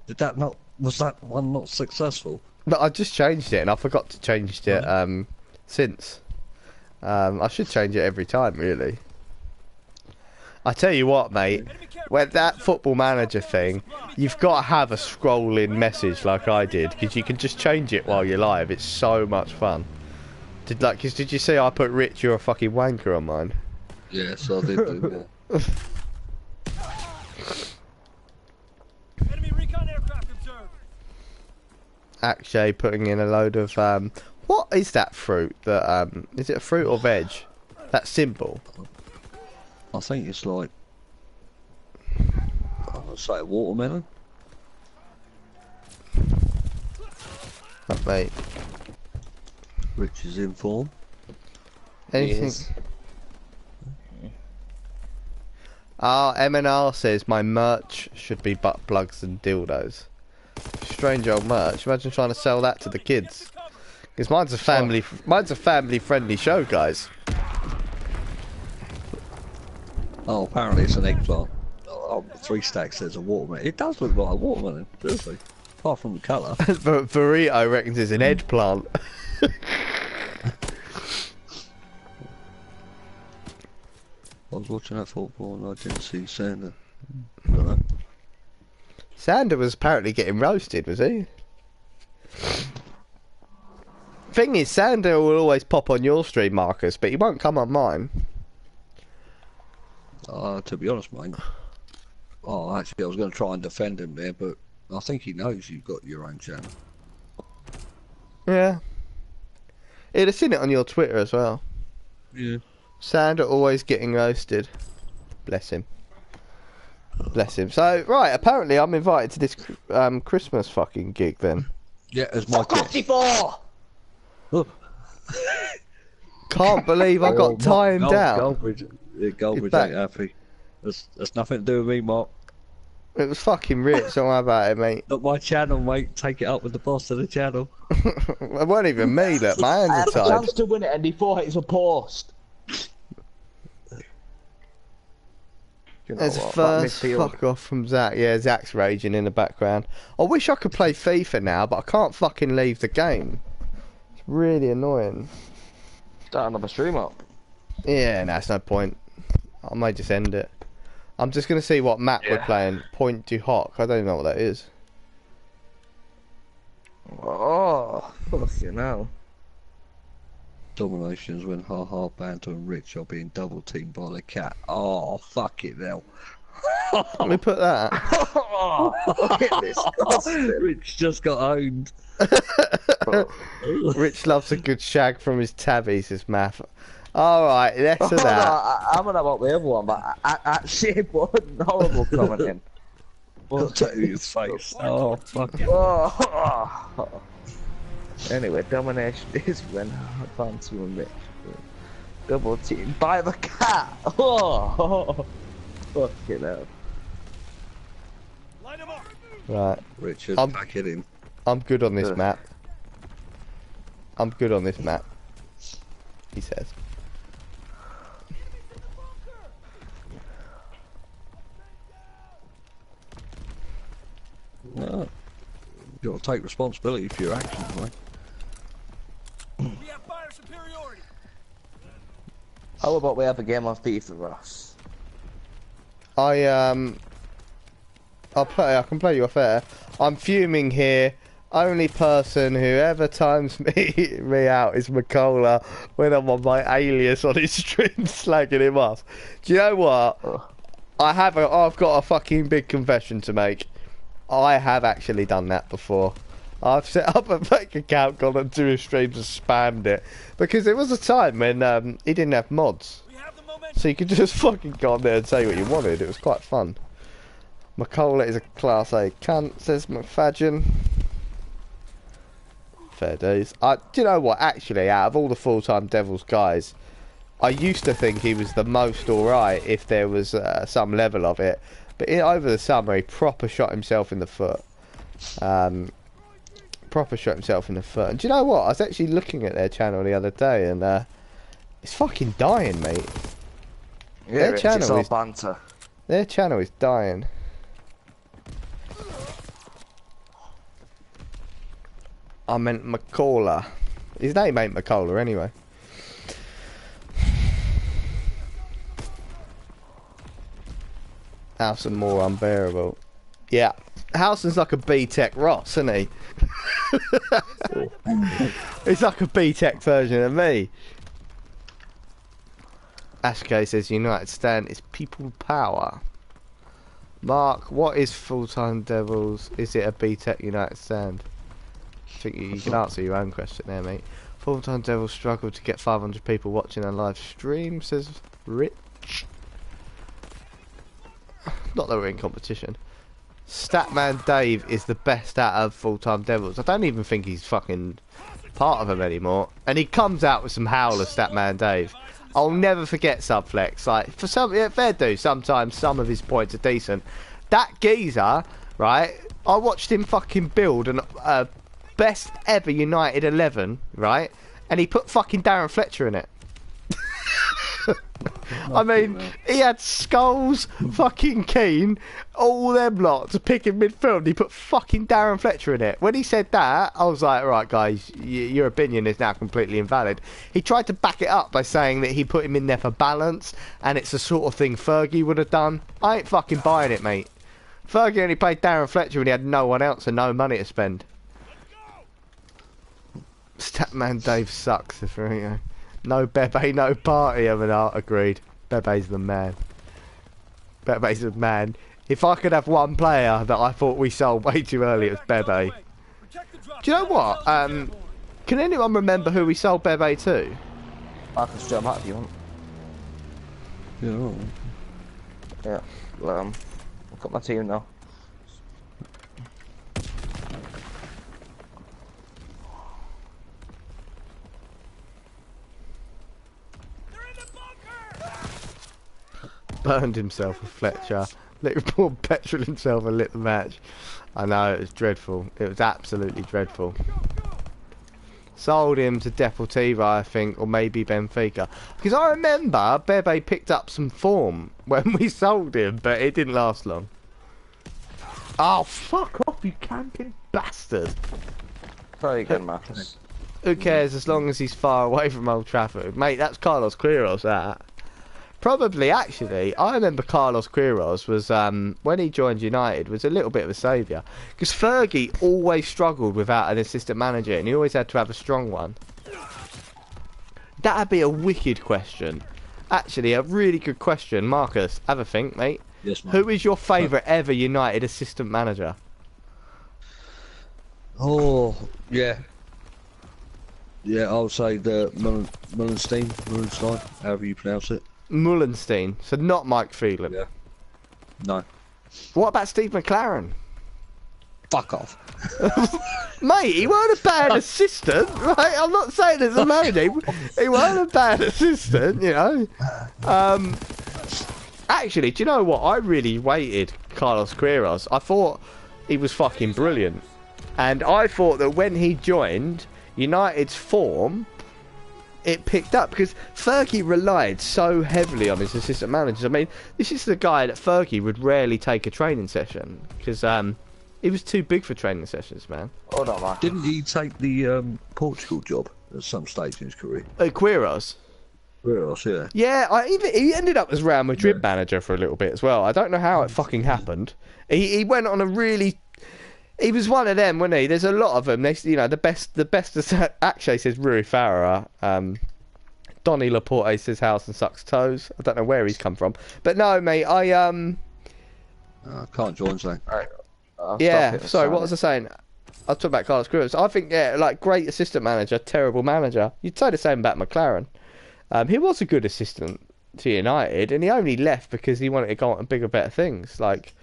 Did that not? Was that one not successful? But I just changed it, and I forgot to change it since. I should change it every time, really. I tell you what, mate. When that Football Manager thing, you've got to have a scrolling message like I did, because you can just change it while you're live. It's so much fun. Did you see I put Rich, you're a fucking wanker on mine? Yes, I did do that. Enemy recon aircraft observed. Akshay putting in a load of what is that fruit? That is it a fruit or veg? That symbol. I think it's like, I'll say watermelon. Oh, mate. Rich is in form. Anything? Yes. MNR says my merch should be butt plugs and dildos. Strange old merch. Imagine trying to sell that to the kids. Because mine's a family friendly show, guys. Oh, apparently it's an eggplant. Oh, 3 stacks says a watermelon. It does look like a watermelon, seriously. Apart from the colour. But Burrito reckons it's an eggplant. I was watching that football and I didn't see Sander. I don't know. Sander was apparently getting roasted, was he? Thing is, Sander will always pop on your stream, Marcus, but he won't come on mine. To be honest, mate. Oh, actually, I was going to try and defend him there, but I think he knows you've got your own channel. Yeah. He'd have seen it on your Twitter as well. Yeah. Sander always getting roasted. Bless him. Bless him. So, right, apparently I'm invited to this Christmas fucking gig then. Yeah, as my kid. Oh. Can't believe I got timed out. Goldbridge ain't happy. That's nothing to do with me, Mark. It was fucking rich, don't worry about it, mate. Not my channel, mate. Take it up with the boss of the channel. It wasn't even me, look, my hands I are had a tied. chance to win it and he thought it's a post. You know There's what, first that midfield- fuck off from Zach. Yeah, Zach's raging in the background. I wish I could play FIFA now, but I can't fucking leave the game. It's really annoying. Start another stream up. Yeah, no, it's no point. I might just end it. I'm just going to see what map we're playing. Point du Hoc. I don't know what that is. Oh, fucking hell. Dominations when Ha Banter and Rich are being double teamed by the cat. Oh, fuck it now. Let me put that. Look at this. Rich just got owned. Rich loves a good shag from his tabbies, his math. Alright, less of that. I'm gonna about the other one, but actually, what horrible commenting. I'll tell you his face. Oh, fuck it. Oh. Anyway, domination is when fancy and Rich double team by the cat. Oh, fucking hell. Line 'em up. Right, Richard, back it in. I'm good on this map. I'm good on this map, he says. No. You've got to take responsibility for your actions, mate. We have fire superiority. How about we have a game of FIFA, Ross? I can play you off air. I'm fuming here. Only person who ever times me out is McCullough when I'm on my alias on his stream slagging him off. Do you know what? I've got a fucking big confession to make. I have actually done that before. I've set up a fake account, gone onto his streams and spammed it. Because there was a time when he didn't have mods. We have the momentum. So you could just fucking go on there and say what you wanted. It was quite fun. McCullough is a class A cunt, says McFadgen. Fair days. Do you know what? Actually, out of all the full-time Devils guys, I used to think he was the most alright if there was some level of it. But over the summer, he proper shot himself in the foot. Proper shot himself in the foot. And do you know what? I was actually looking at their channel the other day, and it's fucking dying, mate. Yeah, Their Rich, channel it's all is- banter. Their channel is dying. I meant McCullough. His name ain't McCullough anyway. Howson more unbearable. Yeah. Howson's like a B-Tech Ross, isn't he? He's like a B-Tech version of me. Ashkay says United stand is people power. Mark, what is full-time Devils? Is it a B-Tech United stand? I think you can answer your own question there, mate. Full-time Devils struggle to get 500 people watching a live stream, says Rich. Not that we're in competition. Statman Dave is the best out of full-time Devils. I don't even think he's fucking part of them anymore. And he comes out with some howler, Statman Dave. I'll never forget Subflex. Like, for some, yeah, fair do. Sometimes some of his points are decent. That geezer, right? I watched him fucking build an best ever United 11, right? And he put fucking Darren Fletcher in it. I mean, he had Skulls, fucking Keane, all them lot to pick in midfield. He put fucking Darren Fletcher in it. When he said that, I was like, right, guys, your opinion is now completely invalid. He tried to back it up by saying that he put him in there for balance, and it's the sort of thing Fergie would have done. I ain't fucking buying it, mate. Fergie only played Darren Fletcher when he had no one else and no money to spend. Statman Dave sucks, if you know. No Bebe, no party, agreed. Bebe's the man. Bebe's the man. If I could have one player that I thought we sold way too early, it was Bebe. Do you know what? Can anyone remember who we sold Bebe to? I can straight back if you want. Yeah. Yeah. Well, I've got my team now. Burned himself with Fletcher. Liverpool petrol himself and lit the match. I know, it was dreadful. It was absolutely dreadful. Sold him to Deportivo, I think, or maybe Benfica. Because I remember Bebe picked up some form when we sold him, but it didn't last long. Oh, fuck off, you camping bastard. Very good, Marcus. Who cares as long as he's far away from Old Trafford? Mate, that's Carlos Queiroz, that. Probably, actually, I remember Carlos Queiroz was, when he joined United, was a little bit of a saviour. Because Fergie always struggled without an assistant manager, and he always had to have a strong one. That'd be a wicked question. Actually, a really good question. Marcus, have a think, mate. Yes, mate. Who is your favourite ever United assistant manager? Oh, yeah. Yeah, I would say the Mullenstein, however you pronounce it. Mullenstein. So not Mike Phelan. Yeah. No. What about Steve McLaren? Fuck off. Mate, he weren't a bad assistant, right? I'm not saying there's a load. He weren't a bad assistant, you know. Actually, do you know what? I really rated Carlos Queiroz. I thought he was fucking brilliant. And I thought that when he joined, United's form, it picked up because Fergie relied so heavily on his assistant managers. I mean, this is the guy that Fergie would rarely take a training session because he was too big for training sessions, man. Hold on, Marcus. Didn't he take the Portugal job at some stage in his career? Queiroz. Where else, yeah. Yeah, he ended up as Real Madrid manager for a little bit as well. I don't know how it fucking happened. He went on a really... He was one of them, wasn't he? There's a lot of them. They, you know, the best. Actually says Rui Farah. Donny Laporte says Howson sucks toes. I don't know where he's come from, but no, mate. I can't join saying. Alright. Yeah. Sorry, what was I saying? I was talking about Carlos Queiroz. I think like great assistant manager, terrible manager. You'd say the same about McLaren. He was a good assistant to United, and he only left because he wanted to go on to bigger, better things. Like.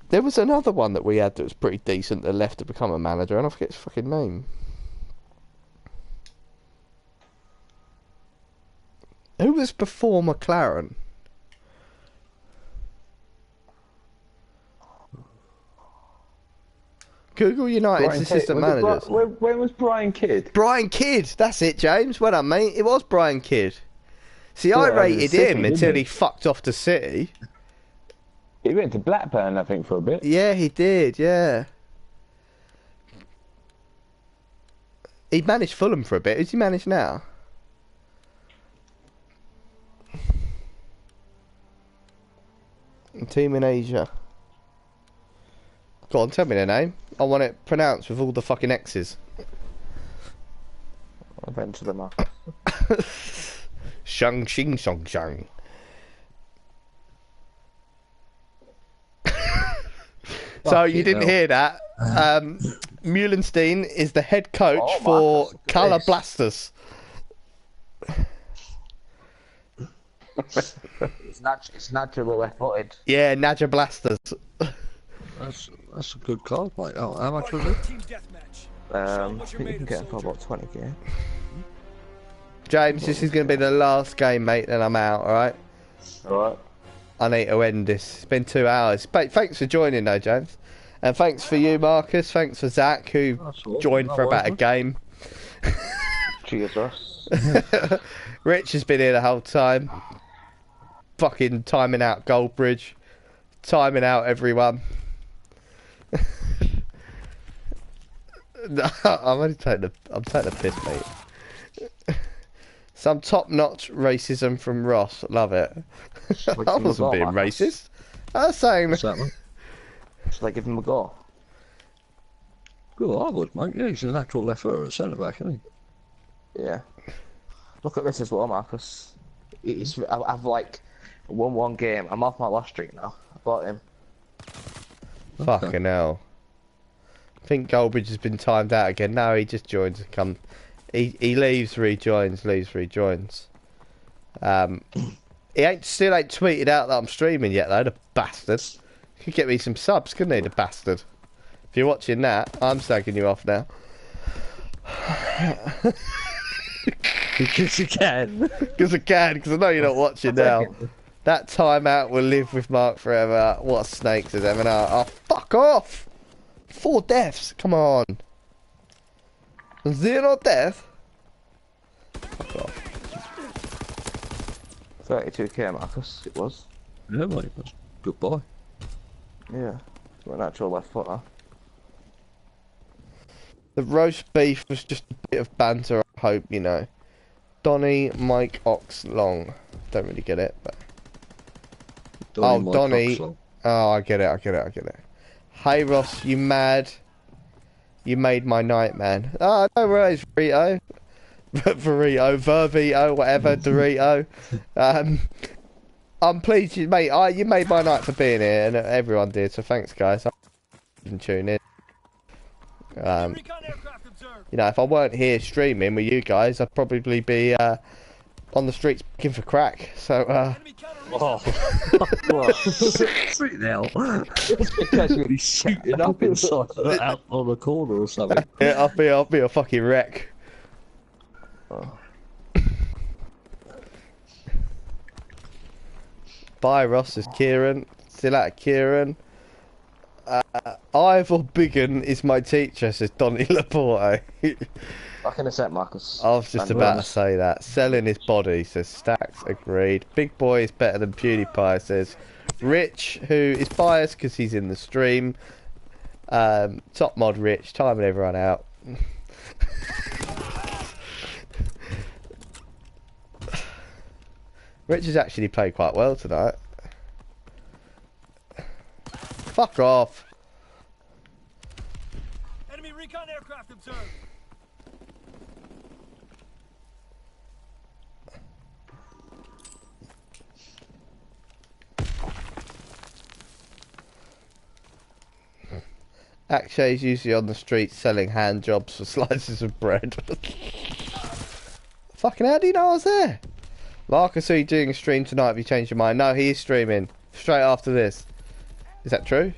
There was another one that we had that was pretty decent that left to become a manager, and I forget his fucking name. Who was before McLaren? Google United's assistant managers. When was Brian Kidd? Brian Kidd, that's it, James. Well done, mate. It was Brian Kidd. See, I Yeah, rated City, him didn't until he? he fucked off to City. He went to Blackburn, I think, for a bit. Yeah, he did, yeah. He managed Fulham for a bit. Who's he managed now? A team in Asia. Go on, tell me their name. I want it pronounced with all the fucking X's. Eventually, man. Shang Xing Song Shang. So you didn't hear that. Muhlenstein is the head coach for Colour Blasters. It's naturally left-footed. Yeah, Nadja Blasters. That's a good card, mate. Oh, how much was it? Team deathmatch. I think you can get it for about 20k. James, this is going to be the last game, mate, then I'm out, alright? Alright. I need to end this. It's been 2 hours. Thanks for joining, though, James. And thanks for you, Marcus. Thanks for Zach, who joined for about a game. Cheers, Ross. Rich has been here the whole time. Fucking timing out Goldbridge. Timing out everyone. No, I'm taking the piss, mate. Some top-notch racism from Ross. Love it. I wasn't being racist. I was saying... What's that, mate? Should I give him a go? Well, I would, mate. Yeah, he's a natural left footer at centre back, isn't he? Yeah. Look at this as well, Marcus. I've like won one game. I'm off my last streak now. I bought him. Fucking hell. I think Goldbridge has been timed out again. No, he just joins and comes. He leaves, rejoins, leaves, rejoins. He still ain't tweeted out that I'm streaming yet, though, the bastard. Could get me some subs, couldn't he, the bastard? If you're watching that, I'm slagging you off now. Because you can. Because I know you're not watching now. That timeout will live with Mark forever. What snakes is ever now? Oh, fuck off! 4 deaths, come on. 0 death? Fuck off. 32k, Marcus. It was. Yeah, mate. That's good boy. Yeah. You're a natural left footer. The roast beef was just a bit of banter, I hope, you know. Donny, Mike, Ox, Long. Don't really get it, but... Donny. Oh, I get it. Hey, Ross, you mad? You made my night, man. Oh, no worries, Burrito. Vervito, whatever, Dorito. I'm pleased, you mate. You made my night for being here, and everyone did. So thanks, guys. I didn't tune in. Recon aircraft observed. You know, if I weren't here streaming with you guys, I'd probably be on the streets looking for crack. So, Enemy counter Sweet now. It's because you're shooting up inside out on the corner or something. yeah, I'll be a fucking wreck. Bye, Ross. Is Kieran still out? Kieran. Ivor Biggin is my teacher, says Donny Laporte. Back in a sec, Marcus. I was just about to say that. Selling his body, says Stacks. Agreed. Big Boy is better than PewDiePie, says Rich, who is biased because he's in the stream. Top mod Rich, timing everyone out. Rich has actually played quite well tonight. Fuck off. Enemy recon aircraft observed. Akshay's usually on the street selling hand jobs for slices of bread. Fucking how do you know I was there? Marcus, are you doing a stream tonight? Have you changed your mind? No, he is streaming. Straight after this. Is that true?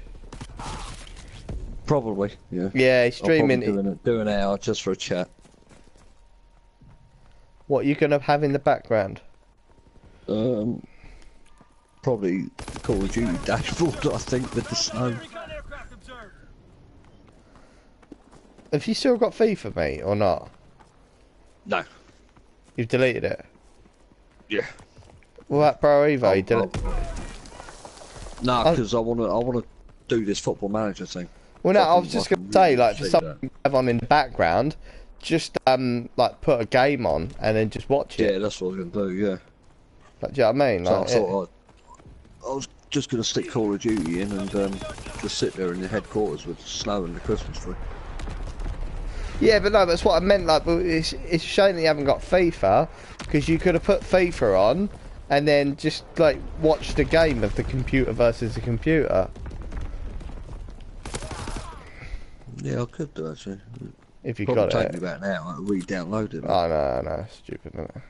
Probably, yeah. Yeah, he's streaming. Do an hour just for a chat. What are you going to have in the background? Probably Call of Duty dashboard, I think, with the snow. Recon aircraft observed. Have you still got FIFA, mate, or not? No. You've deleted it? Yeah. What, Bro Evo? You did it. No, because I want to do this Football Manager thing. Well, no, I was I just can going to say, really like, for see something you have on in the background, just, like, put a game on and then just watch it. Yeah, that's what I was going to do, yeah. Like, do you know what I mean? So Like, I thought I was just going to stick Call of Duty in and just sit there in the headquarters with the snow and the Christmas tree. yeah, but no, that's what I meant. Like, it's a shame that you haven't got FIFA, because you could have put FIFA on and then just, like, watch the game of the computer versus the computer. Yeah, I could do, actually. If you Probably got take it. me back now, I'll re-download it. Oh, no, stupid, isn't it?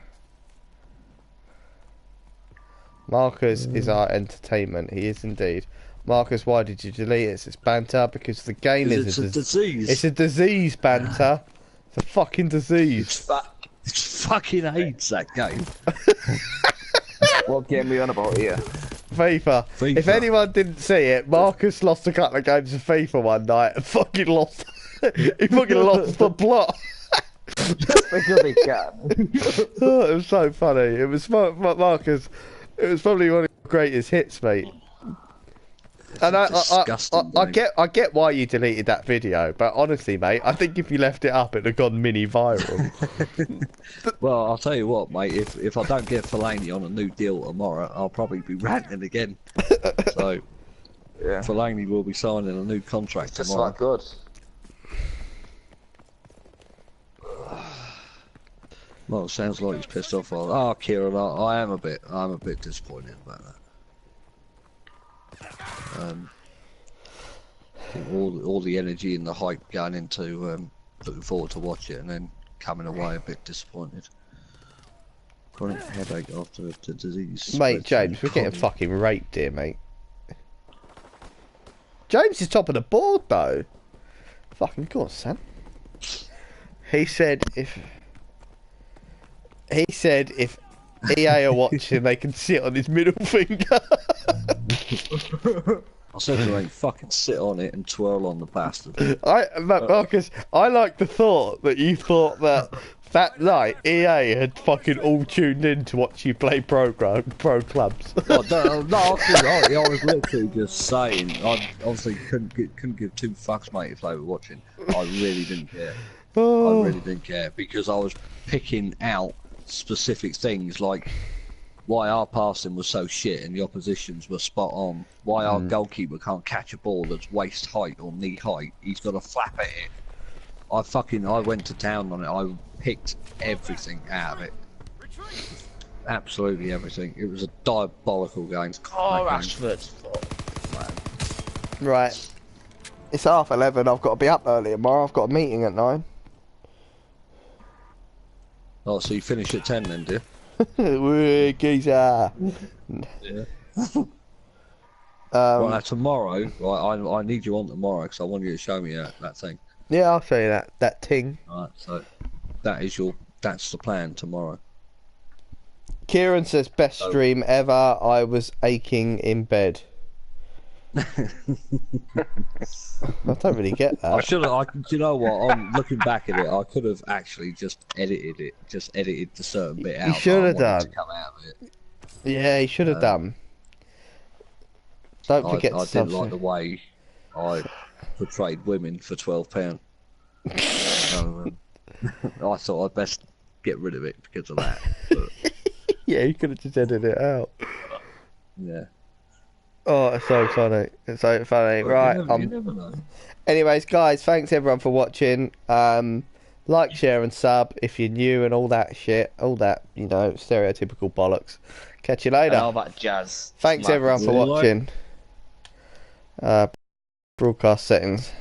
Marcus is our entertainment. He is indeed. Marcus, why did you delete it? It's banter because the game is a disease. It's a disease, banter. It's a fucking disease. It's fucking AIDS, that game. What game are you on about here? FIFA. FIFA. If anyone didn't see it, Marcus lost a couple of games of FIFA one night and fucking lost. He fucking lost the plot. Because he can. Oh, it was so funny. It was Marcus. It was probably one of your greatest hits, mate. And I get why you deleted that video, but honestly, mate, I think if you left it up, it'd have gone mini viral. Well, I'll tell you what, mate. If I don't get Fellaini on a new deal tomorrow, I'll probably be ranting again. So, Yeah. Fellaini will be signing a new contract Just tomorrow. not good. Well, it sounds like he's pissed off. Oh, Kieran, I'm a bit disappointed about that. I think all the energy and the hype going into looking forward to watch it, and then coming away a bit disappointed. Chronic headache after the disease. Mate, James, we're getting fucking raped here, mate. James is top of the board, though. Fucking course, Sam. He said if EA are watching, they can sit on his middle finger. I said to him, fucking sit on it and twirl on the bastard. Marcus, I like the thought that you thought that night EA had fucking all tuned in to watch you play pro clubs. No, I was literally just saying. I obviously couldn't give two fucks, mate, if they were watching. I really didn't care. I really didn't care because I was picking out specific things like why our passing was so shit and the oppositions were spot on. Why our goalkeeper can't catch a ball that's waist height or knee height. He's got to flap at it. I went to town on it. I picked everything out of it. Absolutely everything. It was a diabolical game. Oh, Rashford. Right. It's 11:30. I've got to be up early tomorrow. I've got a meeting at 9. Oh, so you finish at 10 then, do you? Wee, geezer. Yeah. Right, now tomorrow, right, I need you on tomorrow because I want you to show me that thing. Yeah, I'll show you that ting. Alright, so that's the plan tomorrow. Kieran says best stream ever. I was aching in bed. I don't really get that. I should have. You know what? I'm looking back at it. I could have actually just edited the certain bit out. You should have that I wanted done. to come out of it. Yeah, you should have done. Don't forget I to didn't like the way I portrayed women for £12. So, I thought I'd best get rid of it because of that. But, Yeah, you could have just edited it out. yeah. Oh, it's so funny. It's so funny. But Right. You never know. Anyways, guys, thanks everyone for watching. Like, share, and sub if you're new and all that shit. All that, stereotypical bollocks. Catch you later. And all that jazz. Thanks Smack. everyone for watching. Broadcast settings.